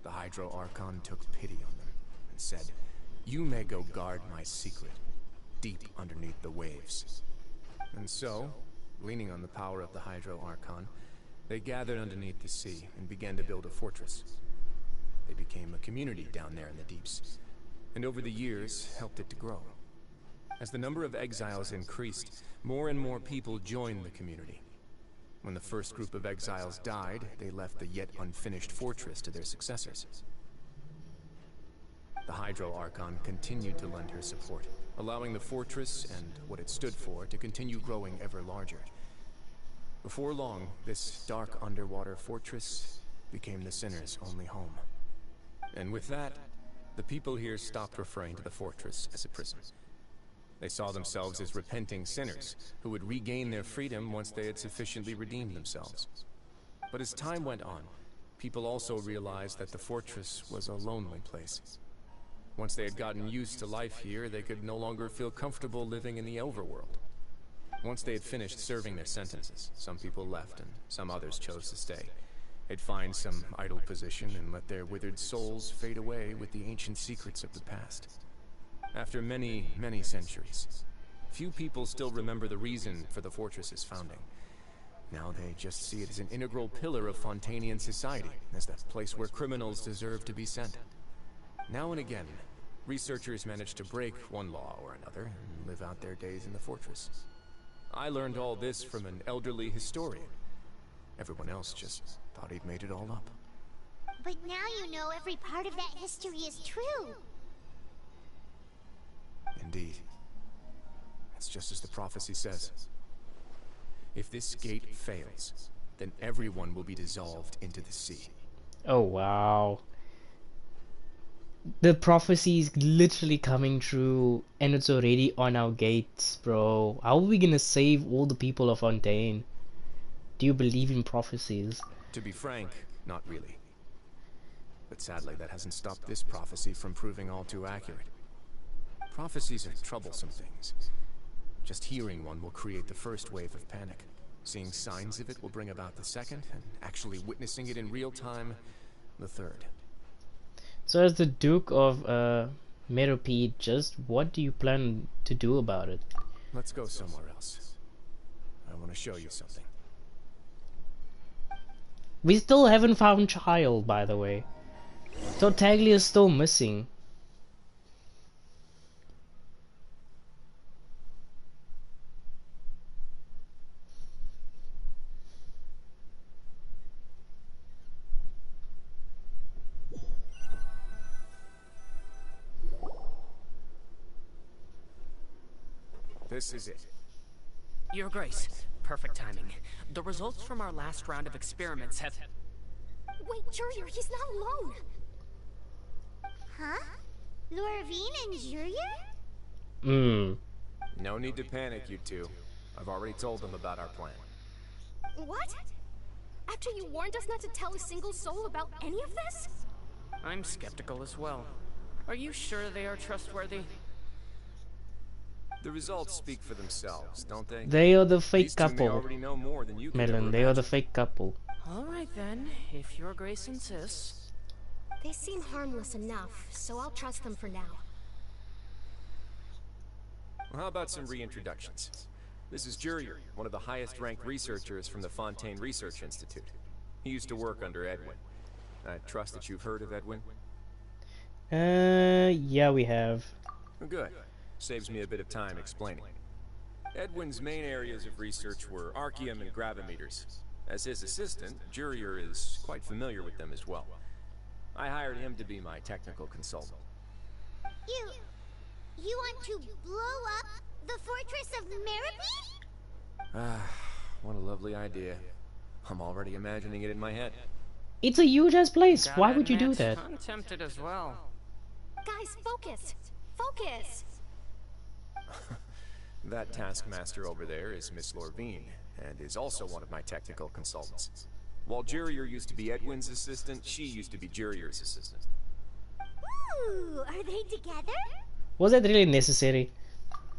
The Hydro Archon took pity on them, and said, "You may go guard my secret, deep underneath the waves." And so, leaning on the power of the Hydro Archon, they gathered underneath the sea and began to build a fortress. They became a community down there in the deeps, and over the years helped it to grow. As the number of exiles increased, more and more people joined the community. When the first group of exiles died, they left the yet unfinished fortress to their successors. The Hydro Archon continued to lend her support, allowing the fortress and what it stood for to continue growing ever larger. Before long, this dark underwater fortress became the sinner's only home. And with that, the people here stopped referring to the fortress as a prison. They saw themselves as repenting sinners who would regain their freedom once they had sufficiently redeemed themselves. But as time went on, people also realized that the fortress was a lonely place. Once they had gotten used to life here, they could no longer feel comfortable living in the overworld. Once they had finished serving their sentences, some people left and some others chose to stay. They'd find some idle position and let their withered souls fade away with the ancient secrets of the past. After many, many centuries, few people still remember the reason for the fortress's founding. Now they just see it as an integral pillar of Fontainian society, as the place where criminals deserve to be sent. Now and again, researchers manage to break one law or another and live out their days in the fortress. I learned all this from an elderly historian. Everyone else just thought he'd made it all up. But now you know every part of that history is true. Indeed. It's just as the prophecy says. If this gate fails, then everyone will be dissolved into the sea. Oh wow. The prophecy is literally coming true and it's already on our gates, bro. How are we gonna save all the people of Fontaine? Do you believe in prophecies? To be frank, not really. But sadly, that hasn't stopped this prophecy from proving all too accurate. Prophecies are troublesome things. Just hearing one will create the first wave of panic. Seeing signs of it will bring about the second, and actually witnessing it in real time, the third. So as the Duke of Meropide, just what do you plan to do about it? Let's go somewhere else. I want to show you something. We still haven't found Child, by the way. Tartaglia is still missing. This is it. Your Grace, perfect timing. The results from our last round of experiments have... Wait, Jurier, he's not alone! Huh? Lorvine and Jurier? No need to panic, you two. I've already told them about our plan. What? After you warned us not to tell a single soul about any of this? I'm skeptical as well. Are you sure they are trustworthy? The results speak for themselves, don't they? They are the fake These two may couple. already know more than you can Melon, ever they are the imagine. fake couple. Alright then, if your Grace insists. They seem harmless enough, so I'll trust them for now. Well, how about some reintroductions? This is Jurier, one of the highest ranked researchers from the Fontaine Research Institute. He used to work under Edwin. I trust that you've heard of Edwin? Yeah, we have. Good. Saves me a bit of time explaining. Edwin's main areas of research were archaeum and gravimeters. As his assistant, Jurier is quite familiar with them as well. I hired him to be my technical consultant. You want to blow up the fortress of Meropide? Ah, what a lovely idea. I'm already imagining it in my head. It's a huge ass place. Gotta Why would you do admit, that? I'm tempted as well. Guys, focus! Focus! That taskmaster over there is Miss Lorvine, and is also one of my technical consultants. While Jurier used to be Edwin's assistant, she used to be Jurier's assistant. Ooh, are they together? Was that really necessary?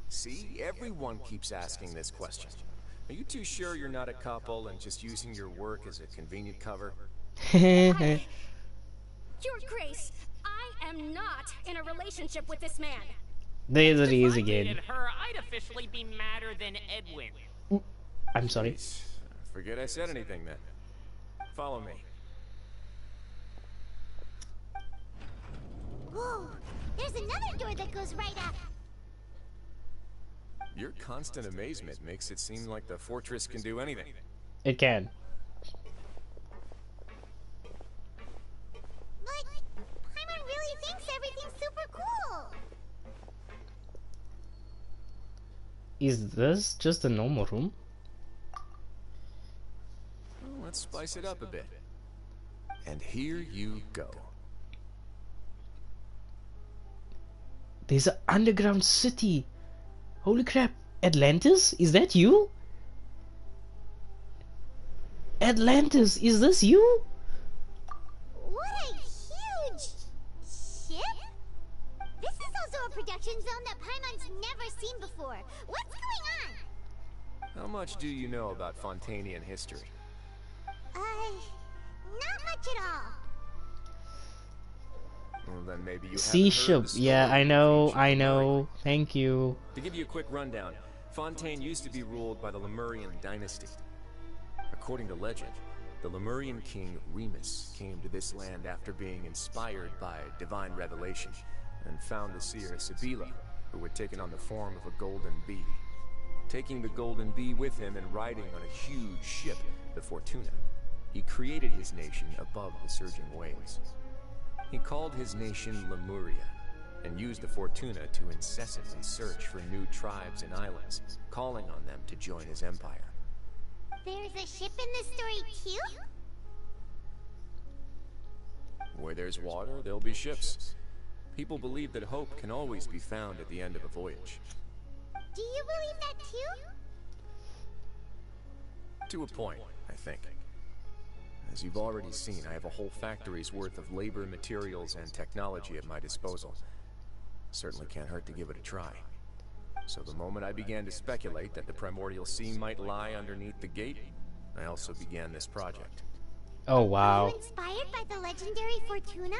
See, everyone keeps asking this question. Are you too sure you're not a couple and just using your work as a convenient cover? Your Grace, I am not in a relationship with this man. There it is If I again. dated her, I'd officially be madder than Edwin. I'm sorry. Jeez, forget I said anything then. Follow me. Whoa, there's another door that goes right up. Your constant amazement makes it seem like the fortress can do anything. It can. But Paimon really thinks everything's super cool. Is this just a normal room? Well, let's spice it up a bit. And here you go. There's an underground city. Holy crap. Atlantis? Is that you? Atlantis, is this you? What a huge ship! This is also a production zone that Paimon's never seen before. What's going on? How much do you know about Fontainian history? Not much at all. Well, then maybe you Sea haven't heard ship. the story Yeah, of I the know, ancient I Lemurian. know. Thank you. To give you a quick rundown, Fontaine used to be ruled by the Lemurian dynasty. According to legend, the Lemurian king Remus came to this land after being inspired by divine revelation and found the seer Sibila, who had taken on the form of a golden bee. Taking the golden bee with him and riding on a huge ship, the Fortuna, he created his nation above the surging waves. He called his nation Lemuria, and used the Fortuna to incessantly search for new tribes and islands, calling on them to join his empire. There's a ship in this story too? Where there's water, there'll be ships. People believe that hope can always be found at the end of a voyage. Do you believe that too? To a point, I think. As you've already seen, I have a whole factory's worth of labor, materials, and technology at my disposal. Certainly can't hurt to give it a try. So the moment I began to speculate that the Primordial Sea might lie underneath the gate, I also began this project. Oh Were wow. you inspired by the legendary Fortuna?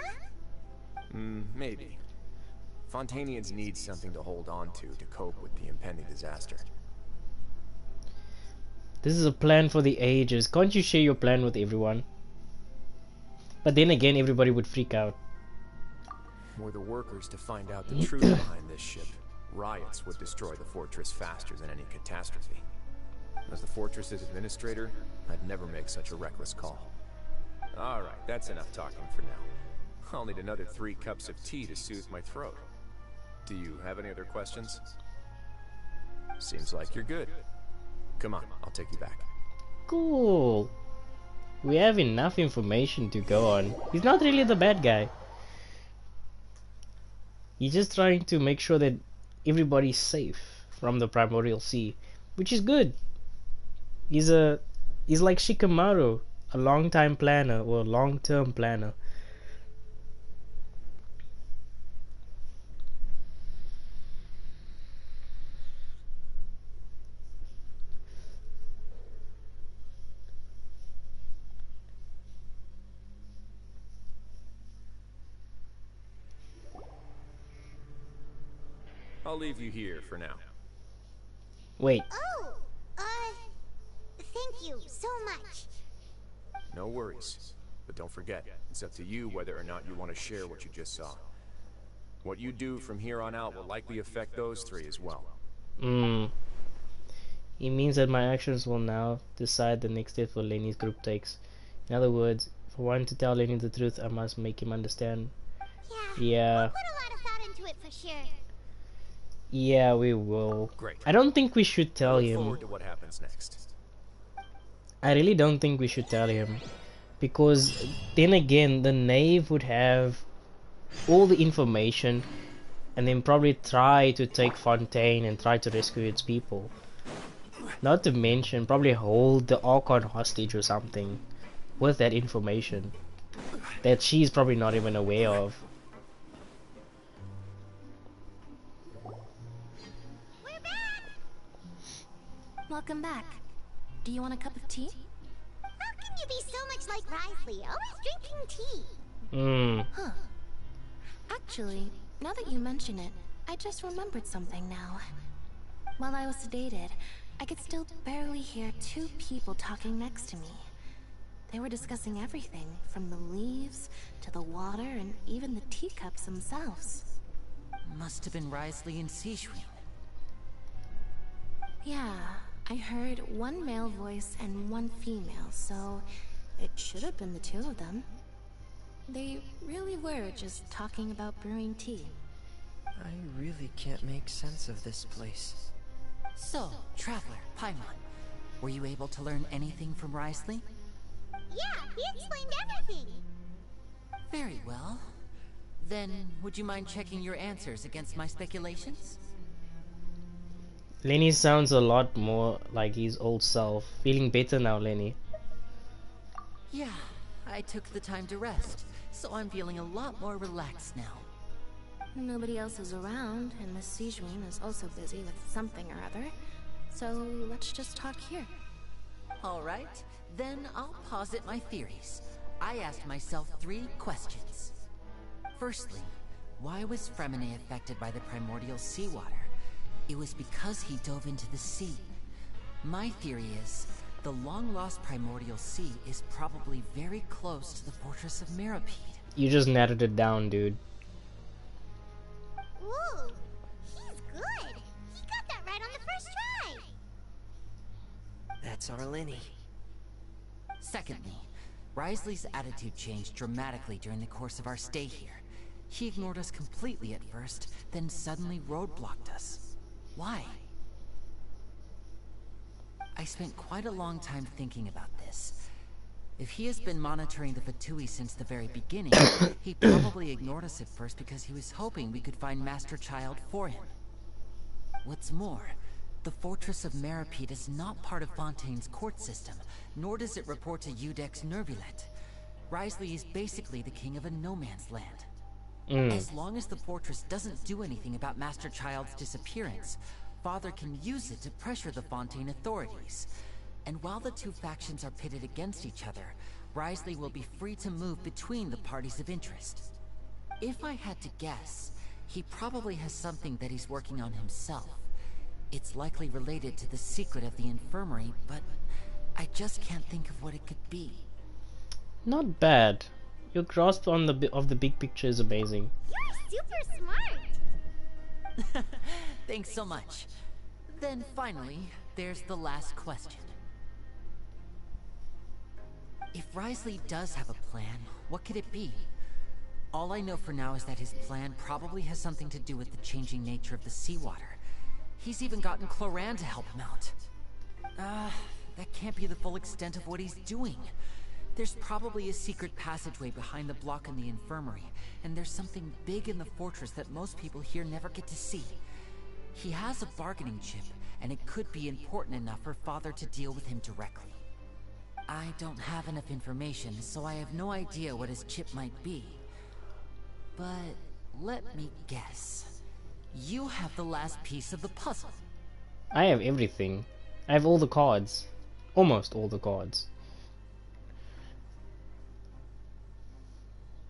Maybe. Fontainians need something to hold on to cope with the impending disaster. This is a plan for the ages. Can't you share your plan with everyone? But then again, everybody would freak out. Were the workers to find out the truth behind this ship, riots would destroy the fortress faster than any catastrophe. As the fortress's administrator, I'd never make such a reckless call. Alright, that's enough talking for now. I'll need another 3 cups of tea to soothe my throat. Do you have any other questions? Seems like you're good. Come on, I'll take you back. Cool. We have enough information to go on. He's not really the bad guy. He's just trying to make sure that everybody's safe from the Primordial Sea, which is good. He's like Shikamaru, a long-time planner or a long-term planner. I'll leave you here for now. Wait. Oh, thank you so much. No worries. But don't forget, it's up to you whether or not you want to share what you just saw. What you do from here on out will likely affect those 3 as well. It means that my actions will now decide the next step for Lenny's group takes. In other words, if I want to tell Lenny the truth, I must make him understand. Yeah. We'll put a lot of thought into it for sure. Yeah, we will. Great. I don't think we should tell Look him. forward to what happens next. I really don't think we should tell him, because then again the knave would have all the information and then probably try to take Fontaine and try to rescue its people. Not to mention probably hold the Archon hostage or something with that information that she's probably not even aware of. Welcome back. Do you want a cup of tea? How can you be so much like Risley, always drinking tea? Huh. Actually, now that you mention it, I just remembered something now. While I was sedated, I could still barely hear 2 people talking next to me. They were discussing everything, from the leaves to the water and even the teacups themselves. Must have been Risley and Sijwin. Yeah, I heard 1 male voice and 1 female, so it should have been the 2 of them. They really were just talking about brewing tea. I really can't make sense of this place. So, Traveler, Paimon, were you able to learn anything from Risley? Yeah, he explained everything. Very well. Then, would you mind checking your answers against my speculations? Lenny sounds a lot more like his old self. Feeling better now, Lenny. Yeah, I took the time to rest, so I'm feeling a lot more relaxed now. Nobody else is around, and Miss Sijwin is also busy with something or other, so let's just talk here. Alright, then I'll posit my theories. I asked myself 3 questions. Firstly, why was Fremine affected by the primordial seawater? It was because he dove into the sea. My theory is, the long-lost primordial sea is probably very close to the fortress of Mirapede. You just narrowed it down, dude. Ooh, he's good. He got that right on the first try. That's our Lenny. Secondly, Wriothesley's attitude changed dramatically during the course of our stay here. He ignored us completely at first, then suddenly roadblocked us. Why? I spent quite a long time thinking about this. If he has been monitoring the Fatui since the very beginning, he probably ignored us at first because he was hoping we could find Master Child for him. What's more, the Fortress of Meripede is not part of Fontaine's court system, nor does it report to Udex Nervulet. Wriothesley is basically the king of a no-man's land. As long as the fortress doesn't do anything about Master Child's disappearance, Father can use it to pressure the Fontaine authorities. And while the two factions are pitted against each other, Wriothesley will be free to move between the parties of interest. If I had to guess, he probably has something that he's working on himself. It's likely related to the secret of the infirmary, but I just can't think of what it could be. Not bad. Your grasp on the big picture is amazing. You're super smart! Thanks so much. Then finally, there's the last question. If Wriothesley does have a plan, what could it be? All I know for now is that his plan probably has something to do with the changing nature of the seawater. He's even gotten Cloran to help him out. That can't be the full extent of what he's doing. There's probably a secret passageway behind the block in the infirmary, and there's something big in the fortress that most people here never get to see. He has a bargaining chip, and it could be important enough for Father to deal with him directly. I don't have enough information, so I have no idea what his chip might be. But let me guess. You have the last piece of the puzzle. I have everything. I have all the cards. Almost all the cards.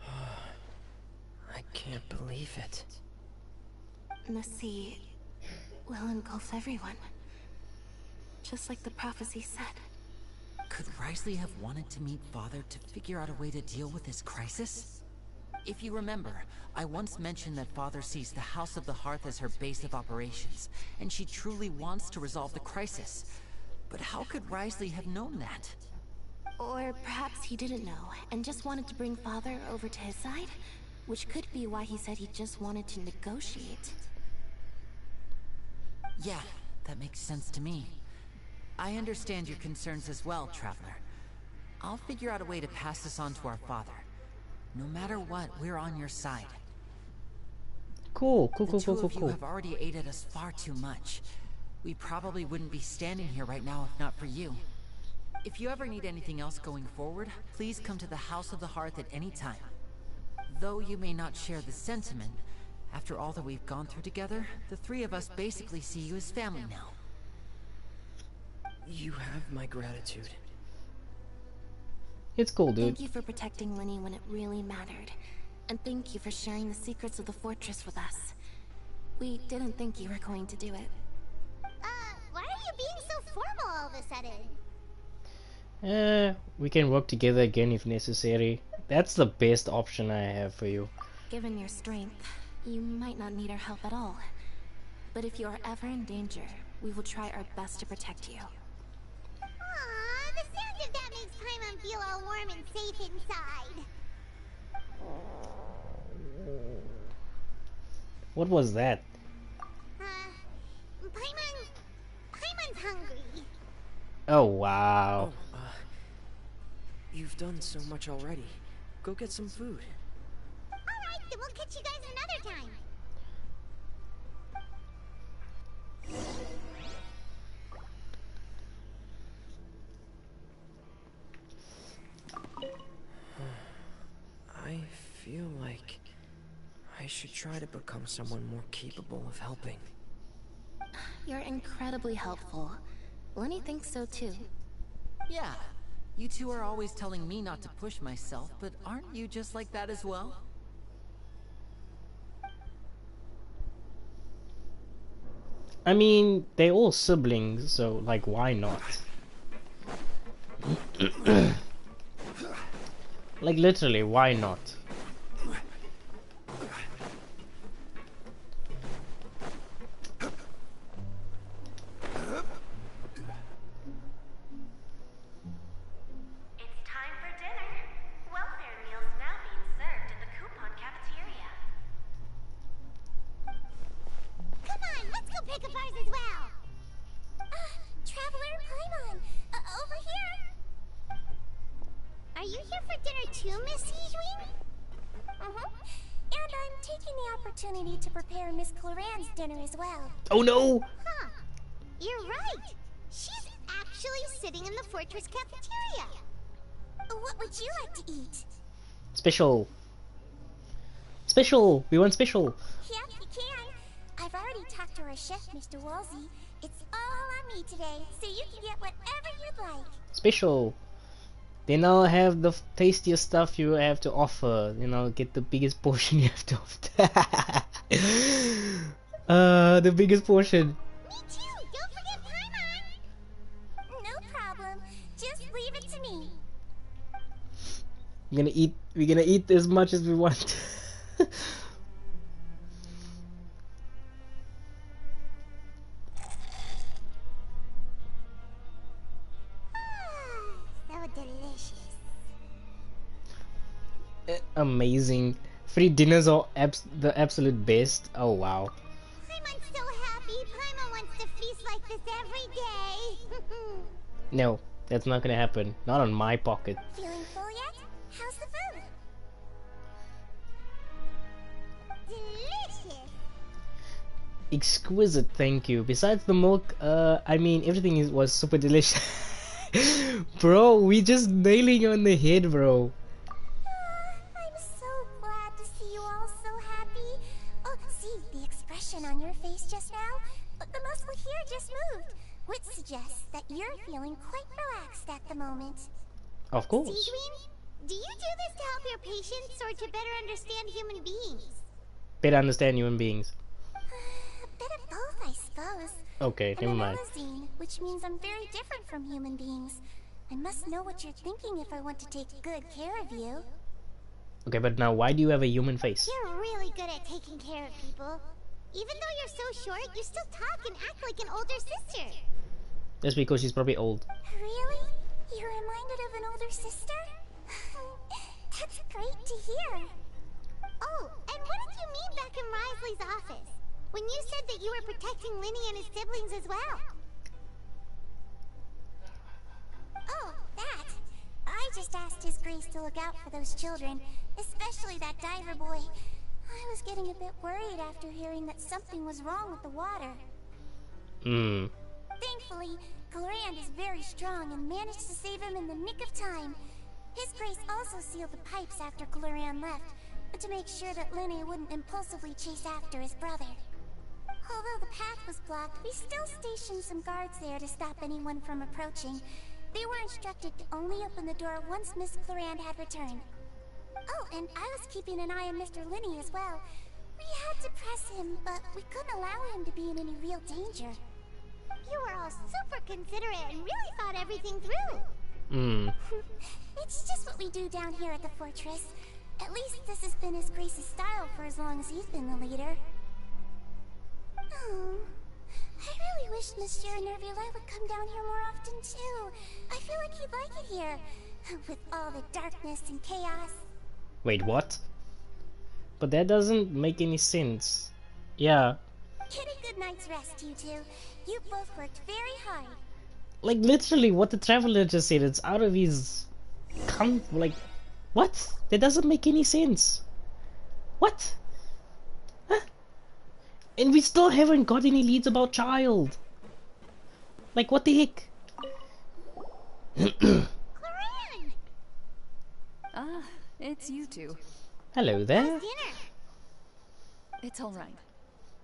I can't believe it. The sea will engulf everyone. Just like the prophecy said. Could Wriothesley have wanted to meet Father to figure out a way to deal with this crisis? If you remember, I once mentioned that Father sees the House of the Hearth as her base of operations, and she truly wants to resolve the crisis. But how could Wriothesley have known that? Or perhaps he didn't know, and just wanted to bring Father over to his side? Which could be why he said he just wanted to negotiate. Yeah, that makes sense to me. I understand your concerns as well, Traveler. I'll figure out a way to pass this on to our Father. No matter what, we're on your side. Cool. The two of you have already aided us far too much. We probably wouldn't be standing here right now if not for you. If you ever need anything else going forward, please come to the House of the Hearth at any time. Though you may not share the sentiment, after all that we've gone through together, the three of us basically see you as family now. You have my gratitude. It's cool, dude. Thank you for protecting Lenny when it really mattered. And thank you for sharing the secrets of the fortress with us. We didn't think you were going to do it. Why are you being so formal all of a sudden? We can work together again if necessary. That's the best option I have for you. Given your strength, you might not need our help at all. But if you are ever in danger, we will try our best to protect you. Aww, the sound of that makes Paimon feel all warm and safe inside. What was that? Paimon's hungry. Oh, wow. You've done so much already. Go get some food. Alright, then we'll catch you guys another time. I feel like I should try to become someone more capable of helping. You're incredibly helpful. Lenny thinks so too. Yeah, you two are always telling me not to push myself, but aren't you just like that as well? I mean, they're all siblings, so, like, why not? Like, literally, why not? It's yours as well. Traveler Paimon, over here. Are you here for dinner too, Miss Sijwin? And I'm taking the opportunity to prepare Miss Cloran's dinner as well. Oh no! Huh. You're right. She's actually sitting in the fortress cafeteria. What would you like to eat? Special. Special! We want special! Yep, you can. I've already talked to our chef, Mr. Wolsey. It's all on me today, so you can get whatever you'd like. Special! They now have the tastiest stuff you have to offer. You know, get the biggest portion you have to offer. The biggest portion. Me too! Don't forget Paimon! No problem. Just leave it to me. We're gonna eat as much as we want. So delicious. Amazing. Free dinners are the absolute best. Oh wow. Paimon's so happy. Paimon wants to feast like this every day. No, that's not gonna happen. Not on my pocket. Feeling full yet? How's the food? Delicious. Exquisite, thank you. Besides the milk, I mean everything was super delicious. Bro, we just nailing on the head, bro. I'm so glad to see you all so happy. Oh, see the expression on your face just now? But the muscle here just moved, which suggests that you're feeling quite relaxed at the moment. Of course. Sijwin, do you do this to help your patients or to better understand human beings? Better understand human beings. A bit of both, I suppose. Okay, I'm never an mind. Elazine, which means I'm very different from human beings. I must know what you're thinking if I want to take good care of you. Okay, but now why do you have a human face? You're really good at taking care of people. Even though you're so short, you still talk and act like an older sister. That's because she's probably old. Really? You're reminded of an older sister? That's great to hear. Oh, and what did you mean back in Risley's office? When you said that you were protecting Linny and his siblings as well. Oh, that. I just asked His Grace to look out for those children, especially that diver boy. I was getting a bit worried after hearing that something was wrong with the water. Thankfully, Clorand is very strong and managed to save him in the nick of time. His Grace also sealed the pipes after Clorand left, to make sure that Linny wouldn't impulsively chase after his brother. Although the path was blocked, we still stationed some guards there to stop anyone from approaching. They were instructed to only open the door once Miss Clorand had returned. Oh, and I was keeping an eye on Mr. Linny as well. We had to press him, but we couldn't allow him to be in any real danger. You were all super considerate and really thought everything through. It's just what we do down here at the fortress. At least this has been His Grace's style for as long as he's been the leader. Oh, I really wish Monsieur Nervula would come down here more often too. I feel like he'd like it here, with all the darkness and chaos. Wait, what? But that doesn't make any sense. Yeah. Get a good night's rest, you two. You both worked very hard. Like literally what the traveler just said, it's out of his... like... What? That doesn't make any sense. What? Huh? And we still haven't got any leads about Child. Like what the heck? Ah, it's you two. Hello there. It's alright.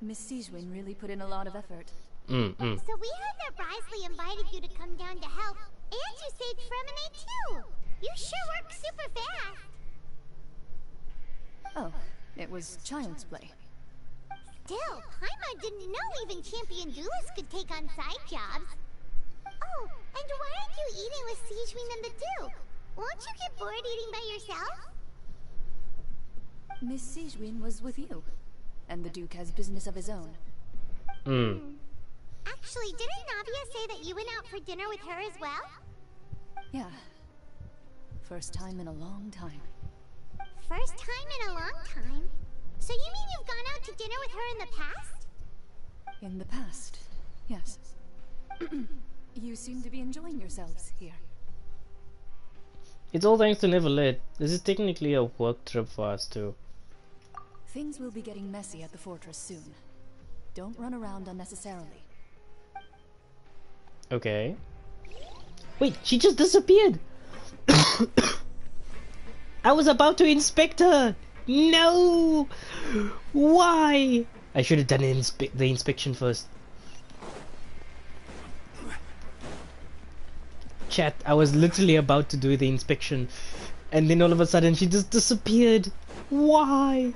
Miss Sijwin really put in a lot of effort. So we heard that Risley invited you to come down to help, and you saved Fremine too! You sure work super fast! Oh, it was child's play. Still, Paimon didn't know even champion duelists could take on side jobs. Oh, and why aren't you eating with Sijwin and the Duke? Won't you get bored eating by yourself? Miss Sijwin was with you, and the Duke has business of his own. Actually, didn't Navia say that you went out for dinner with her as well? Yeah. First time in a long time. First time in a long time? So you mean you've gone out to dinner with her in the past? In the past, Yes. You seem to be enjoying yourselves here. It's all thanks to Never Let. This is technically a work trip for us too. Things will be getting messy at the fortress soon. Don't run around unnecessarily. Okay. Wait, she just disappeared! I was about to inspect her! No! Why? I should have done the inspection first. Chat, I was literally about to do the inspection, and then all of a sudden she just disappeared. Why?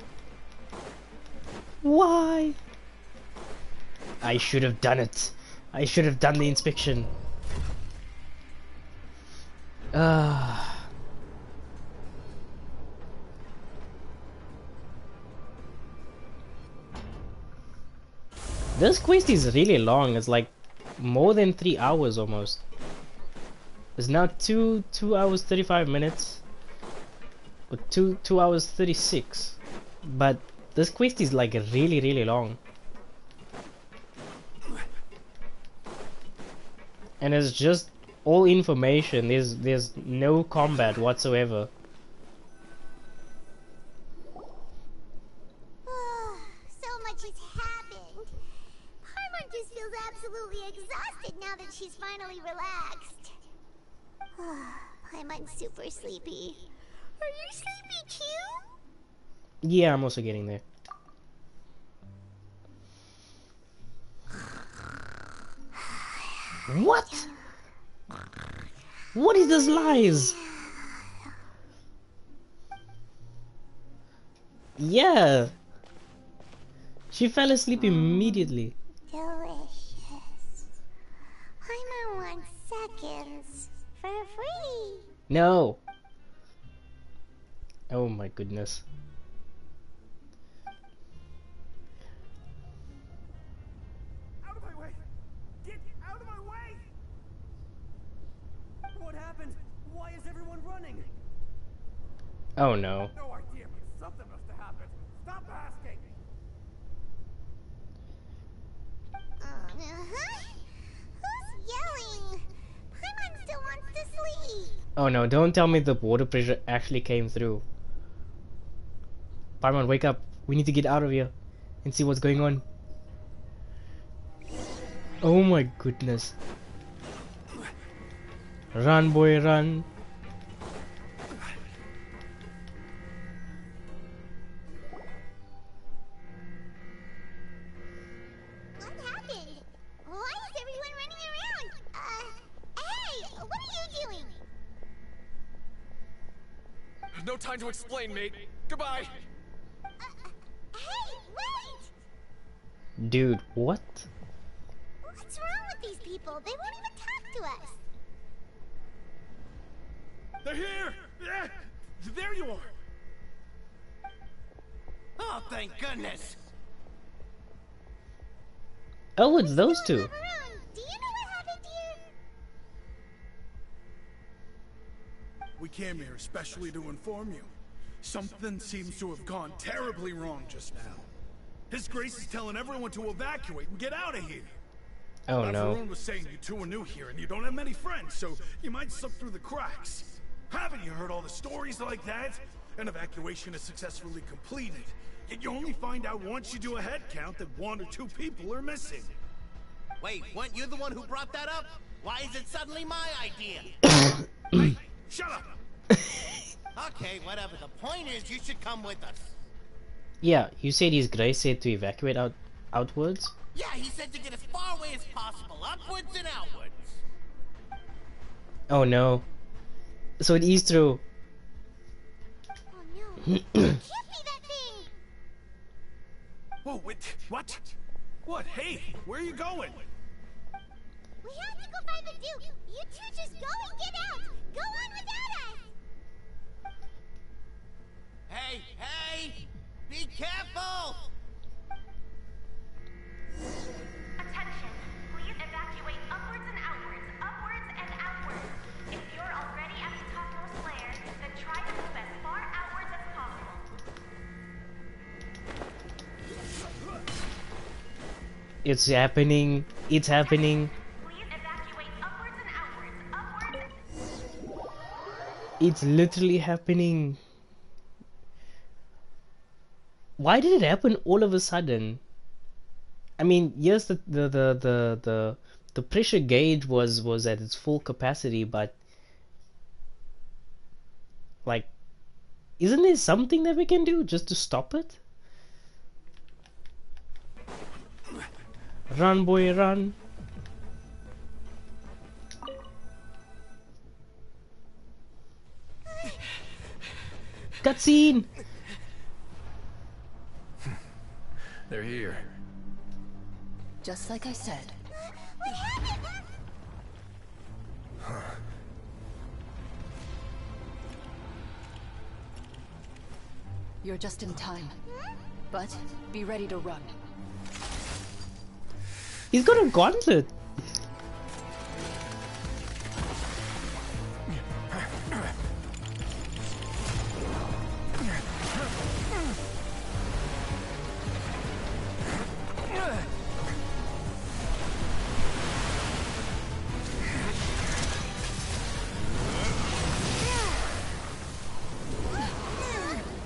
Why? I should have done it. I should have done the inspection. This quest is really long. It's like more than 3 hours almost. It's now 2 hours 35 minutes. Or 2 hours 36. But this quest is like really long. And it's just all information. There's no combat whatsoever. So much has happened. Paimon just feels absolutely exhausted now that she's finally relaxed. Paimon's super sleepy. Are you sleepy too? Yeah, I'm also getting there. What? What is this lies? Yeah. She fell asleep immediately. Delicious. Paimon wants seconds for free. No. Oh my goodness. Out of my way! Get out of my way! What happened? Why is everyone running? Oh no. No idea, but something must have happened. Stop asking! Who's yelling? Paimon still wants to sleep. Oh no, don't tell me the water pressure actually came through. Paimon, wake up. We need to get out of here and see what's going on. Oh my goodness. Run, boy, run. What happened? Why is everyone running around? Hey, what are you doing? No time to explain, mate. Goodbye. Hey, wait! Dude, what? What's wrong with these people? They won't even talk to us. They're here! Yeah! There you are! Oh, thank goodness! Oh, it's those two. Do you know what happened here? We came here especially to inform you. Something seems to have gone terribly wrong just now. His Grace is telling everyone to evacuate and get out of here. Oh no. Varun was saying you two are new here and you don't have many friends, so you might slip through the cracks. Haven't you heard all the stories like that? An evacuation is successfully completed, yet you only find out once you do a head count that 1 or 2 people are missing. Wait, weren't you the one who brought that up? Why is it suddenly my idea? Hey, shut up! Okay, whatever. The point is, you should come with us. Yeah, you said His Grace said to evacuate outwards? Yeah, he said to get as far away as possible, upwards and outwards. Oh no. So it is true. Oh no. It can't be that thing! Whoa, wait, what? What? Hey, where are you going? We have to go find the Duke! You two just go and get out! Go on without us! Hey, hey! Be careful! Attention, please evacuate upwards and outwards, upwards and outwards. If you're already at the topmost layer, then try to move as far outwards as possible. It's happening. It's happening. Please evacuate upwards and outwards. Upwards. It's literally happening. Why did it happen all of a sudden? I mean, yes, the pressure gauge was at its full capacity, but like, isn't there something that we can do just to stop it? Run, boy, run. Cutscene! They're here. Just like I said. You're just in time. But be ready to run. He's got a gauntlet.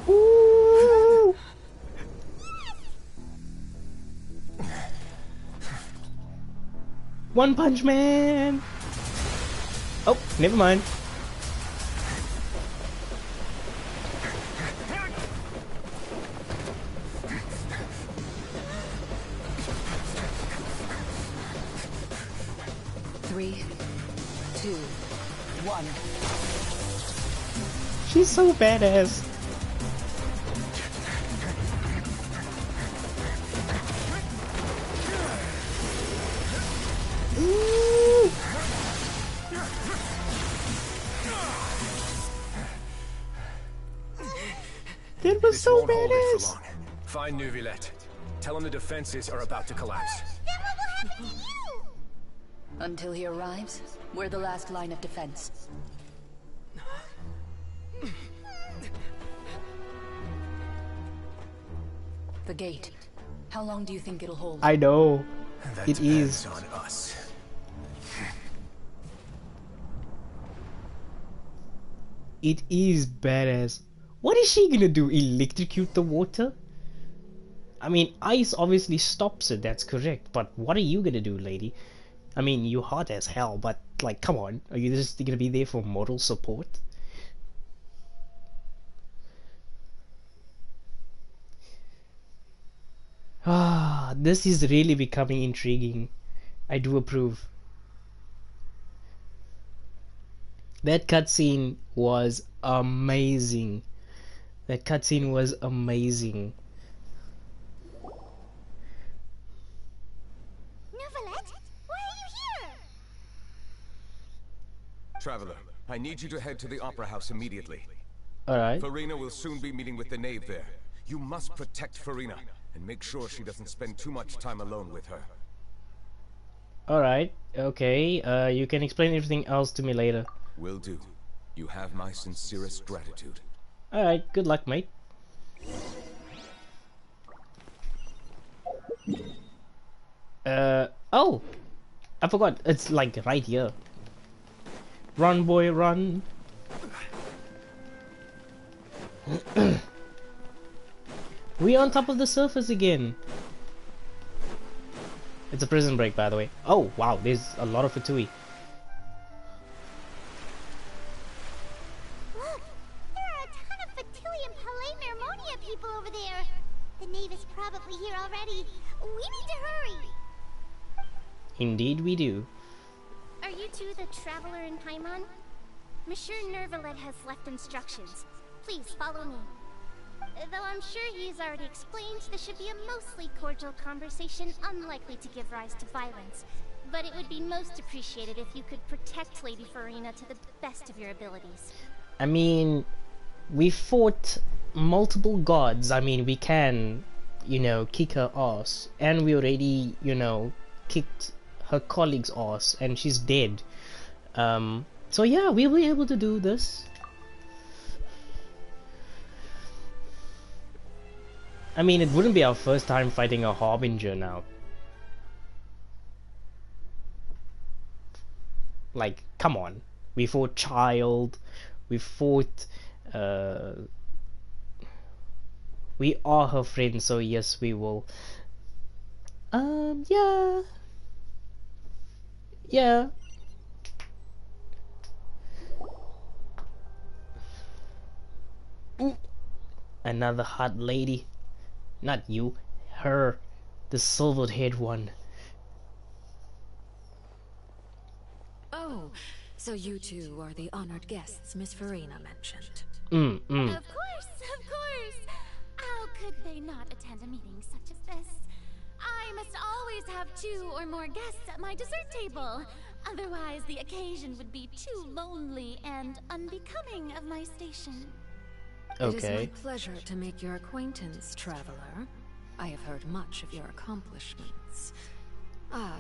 Ooh. One Punch Man. Oh, never mind. Three, two, one. She's so badass. Ooh. That was so Won't hold it for badass. long. Find Neuvillette. Tell him the defenses are about to collapse. Then what will happen to you? Until he arrives, we're the last line of defense. The gate. How long do you think it'll hold? I know. That It depends is. on us. It is badass. What is she gonna do? Electrocute the water? I mean, ice obviously stops it, that's correct. But what are you gonna do, lady? I mean, you're hot as hell, but like, come on. Are you just gonna be there for moral support? Ah, this is really becoming intriguing. I do approve. That cutscene was amazing. That cutscene was amazing. Neuvillette, why are you here? Traveler, I need you to head to the Opera House immediately. Alright. Farina will soon be meeting with the knave there. You must protect Farina, and make sure she doesn't spend too much time alone with her. Alright, okay. You can explain everything else to me later. Will do. You have my sincerest gratitude. Alright, good luck, mate. Oh! I forgot, it's like right here. Run, boy, run. We're on top of the surface again. It's a prison break, by the way. Oh, wow, there's a lot of Fatui. Look, there are a ton of Fatui and Palais Mermonia people over there. The knave is probably here already. We need to hurry. Indeed we do. Are you two the traveler in Paimon? Monsieur Neuvillette has left instructions. Please follow me. Though I'm sure he's already explained, this should be a mostly cordial conversation, unlikely to give rise to violence. But it would be most appreciated if you could protect Lady Farina to the best of your abilities. I mean, we fought multiple gods. I mean, we can, you know, kick her ass. And we already, you know, kicked her colleague's ass. And she's dead. So yeah, we'll be able to do this. I mean, it wouldn't be our first time fighting a Harbinger now. Like, come on. We fought Child. We fought... we are her friends, so yes, we will. Yeah. Yeah. Ooh. Another hot lady. Not you. Her. The silver-haired one. Oh, so you two are the honored guests Miss Farina mentioned. Of course, of course. How could they not attend a meeting such as this? I must always have 2 or more guests at my dessert table. Otherwise, the occasion would be too lonely and unbecoming of my station. It is my pleasure to make your acquaintance, traveler. I have heard much of your accomplishments. I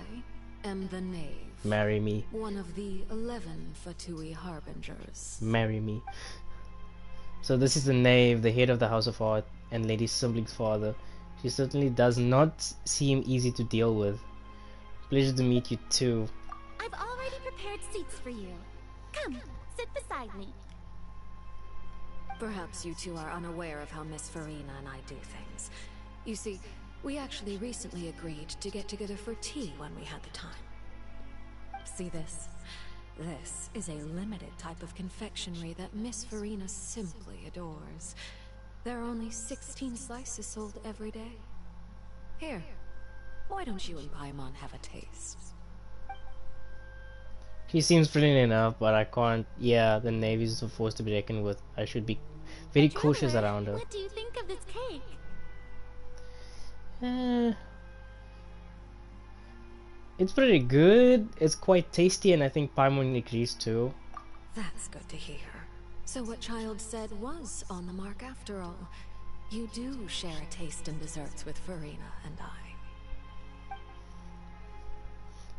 am the Knave. Marry me. One of the 11 Fatui Harbingers. Marry me. So this is the Knave, the head of the House of Art, and Lady Simbling's father. She certainly does not seem easy to deal with. Pleasure to meet you too. I've already prepared seats for you. Come, sit beside me. Perhaps you two are unaware of how Miss Farina and I do things. You see, we actually recently agreed to get together for tea when we had the time. See this? This is a limited type of confectionery that Miss Farina simply adores. There are only 16 slices sold every day. Here, why don't you and Paimon have a taste? She seems brilliant enough, but I can't. Yeah, the Navy is a force to be reckoned with. I should be very cautious around her. What do you think of this cake? It's pretty good. It's quite tasty, and I think Paimon agrees too. That's good to hear. So what Child said was on the mark after all. You do share a taste in desserts with Farina and I.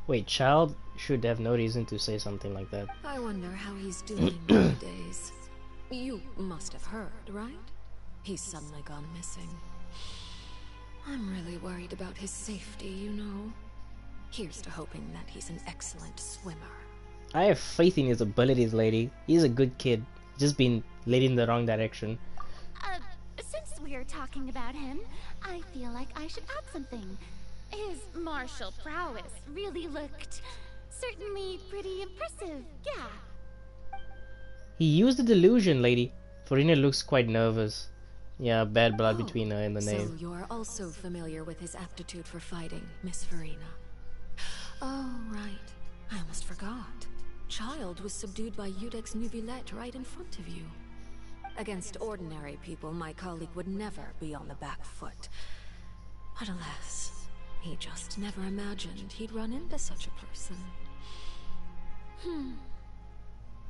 Wait, Child should have no reason to say something like that. I wonder how he's doing nowadays. You must have heard, right? He's suddenly gone missing. I'm really worried about his safety, you know. Here's to hoping that he's an excellent swimmer. I have faith in his abilities, lady. He's a good kid. Just been led in the wrong direction. Since we're talking about him, I feel like I should add something. His martial prowess really looked certainly pretty impressive, yeah. He used the delusion, lady. Farina looks quite nervous. Yeah, bad blood between her and the Knave. So you're also familiar with his aptitude for fighting, Miss Farina. Oh, right. I almost forgot. Child was subdued by Udex Nuvillette right in front of you. Against ordinary people, my colleague would never be on the back foot. But alas, he just never imagined he'd run into such a person.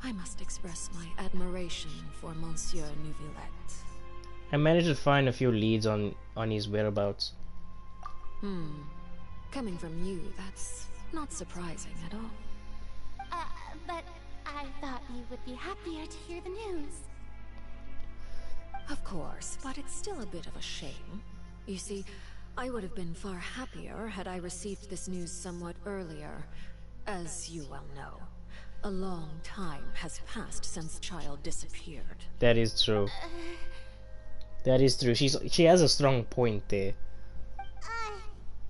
I must express my admiration for Monsieur Nuvillette. I managed to find a few leads on his whereabouts. Coming from you, that's not surprising at all. But I thought you would be happier to hear the news. Of course, but it's still a bit of a shame. You see, I would have been far happier had I received this news somewhat earlier. As you well know, a long time has passed since Child disappeared. That is true. That is true. She has a strong point there.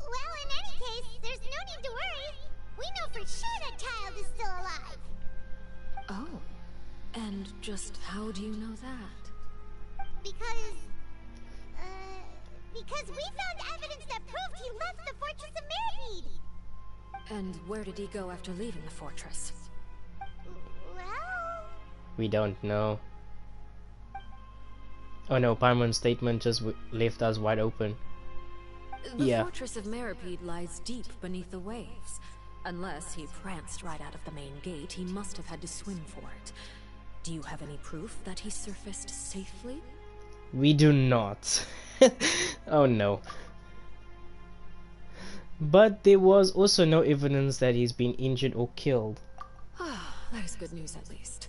Well, in any case, there's no need to worry. We know for sure that Child is still alive. Oh, and just how do you know that? Because we found evidence that proved he left the Fortress of Meride. And where did he go after leaving the fortress? Well... We don't know. Oh no, Paimon's statement just left us wide open. The Fortress of Meride lies deep beneath the waves. Unless he pranced right out of the main gate, he must have had to swim for it. Do you have any proof that he surfaced safely? We do not. Oh no. But there was also no evidence that he's been injured or killed. Ah, that is good news at least.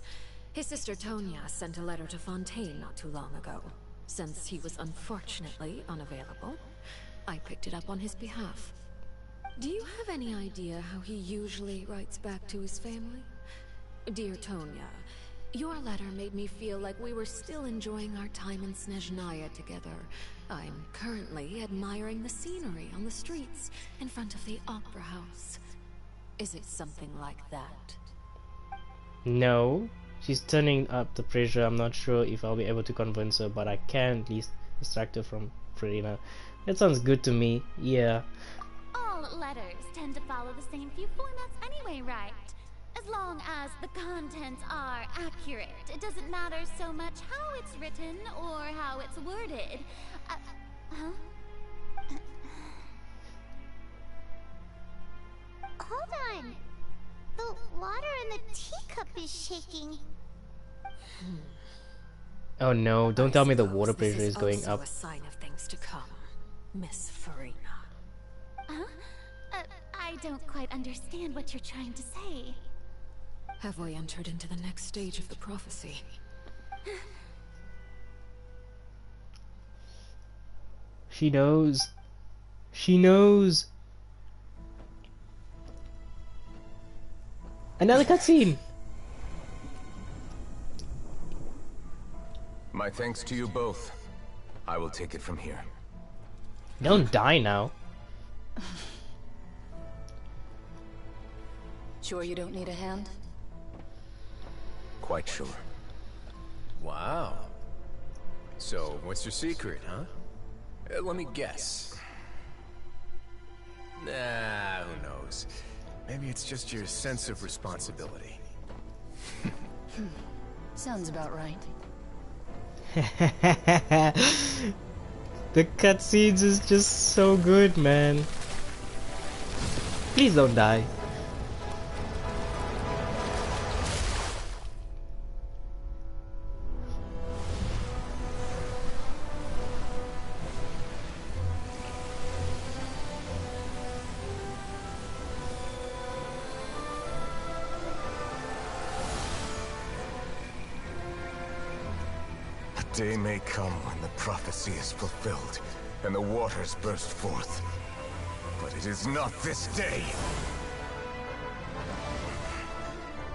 His sister Tonya sent a letter to Fontaine not too long ago. Since he was unfortunately unavailable, I picked it up on his behalf. Do you have any idea how he usually writes back to his family? Dear Tonya, your letter made me feel like we were still enjoying our time in Snezhnaya together. I'm currently admiring the scenery on the streets in front of the Opera House. Is it something like that? No, she's turning up the pressure. I'm not sure if I'll be able to convince her, but I can at least distract her from Farina. That sounds good to me. Yeah. All letters tend to follow the same few formats anyway, right? As long as the contents are accurate, it doesn't matter so much how it's written or how it's worded. Hold on. The water in the teacup is shaking. Oh no, don't tell me the water pressure is going up. A sign of things to come, Miss Farina. Huh? I don't quite understand what you're trying to say. Have we entered into the next stage of the prophecy? She knows. She knows. Another cutscene. My thanks to you both. I will take it from here. Don't die now. Sure you don't need a hand? Quite sure. Wow. So, what's your secret, huh? Let me guess. Nah, who knows? Maybe it's just your sense of responsibility. Sounds about right. The cutscenes is just so good, man. Please don't die. Day may come when the prophecy is fulfilled, and the waters burst forth. But it is not this day!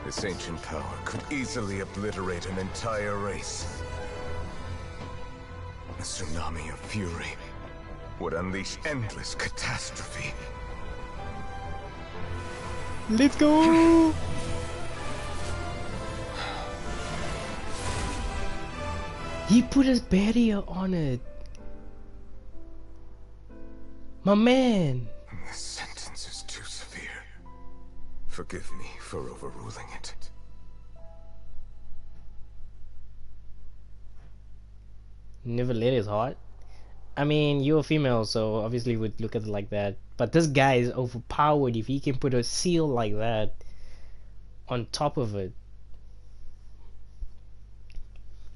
This ancient power could easily obliterate an entire race. A tsunami of fury would unleash endless catastrophe. Let's go! He put his barrier on it. My man. This sentence is too severe. Forgive me for overruling it. Never let his heart. I mean, you're a female, so obviously would look at it like that. But this guy is overpowered if he can put a seal like that on top of it.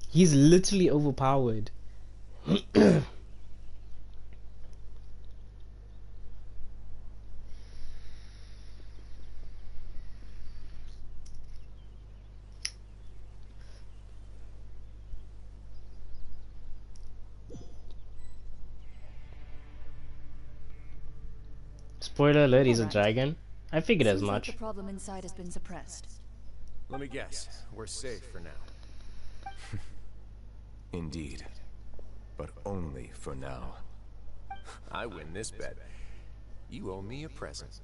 He's literally overpowered. Spoiler alert, he's a dragon. I figured as much. The problem inside has been suppressed. Let me guess. We're safe for now. Indeed. But only for now. I win this bet. You owe me a present.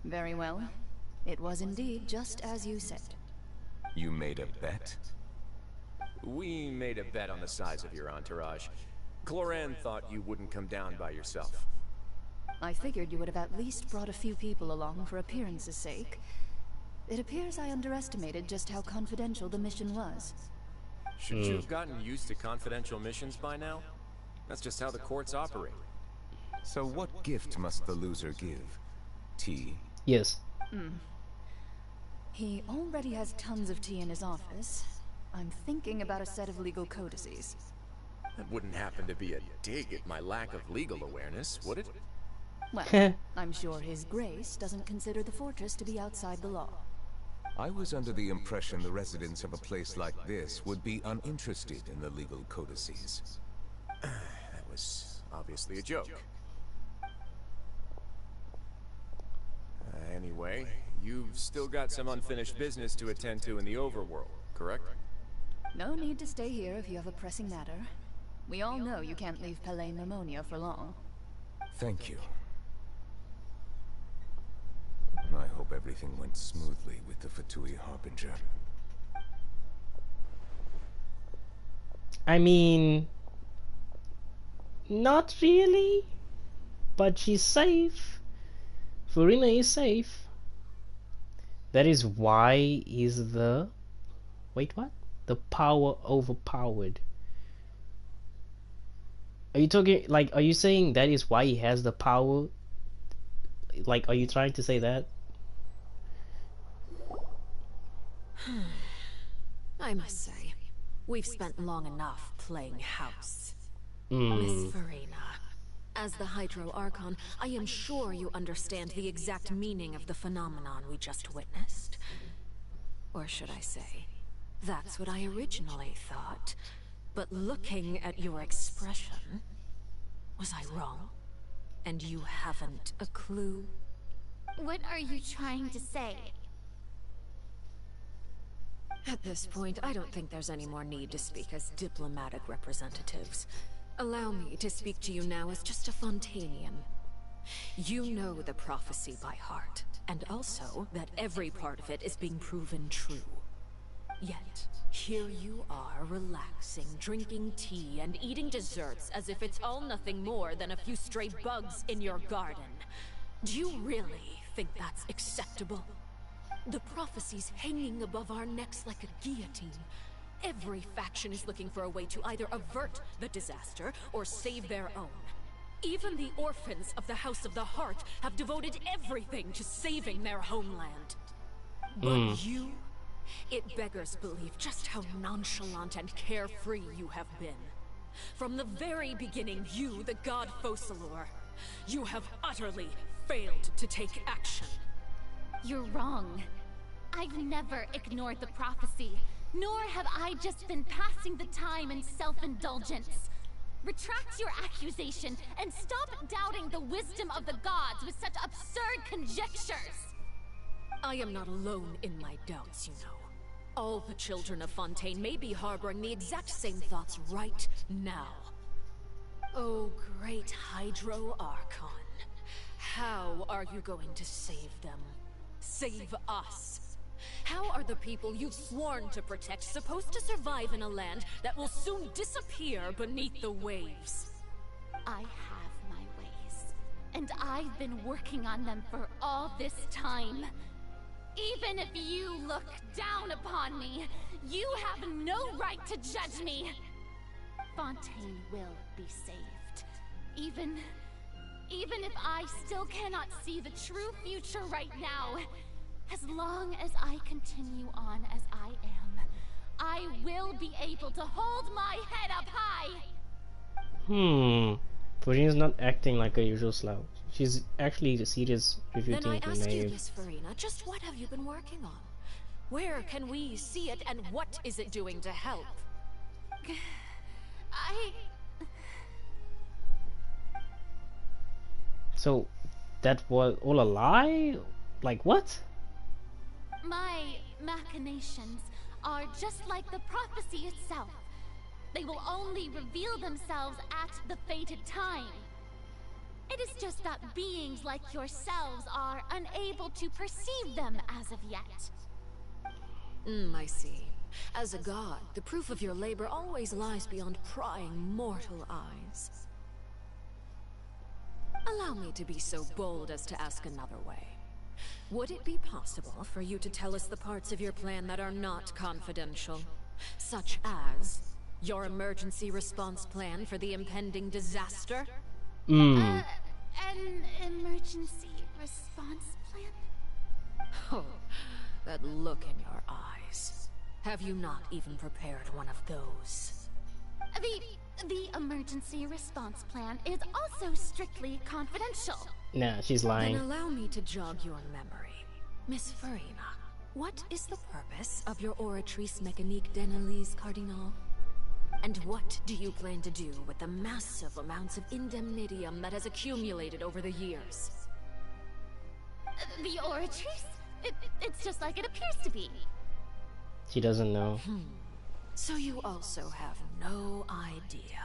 Very well. It was indeed just as you said. You made a bet? We made a bet on the size of your entourage. Cloran thought you wouldn't come down by yourself. I figured you would have at least brought a few people along for appearance's sake. It appears I underestimated just how confidential the mission was. Shouldn't you have gotten used to confidential missions by now? That's just how the courts operate. So what gift must the loser give? Tea? Yes. He already has tons of tea in his office. I'm thinking about a set of legal codices. That wouldn't happen to be a dig at my lack of legal awareness, would it? Well, I'm sure His Grace doesn't consider the fortress to be outside the law. I was under the impression the residents of a place like this would be uninterested in the legal codices. That was obviously a joke. Anyway, You've still got some unfinished business to attend to in the overworld, correct? No need to stay here if you have a pressing matter. We all know you can't leave Palais Pneumonia for long. Thank you. I hope everything went smoothly with the Fatui Harbinger. I mean, not really, but she's safe. Furina is safe. That is why he's the... Wait, what? The power overpowered. Are you talking, like, are you saying that is why he has the power? Like, are you trying to say that? I must say, we've spent long enough playing house. Mm. Miss Farina, as the Hydro Archon, I am sure you understand the exact meaning of the phenomenon we just witnessed. Or should I say, that's what I originally thought. But looking at your expression, was I wrong? And you haven't a clue? What are you trying to say? At this point, I don't think there's any more need to speak as diplomatic representatives. Allow me to speak to you now as just a Fontainian. You know the prophecy by heart, and also that every part of it is being proven true. Yet, here you are relaxing, drinking tea, and eating desserts as if it's all nothing more than a few stray bugs in your garden. Do you really think that's acceptable? The prophecy's hanging above our necks like a guillotine. Every faction is looking for a way to either avert the disaster or save their own. Even the orphans of the House of the Heart have devoted everything to saving their homeland. But you, it beggars belief just how nonchalant and carefree you have been. From the very beginning, you, the god Focalor, you have utterly failed to take action. You're wrong. I've never ignored the prophecy, nor have I just been passing the time in self-indulgence. Retract your accusation and stop doubting the wisdom of the gods with such absurd conjectures. I am not alone in my doubts, you know. All the children of Fontaine may be harboring the exact same thoughts right now. Oh, great Hydro Archon. How are you going to save them? Save us? How are the people you've sworn to protect supposed to survive in a land that will soon disappear beneath the waves? I have my ways, and I've been working on them for all this time. Even if you look down upon me, you have no right to judge me. Fontaine will be saved. Even if I still cannot see the true future right now, as long as I continue on as I am, I will be able to hold my head up high. Farina's not acting like a usual slouch. She's actually serious, refuting Then I ask you, naive. Miss Farina, just what have you been working on? Where can we see it, and what is it doing to help? So, that was all a lie? Like, what? My machinations are just like the prophecy itself. They will only reveal themselves at the fated time. It is just that beings like yourselves are unable to perceive them as of yet. I see. As a god, the proof of your labor always lies beyond prying mortal eyes. Allow me to be so bold as to ask another way. Would it be possible for you to tell us the parts of your plan that are not confidential? Such as your emergency response plan for the impending disaster? An emergency response plan? Oh, that look in your eyes. Have you not even prepared one of those? The emergency response plan is also strictly confidential. Nah, she's lying. Then allow me to jog your memory. Miss Farina, what is the purpose of your Oratrice Mécanique d'Analyse Cardinal? And what do you plan to do with the massive amounts of indemnitium that has accumulated over the years? The Oratrice? It's just like it appears to be. She doesn't know. So you also have no idea.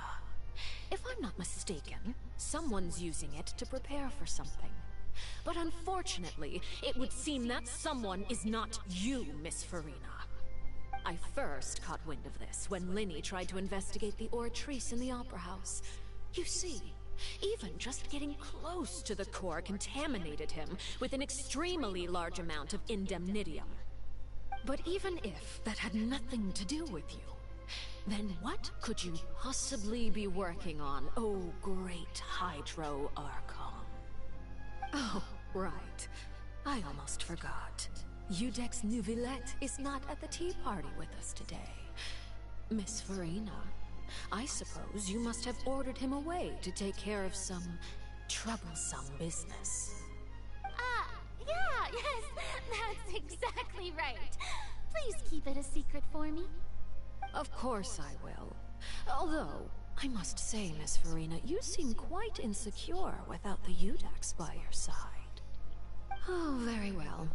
If I'm not mistaken, someone's using it to prepare for something. But unfortunately, it would seem that someone is not you, Miss Farina. I first caught wind of this when Linny tried to investigate the Oratrice in the Opera House. You see, even just getting close to the core contaminated him with an extremely large amount of indemnitium. But even if that had nothing to do with you, then what could you possibly be working on, oh great Hydro Archon? Oh, right. I almost forgot. Udex Neuvillette is not at the tea party with us today. Miss Farina, I suppose you must have ordered him away to take care of some troublesome business. Yeah, yes, that's exactly right. Please keep it a secret for me. Of course I will. Although, I must say, Miss Farina, you seem quite insecure without the Udex by your side. Oh, very well.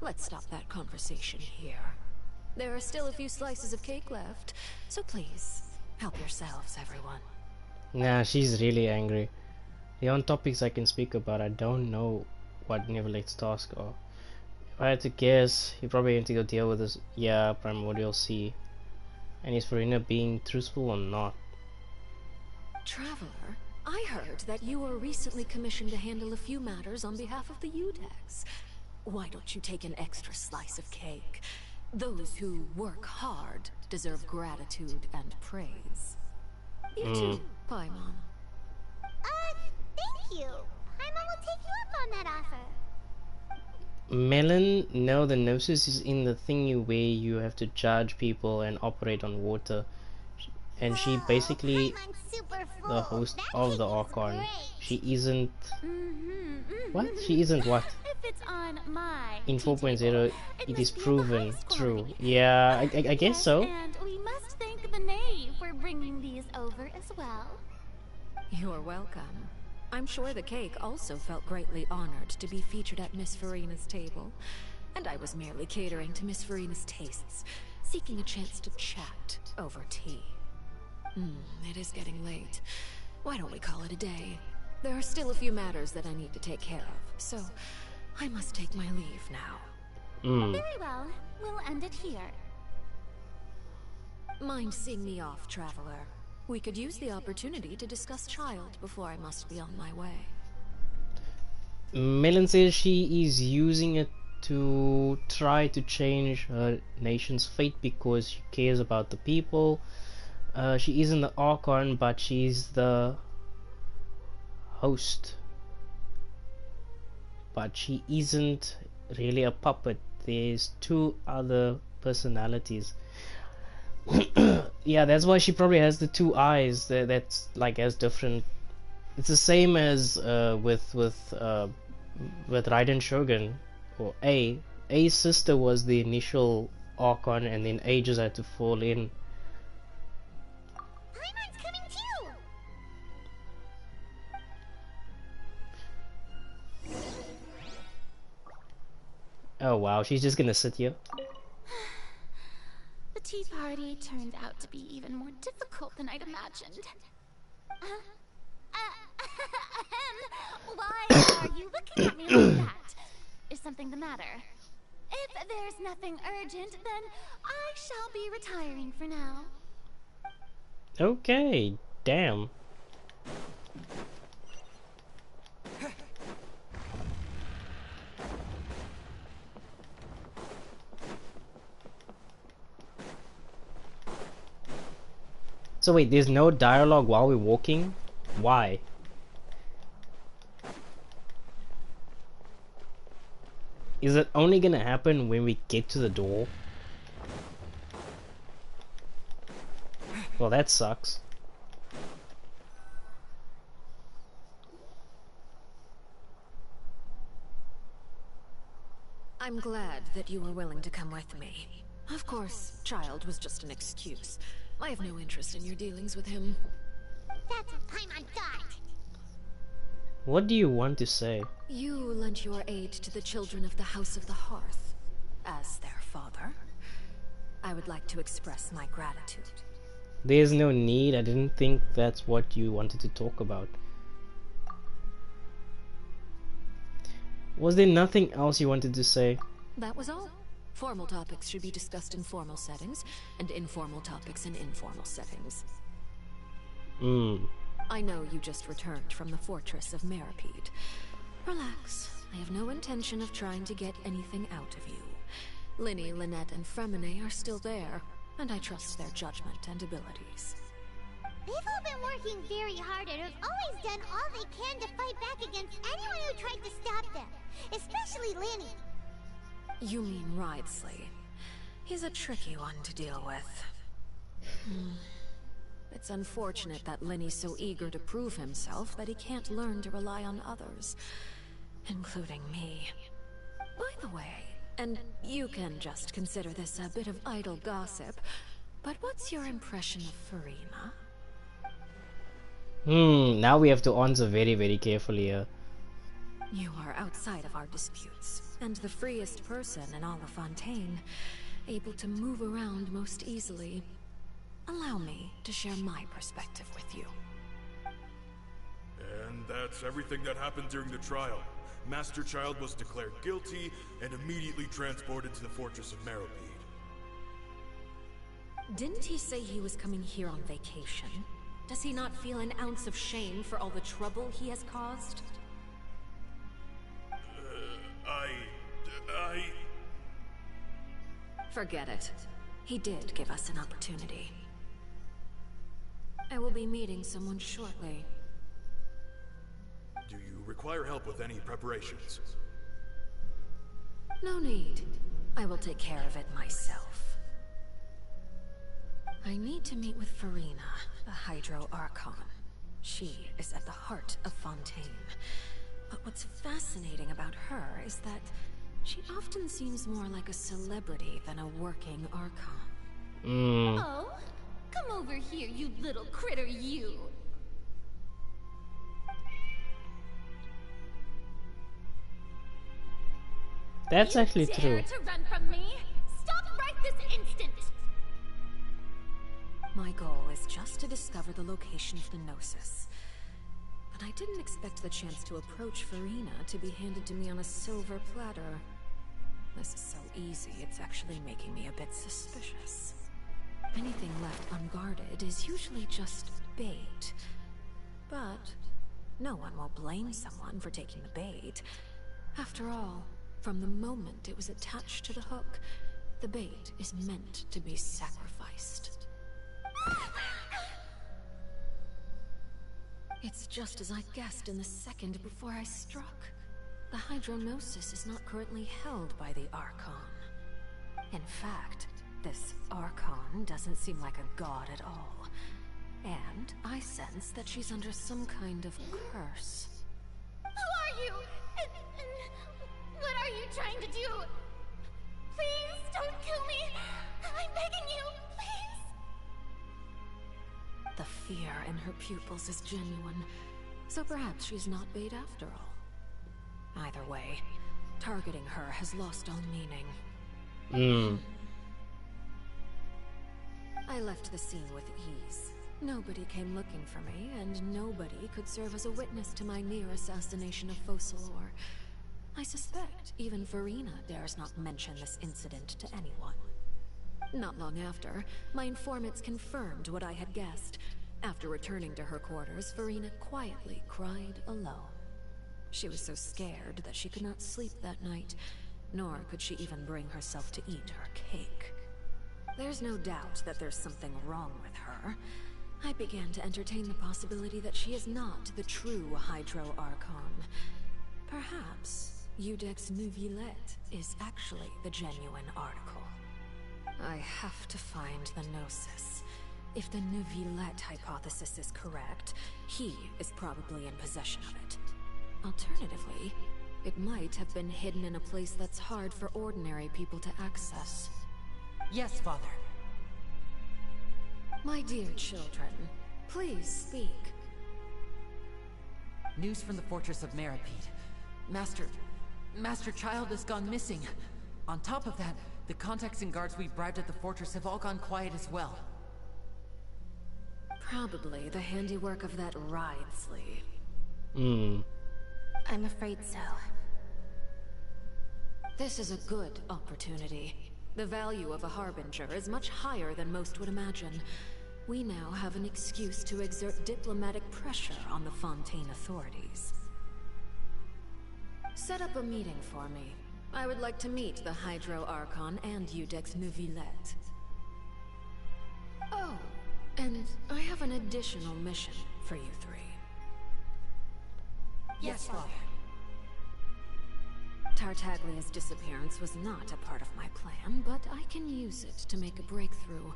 Let's stop that conversation here. There are still a few slices of cake left, so please, help yourselves, everyone. Nah, she's really angry. The only topics I can speak about, I don't know what Neuville's tasks are. If I had to guess, he probably had to go deal with this, Primordial Sea. And is Farina being truthful or not? Traveler, I heard that you were recently commissioned to handle a few matters on behalf of the Udex. Why don't you take an extra slice of cake? Those who work hard deserve gratitude and praise. You too, Paimon. Thank you. Paimon will take you up on that offer. Melon, no, the Gnosis is in the thingy where you have to judge people and operate on water. And she basically the host of the Archon. She isn't... What? She isn't what? If it's on my In 4.0, it is proven true. Yeah, I guess so. And we must thank the Knave for bringing these over as well. You're welcome. I'm sure the cake also felt greatly honored to be featured at Miss Farina's table. And I was merely catering to Miss Farina's tastes, seeking a chance to chat over tea. It is getting late. Why don't we call it a day? There are still a few matters that I need to take care of, so I must take my leave now. Very well. We'll end it here. Mind seeing me off, Traveler? We could use the opportunity to discuss Child before I must be on my way. Melon says she is using it to try to change her nation's fate because she cares about the people. She isn't the Archon, but she's the host. But she isn't really a puppet. There's two other personalities. Yeah, that's why she probably has the two eyes. That's like as different. It's the same as with Raiden Shogun, or A's sister was the initial Archon, and then A just had to fall in. Paimon's coming too. Oh wow, she's just gonna sit here. The tea party turned out to be even more difficult than I'd imagined. Why are you looking at me like that? Is something the matter? If there's nothing urgent, then I shall be retiring for now. Okay, damn. So wait, there's no dialogue while we're walking? Why? Is it only gonna happen when we get to the door? Well, that sucks. I'm glad that you were willing to come with me. Of course, Child was just an excuse. I have no interest in your dealings with him. That's what Paimon thought. What do you want to say? You lent your aid to the children of the House of the Hearth. as their father, I would like to express my gratitude. There's no need. I didn't think that's what you wanted to talk about. Was there nothing else you wanted to say? That was all. Formal topics should be discussed in formal settings, and informal topics in informal settings. I know you just returned from the fortress of Meripede. Relax. I have no intention of trying to get anything out of you. Linny, Lynette, and Fremine are still there, and I trust their judgment and abilities. They've all been working very hard and have always done all they can to fight back against anyone who tried to stop them, especially Linny. You mean Wriothesley. He's a tricky one to deal with. It's unfortunate that Linny's so eager to prove himself that he can't learn to rely on others, including me. By the way, and you can just consider this a bit of idle gossip, but what's your impression of Farina? Now we have to answer very, very carefully here. You are outside of our disputes, and the freest person in all of Fontaine, able to move around most easily. Allow me to share my perspective with you. And that's everything that happened during the trial. Master Child was declared guilty and immediately transported to the Fortress of Meripede. Didn't he say he was coming here on vacation? Does he not feel an ounce of shame for all the trouble he has caused? Forget it. He did give us an opportunity. I will be meeting someone shortly. Do you require help with any preparations? No need. I will take care of it myself. I need to meet with Farina, the Hydro Archon. She is at the heart of Fontaine. But what's fascinating about her is that she often seems more like a celebrity than a working Archon. Oh, come over here, you little critter, you. That's actually true. Dare to run from me? Stop right this instant! My goal is just to discover the location of the Gnosis. But I didn't expect the chance to approach Farina to be handed to me on a silver platter. This is so easy, it's actually making me a bit suspicious. Anything left unguarded is usually just bait. But no one will blame someone for taking the bait. After all, from the moment it was attached to the hook, the bait is meant to be sacrificed. It's just as I guessed in the second before I struck. The Hydronosis is not currently held by the Archon. In fact, this Archon doesn't seem like a god at all. And I sense that she's under some kind of curse. Who are you? And what are you trying to do? Please don't kill me. I'm begging you, please. The fear in her pupils is genuine, so perhaps she's not bait after all. Either way, targeting her has lost all meaning. I left the scene with ease. Nobody came looking for me, and nobody could serve as a witness to my near assassination of Focalor. I suspect even Farina dares not mention this incident to anyone. Not long after, my informants confirmed what I had guessed. After returning to her quarters, Farina quietly cried alone. She was so scared that she could not sleep that night, nor could she even bring herself to eat her cake. There's no doubt that there's something wrong with her. I began to entertain the possibility that she is not the true Hydro Archon. Perhaps Eudex Neuvillette is actually the genuine article. I have to find the Gnosis. If the Neuvillette hypothesis is correct, he is probably in possession of it. Alternatively, it might have been hidden in a place that's hard for ordinary people to access. Yes, Father. My dear children, please speak. News from the Fortress of Meripede. Master Child has gone missing. On top of that, the contacts and guards we bribed at the fortress have all gone quiet as well. Probably the handiwork of that Wriothesley. I'm afraid so. This is a good opportunity. The value of a Harbinger is much higher than most would imagine. We now have an excuse to exert diplomatic pressure on the Fontaine authorities. Set up a meeting for me. I would like to meet the Hydro Archon and Iudex Neuvillette. Oh, and I have an additional mission for you three. Yes, Father. Tartaglia's disappearance was not a part of my plan, but I can use it to make a breakthrough.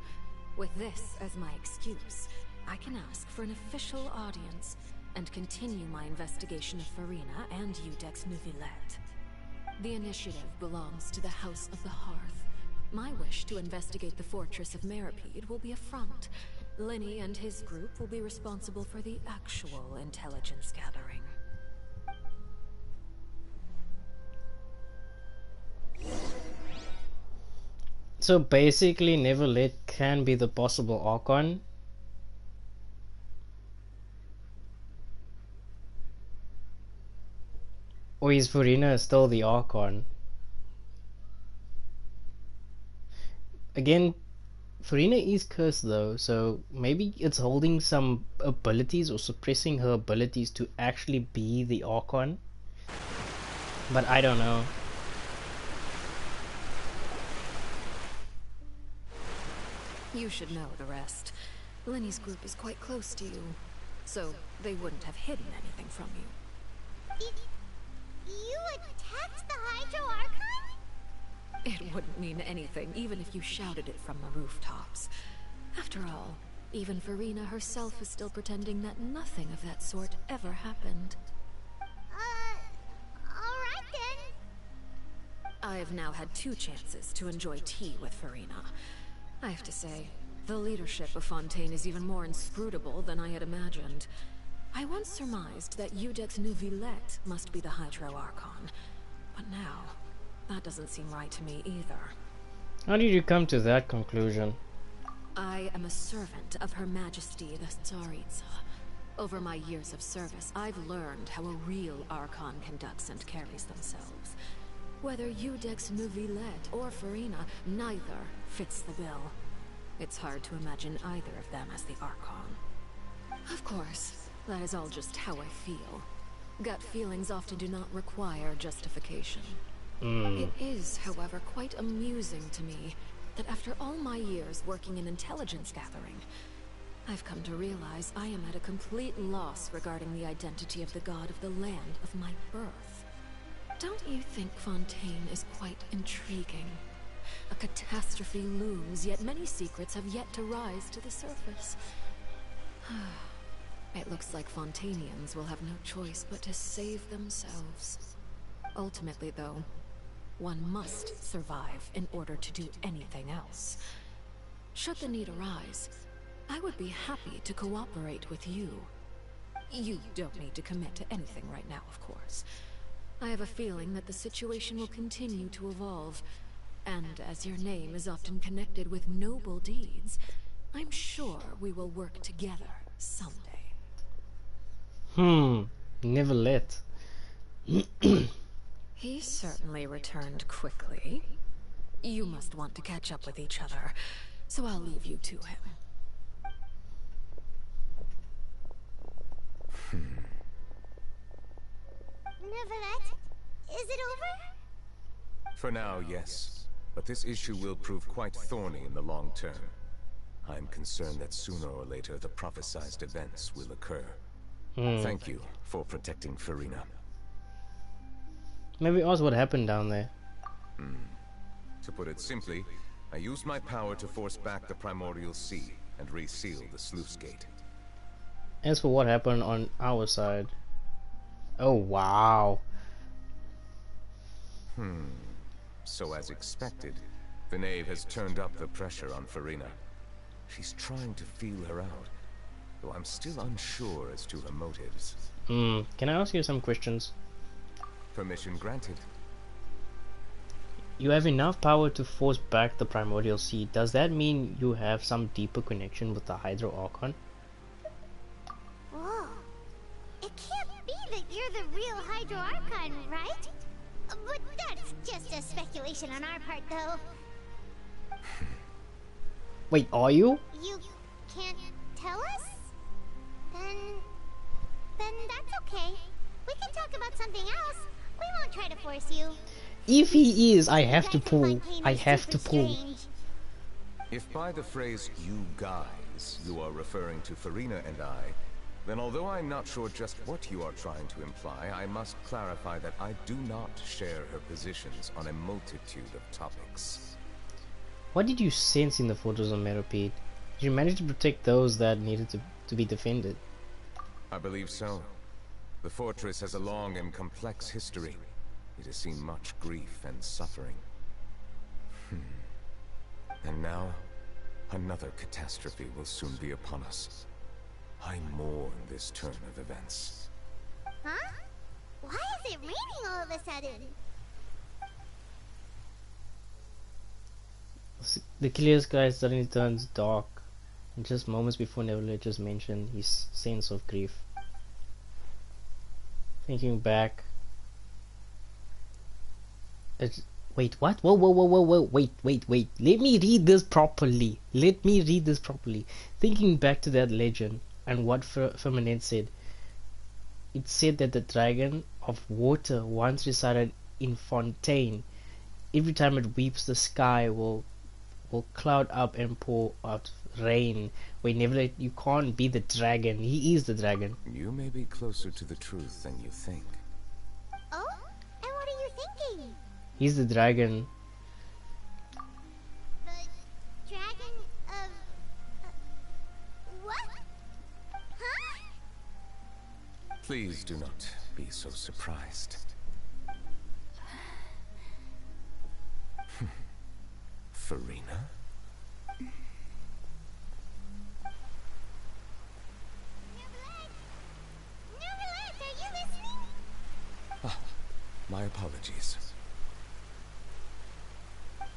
With this as my excuse, I can ask for an official audience and continue my investigation of Farina and Iudex Neuvillette. The initiative belongs to the House of the Hearth. My wish to investigate the fortress of Meripede will be a front. Lenny and his group will be responsible for the actual intelligence gathering. So basically, Neuvillette can be the possible Archon. Or is Farina still the Archon? Again, Farina is cursed though, so maybe it's holding some abilities or suppressing her abilities to actually be the Archon. But I don't know. You should know the rest. Lenny's group is quite close to you, so they wouldn't have hidden anything from you. You attacked the Hydro Archon? It wouldn't mean anything, even if you shouted it from the rooftops. After all, even Farina herself is still pretending that nothing of that sort ever happened. Alright then. I've now had 2 chances to enjoy tea with Farina. I have to say, the leadership of Fontaine is even more inscrutable than I had imagined. I once surmised that Iudex Neuvillette must be the Hydro Archon, but now, that doesn't seem right to me either. How did you come to that conclusion? I am a servant of Her Majesty the Tsaritsa. Over my years of service, I've learned how a real Archon conducts and carries themselves. Whether Iudex Neuvillette or Farina, neither fits the bill. It's hard to imagine either of them as the Archon. Of course, that is all just how I feel. Gut feelings often do not require justification. It is, however, quite amusing to me that after all my years working in intelligence gathering, I've come to realize I am at a complete loss regarding the identity of the god of the land of my birth. Don't you think Fontaine is quite intriguing? A catastrophe looms, yet many secrets have yet to rise to the surface. It looks like Fontainians will have no choice but to save themselves. Ultimately, though, one must survive in order to do anything else. Should the need arise, I would be happy to cooperate with you. You don't need to commit to anything right now, of course. I have a feeling that the situation will continue to evolve, and as your name is often connected with noble deeds, I'm sure we will work together someday. Neuvillette. He certainly returned quickly. You must want to catch up with each other, so I'll leave you to him. Neuvillette, is it over? For now, yes. But this issue will prove quite thorny in the long term. I'm concerned that sooner or later the prophesized events will occur. Thank you for protecting Farina. Maybe ask what happened down there. To put it simply, I used my power to force back the primordial sea and reseal the sluice gate. As for what happened on our side. Oh wow. So as expected, the knave has turned up the pressure on Farina. She's trying to feel her out, though I'm still unsure as to her motives. Can I ask you some questions? Permission granted. You have enough power to force back the primordial sea. Does that mean you have some deeper connection with the Hydro Archon? Whoa. It can't be that you're the real Hydro Archon, right? But that's just a speculation on our part, though. Wait, are you? You can't tell us? Then that's okay. We can talk about something else. We won't try to force you. If he is, I have to pull. I have to pull. If by the phrase "you guys" you are referring to Farina and I, then although I'm not sure just what you are trying to imply, I must clarify that I do not share her positions on a multitude of topics. What did you sense in the Fortress of Meropide? Did you manage to protect those that needed to be defended? I believe so. The fortress has a long and complex history. It has seen much grief and suffering. And now, another catastrophe will soon be upon us. I mourn this turn of events. Huh? Why is it raining all of a sudden? The clear sky suddenly turns dark. And just moments before Neville just mentioned his sense of grief. Thinking back. Wait, what? Whoa, wait. Let me read this properly. Thinking back to that legend and what Firmament said. It said that the dragon of water once resided in Fontaine. Every time it weeps, the sky will cloud up and pour out rain. Wait, Neville, you can't be the dragon. He is the dragon. You may be closer to the truth than you think. Oh? And what are you thinking? He's the dragon. The dragon of... what? Huh? Please do not be so surprised. Farina? Neverland, are you listening? Ah, my apologies.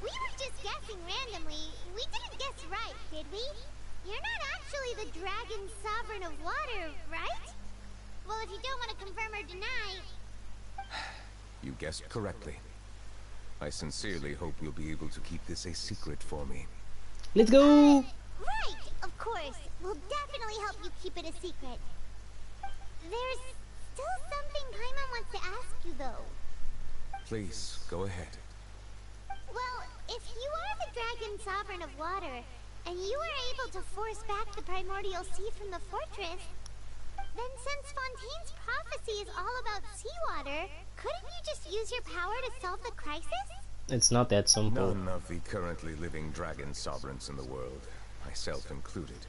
We were just guessing randomly. We didn't guess right, did we? You're not actually the dragon sovereign of water, right? Well, if you don't want to confirm or deny... You guessed correctly. I sincerely hope you'll be able to keep this a secret for me. Let's go! Right, of course. We'll definitely help you keep it a secret. There's still something Paimon wants to ask you, though. Please, go ahead. Well, if you are the dragon sovereign of water, and you were able to force back the primordial sea from the fortress, then since Fontaine's prophecy is all about seawater, couldn't you just use your power to solve the crisis? It's not that simple. None of the currently living dragon sovereigns in the world, myself included,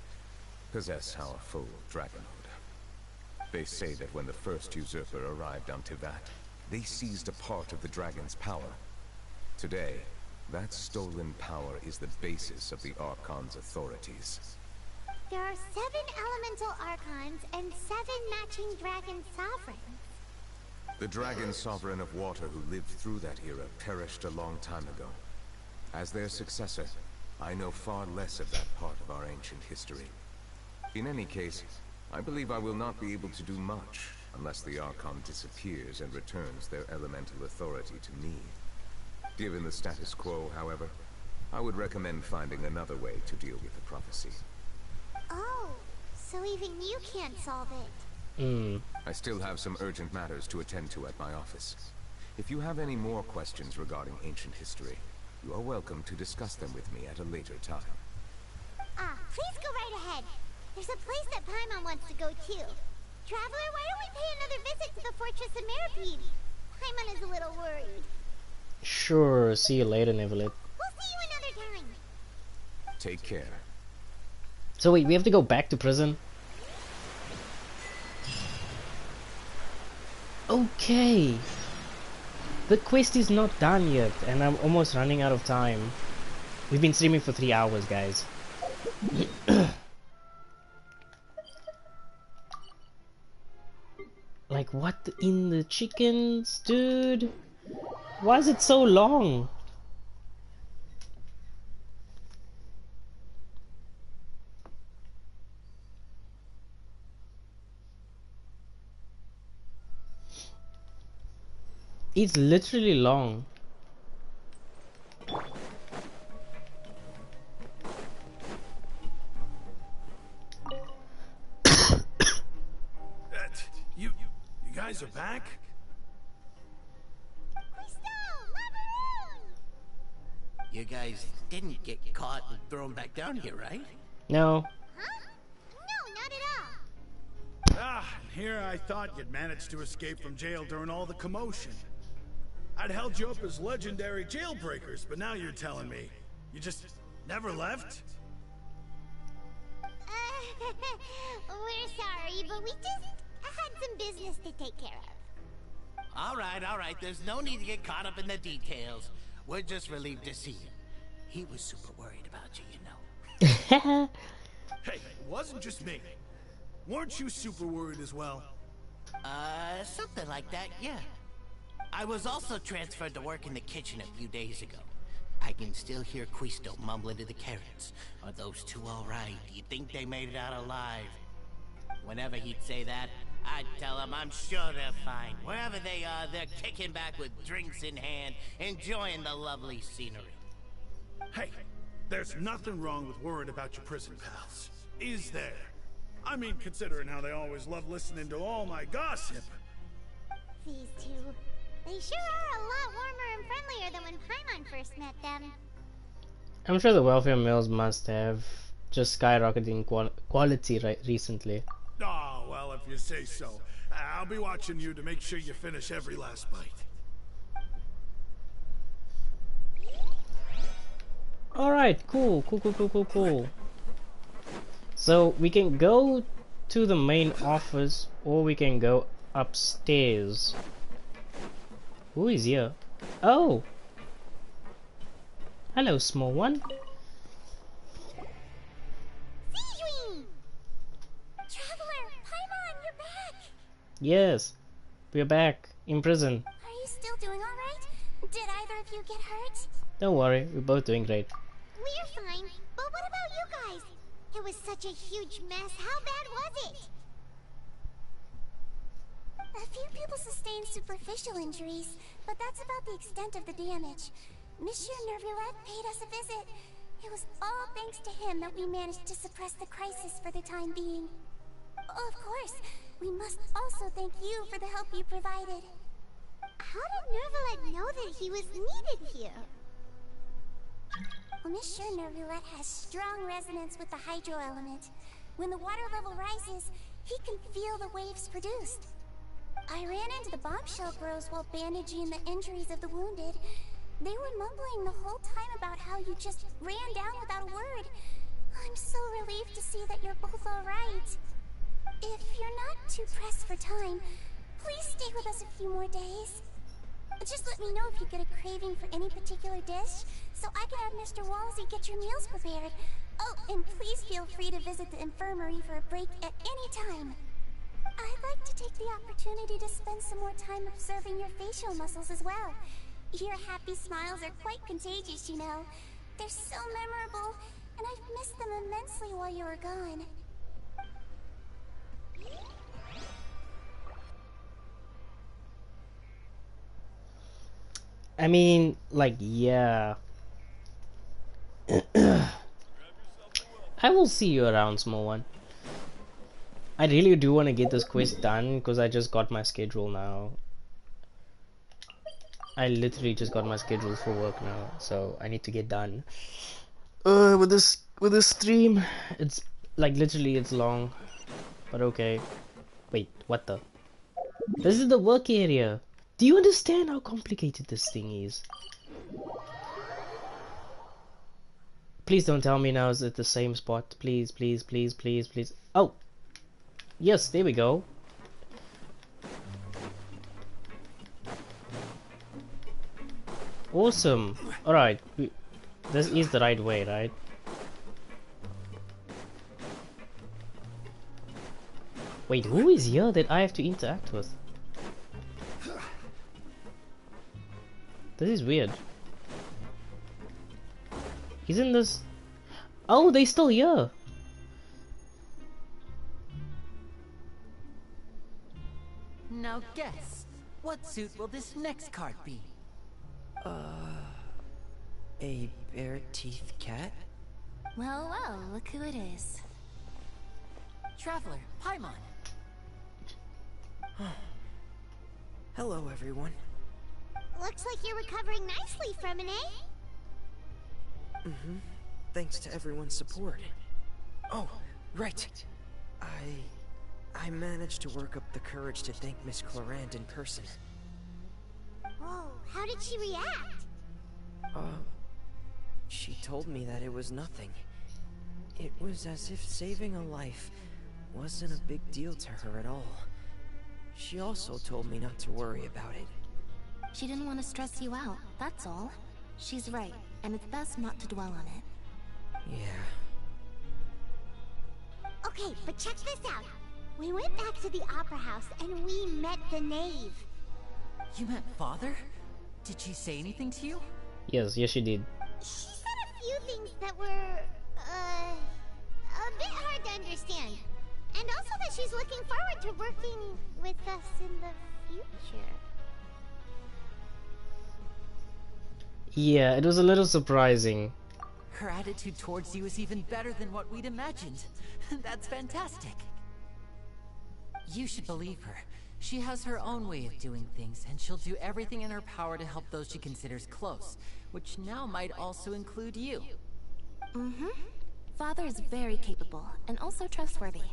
possess our full dragonhood. They say that when the first usurper arrived on Tivat, they seized a part of the dragon's power. Today, that stolen power is the basis of the Archon's authorities. There are 7 elemental archons and 7 matching dragon sovereigns. The dragon sovereign of water who lived through that era perished a long time ago. As their successor, I know far less of that part of our ancient history. In any case, I believe I will not be able to do much unless the Archon disappears and returns their elemental authority to me. Given the status quo, however, I would recommend finding another way to deal with the prophecy. Oh, so even you can't solve it. I still have some urgent matters to attend to at my office. If you have any more questions regarding ancient history, you are welcome to discuss them with me at a later time. Please go right ahead. There's a place that Paimon wants to go too. Traveler, why don't we pay another visit to the Fortress of Meropide? Paimon is a little worried. Sure, see you later, Neville. We'll see you another time. Take care. So wait, we have to go back to prison? Okay. The quest is not done yet, and I'm almost running out of time. We've been streaming for 3 hours, guys. Like, what in the chickens, dude? Why is it so long? It's literally long. You guys are back? You guys didn't get caught and thrown back down here, right? No. No, not at all. And here I thought you'd managed to escape from jail during all the commotion. I'd held you up as legendary jailbreakers, but now you're telling me you just never left? We're sorry, but we just had some business to take care of. All right. There's no need to get caught up in the details. We're just relieved to see you. He was super worried about you, you know. Hey, it wasn't just me. Weren't you super worried as well? Something like that, yeah. I was also transferred to work in the kitchen a few days ago. I can still hear Quisto mumbling to the carrots. Are those two all right? Do you think they made it out alive? Whenever he'd say that, I'd tell him I'm sure they're fine. Wherever they are, they're kicking back with drinks in hand, enjoying the lovely scenery. Hey, there's nothing wrong with worrying about your prison pals. Is there? I mean, considering how they always love listening to all my gossip. These two. They sure are a lot warmer and friendlier than when Paimon first met them. I'm sure the welfare mills must have just skyrocketing quality recently. Oh, well, if you say so. I'll be watching you to make sure you finish every last bite. Alright, cool. So we can go to the main office or we can go upstairs. Who is here? Oh! Hello, small one. Traveler, Paimon, you're back! Yes, we're back in prison. Are you still doing alright? Did either of you get hurt? Don't worry, we're both doing great. We're fine, but what about you guys? It was such a huge mess. How bad was it? A few people sustained superficial injuries, but that's about the extent of the damage. Monsieur Nervillette paid us a visit. It was all thanks to him that we managed to suppress the crisis for the time being. Of course, we must also thank you for the help you provided. How did Nervillette know that he was needed here? Well, Monsieur Nervillette has strong resonance with the hydro element. When the water level rises, he can feel the waves produced. I ran into the bombshell bros while bandaging the injuries of the wounded. They were mumbling the whole time about how you just ran down without a word. I'm so relieved to see that you're both alright. If you're not too pressed for time, please stay with us a few more days. Just let me know if you get a craving for any particular dish, so I can have Mr. Walsey get your meals prepared. Oh, and please feel free to visit the infirmary for a break at any time. I'd like to take the opportunity to spend some more time observing your facial muscles as well. Your happy smiles are quite contagious, you know. They're so memorable, and I've missed them immensely while you were gone. I mean, like, yeah. I will see you around, small one. I really do want to get this quest done because I just got my schedule now. I literally just got my schedule for work now, so I need to get done. With this stream, it's like literally it's long, but okay. Wait, what the? This is the work area. Do you understand how complicated this thing is? Please don't tell me now it's at the same spot. Please, please, please, please, please. Oh! Yes, there we go. Awesome. Alright. This is the right way, right? Wait, who is here that I have to interact with? This is weird. Isn't this... Oh, they still here! Now guess, What suit will this next card be? A bare-teethed cat? Well, well, look who it is. Traveler, Paimon. Hello, everyone. Looks like you're recovering nicely, Fremine. Thanks to everyone's support. Oh, right. I managed to work up the courage to thank Miss Clorand in person. Whoa, how did she react? She told me that it was nothing. It was as if saving a life wasn't a big deal to her at all. She also told me not to worry about it. She didn't want to stress you out, that's all. She's right, and it's best not to dwell on it. Yeah. Okay, but check this out. We went back to the Opera House and we met the Knave. You met Father? Did she say anything to you? Yes, she did. She said a few things that were, a bit hard to understand. And also that she's looking forward to working with us in the future. Yeah, it was a little surprising. Her attitude towards you is even better than what we'd imagined. That's fantastic. You should believe her. She has her own way of doing things, and she'll do everything in her power to help those she considers close, which now might also include you. Father is very capable, and also trustworthy.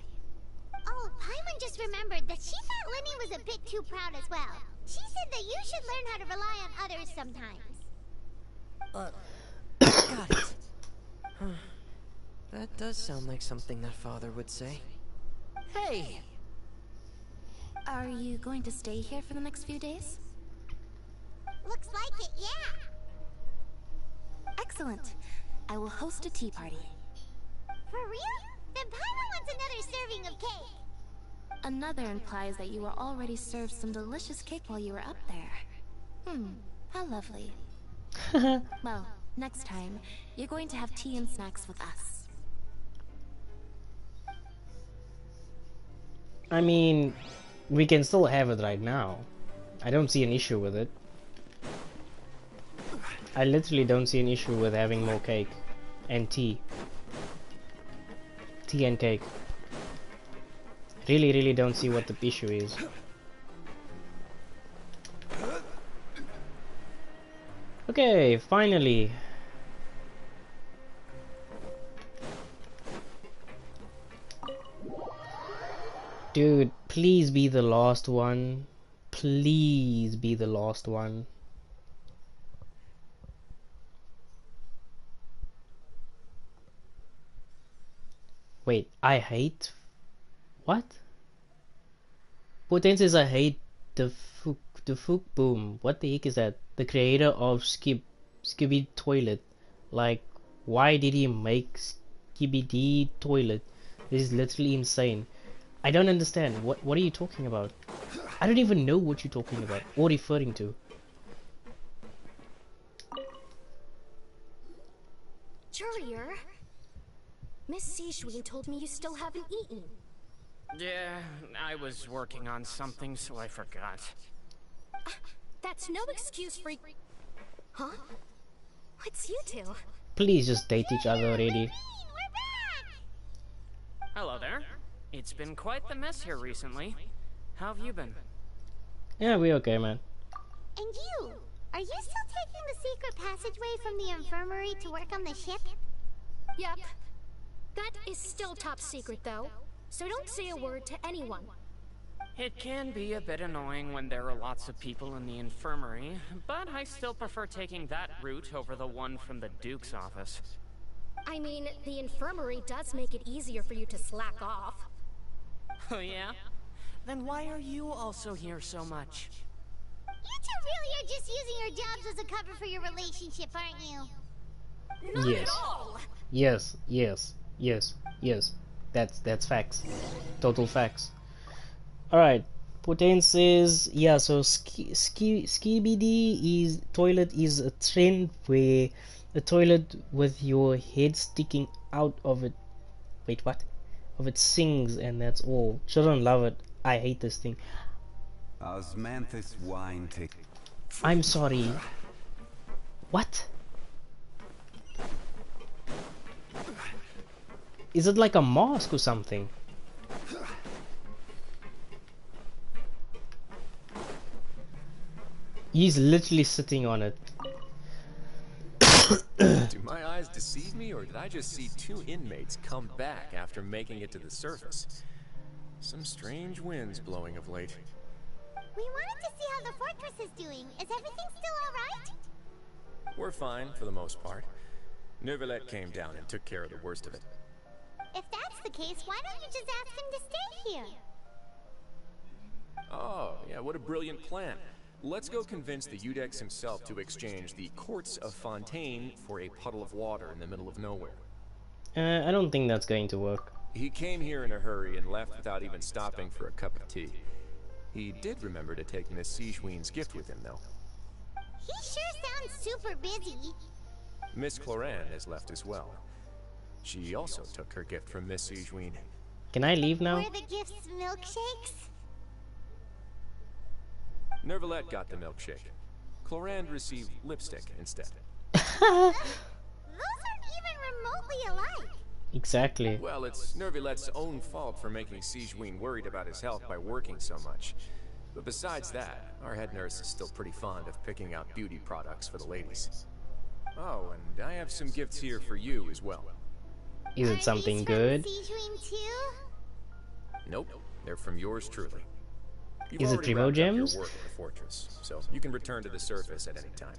Oh, Paimon just remembered that she thought Lenny was a bit too proud as well. She said that you should learn how to rely on others sometimes. Got it. That does sound like something that Father would say. Hey! Are you going to stay here for the next few days? Looks like it, yeah. Excellent. I will host a tea party. For real? Then Paimon wants another serving of cake. Another implies that you were already served some delicious cake while you were up there. How lovely. Well, next time, you're going to have tea and snacks with us. I mean, we can still have it right now. I don't see an issue with it. I literally don't see an issue with having more cake and tea. Tea and cake. Really don't see what the issue is. Okay, finally. Dude, please be the last one. Please be the last one. Wait, I hate... What? Fontaine says I hate the Fook Boom. What the heck is that? The creator of Skibidi Toilet. Like, why did he make Skibidi Toilet? This is literally insane. I don't understand. What are you talking about? I don't even know what you're talking about or referring to. Courier, Miss Sijui told me you still haven't eaten. Yeah, I was working on something, so I forgot. That's no excuse for... Huh? What's you two? Please just date each other already. Hello there. It's been quite the mess here recently. How have you been? Yeah, we okay, man. And you? Are you still taking the secret passageway from the infirmary to work on the ship? Yep. That is still top secret, though. So don't say a word to anyone. It can be a bit annoying when there are lots of people in the infirmary, but I still prefer taking that route over the one from the Duke's office. I mean, the infirmary does make it easier for you to slack off. Oh yeah? Then why are you also here so much? You two really are just using your jobs as a cover for your relationship, aren't you? Not at all! Yes. That's facts. Total facts. Alright. Fontaine says, yeah, so Skibidi is toilet is a trend where a toilet with your head sticking out of it. Wait, what? Of it sings, and that's all. Children love it. I hate this thing. Osmanthus wine take. I'm sorry. What? Is it like a mosque or something? He's literally sitting on it. Do my eyes deceive me, or did I just see two inmates come back after making it to the surface? Some strange winds blowing of late. We wanted to see how the fortress is doing. Is everything still alright? We're fine, for the most part. Neuvillette came down and took care of the worst of it. If that's the case, why don't you just ask him to stay here? Oh, yeah, what a brilliant plan. Let's go convince the Udex himself to exchange the courts of Fontaine for a puddle of water in the middle of nowhere. I don't think that's going to work. He came here in a hurry and left without even stopping for a cup of tea. He did remember to take Miss Sigewinne's gift with him, though. He sure sounds super busy. Miss Cloran has left as well. She also took her gift from Miss Sigewinne. Can I leave now? Were the gifts milkshakes? Neuvillette got the milkshake. Cloran received lipstick instead. Those aren't even remotely alike. Exactly. Well, it's Neuvillette's own fault for making Sigewinne worried about his health by working so much. But besides that, our head nurse is still pretty fond of picking out beauty products for the ladies. Oh, and I have some gifts here for you as well. Is it something good? Sigewinne too? Nope, they're from yours truly. You've Is it already Primo wrapped up Gems? your work in the fortress, so you can return to the surface at any time.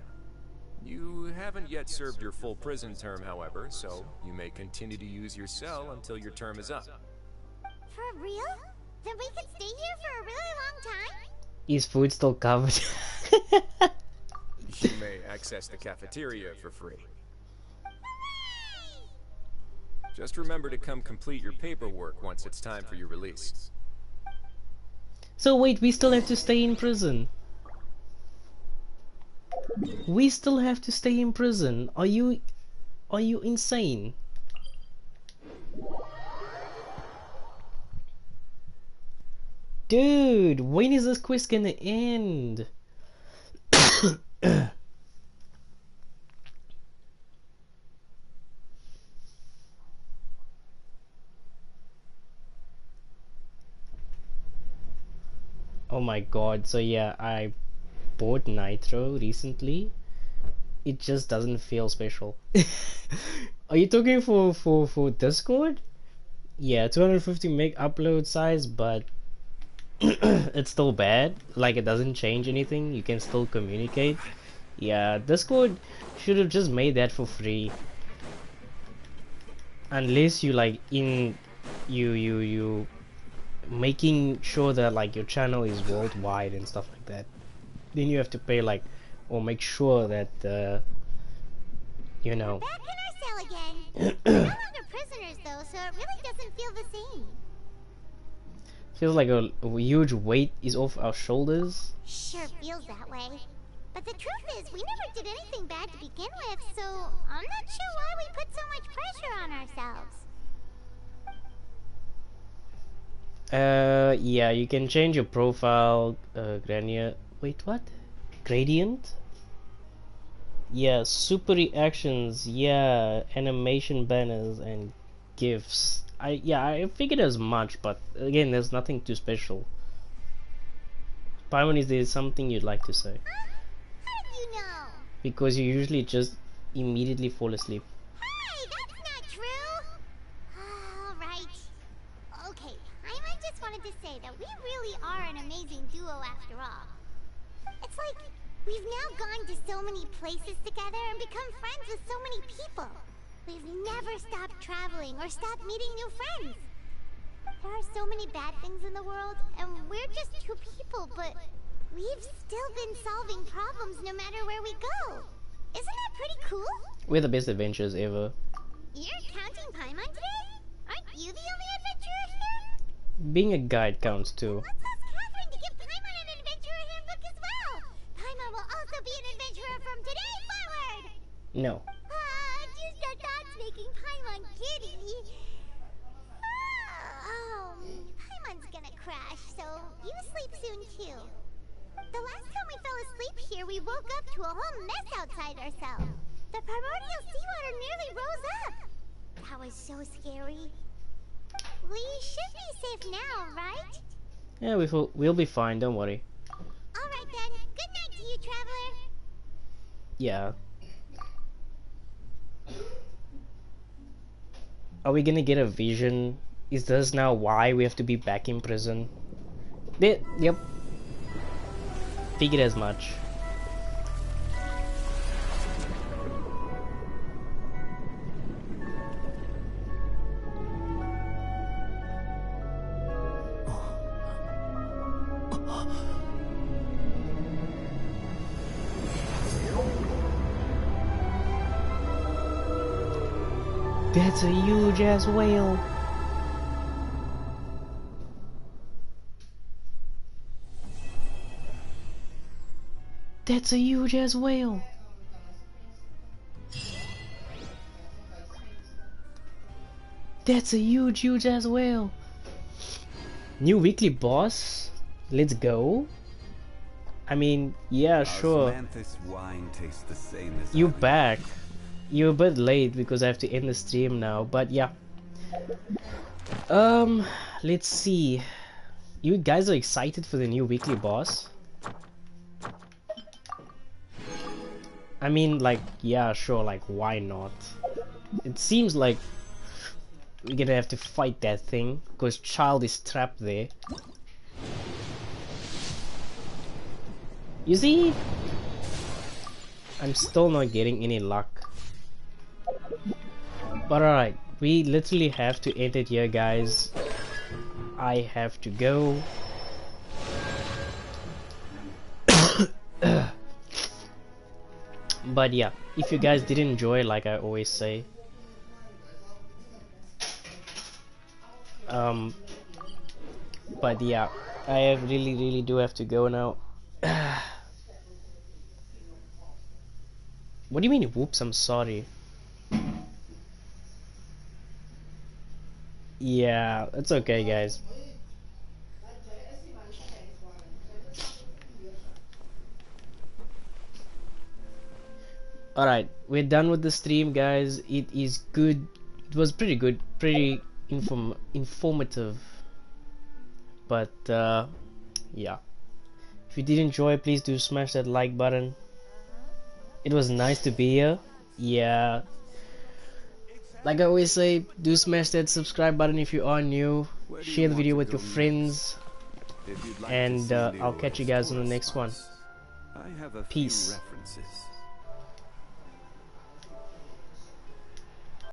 You haven't yet served your full prison term, however, so you may continue to use your cell until your term is up. For real? Then we could stay here for a really long time? Is food still covered? You may access the cafeteria for free. Just remember to come complete your paperwork once it's time for your release. So wait, we still have to stay in prison. We still have to stay in prison. Are you insane? Dude, when is this quest gonna end? Oh my god, so yeah, I bought Nitro recently. It just doesn't feel special. Are you talking for Discord? Yeah, 250 meg upload size, but it's still bad. Like, it doesn't change anything. You can still communicate. Yeah, Discord should have just made that for free. Unless you like you making sure that like your channel is worldwide and stuff like that. Then you have to pay like, or make sure that you know. We're back in our cell again. We're no longer prisoners though, so it really doesn't feel the same. Feels like a huge weight is off our shoulders. Sure feels that way. But the truth is, we never did anything bad to begin with, so I'm not sure why we put so much pressure on ourselves. Yeah, you can change your profile, wait, what? Gradient? Yeah, super reactions, yeah, animation banners and GIFs. I figured as much, but again, there's nothing too special. Paimon, is there something you'd like to say? How do you know? Because you usually just immediately fall asleep. Hey, that's not true! Alright. Okay, I just wanted to say that we really are an amazing duo after all. It's like, we've now gone to so many places together and become friends with so many people. We've never stopped traveling or stopped meeting new friends. There are so many bad things in the world, and we're just two people, but we've still been solving problems no matter where we go. Isn't that pretty cool? We're the best adventures ever. You're counting Paimon today? Aren't you the only adventurer here? Being a guide counts too. Let's ask Catherine to give Paimon an adventurer handbook as well. Paimon will also be an adventurer from today forward. No. Just our thoughts making Paimon giddy. Oh, Paimon's gonna crash, so you sleep soon too. The last time we fell asleep here, we woke up to a whole mess outside ourselves. The primordial seawater nearly rose up. That was so scary. We should be safe now, right? Yeah, we'll be fine, don't worry. Alright then, good night to you, traveler. Yeah. Are we gonna get a vision? Is this now why we have to be back in prison? Yep. Figured as much. That's a huge ass whale. That's a huge ass whale. That's a huge ass whale. New weekly boss? Let's go. I mean, yeah, sure. Wine tastes the same as You back. You're a bit late because I have to end the stream now, but yeah. Let's see. You guys are excited for the new weekly boss? I mean, like, yeah, sure, like, why not? It seems like we're gonna have to fight that thing because Child is trapped there. You see? I'm still not getting any luck. But alright, we literally have to end it here, guys. I have to go. But yeah, if you guys did enjoy, like I always say, but yeah, I really do have to go now. What do you mean, whoops? I'm sorry. Yeah, it's okay, guys. Alright, we're done with the stream, guys. It is good. It was pretty good, pretty informative. But yeah, if you did enjoy, please do smash that like button. It was nice to be here. Yeah, like I always say, do smash that subscribe button if you are new. Share the video with your friends, and I'll catch you guys on the next one. I have a Peace. few references.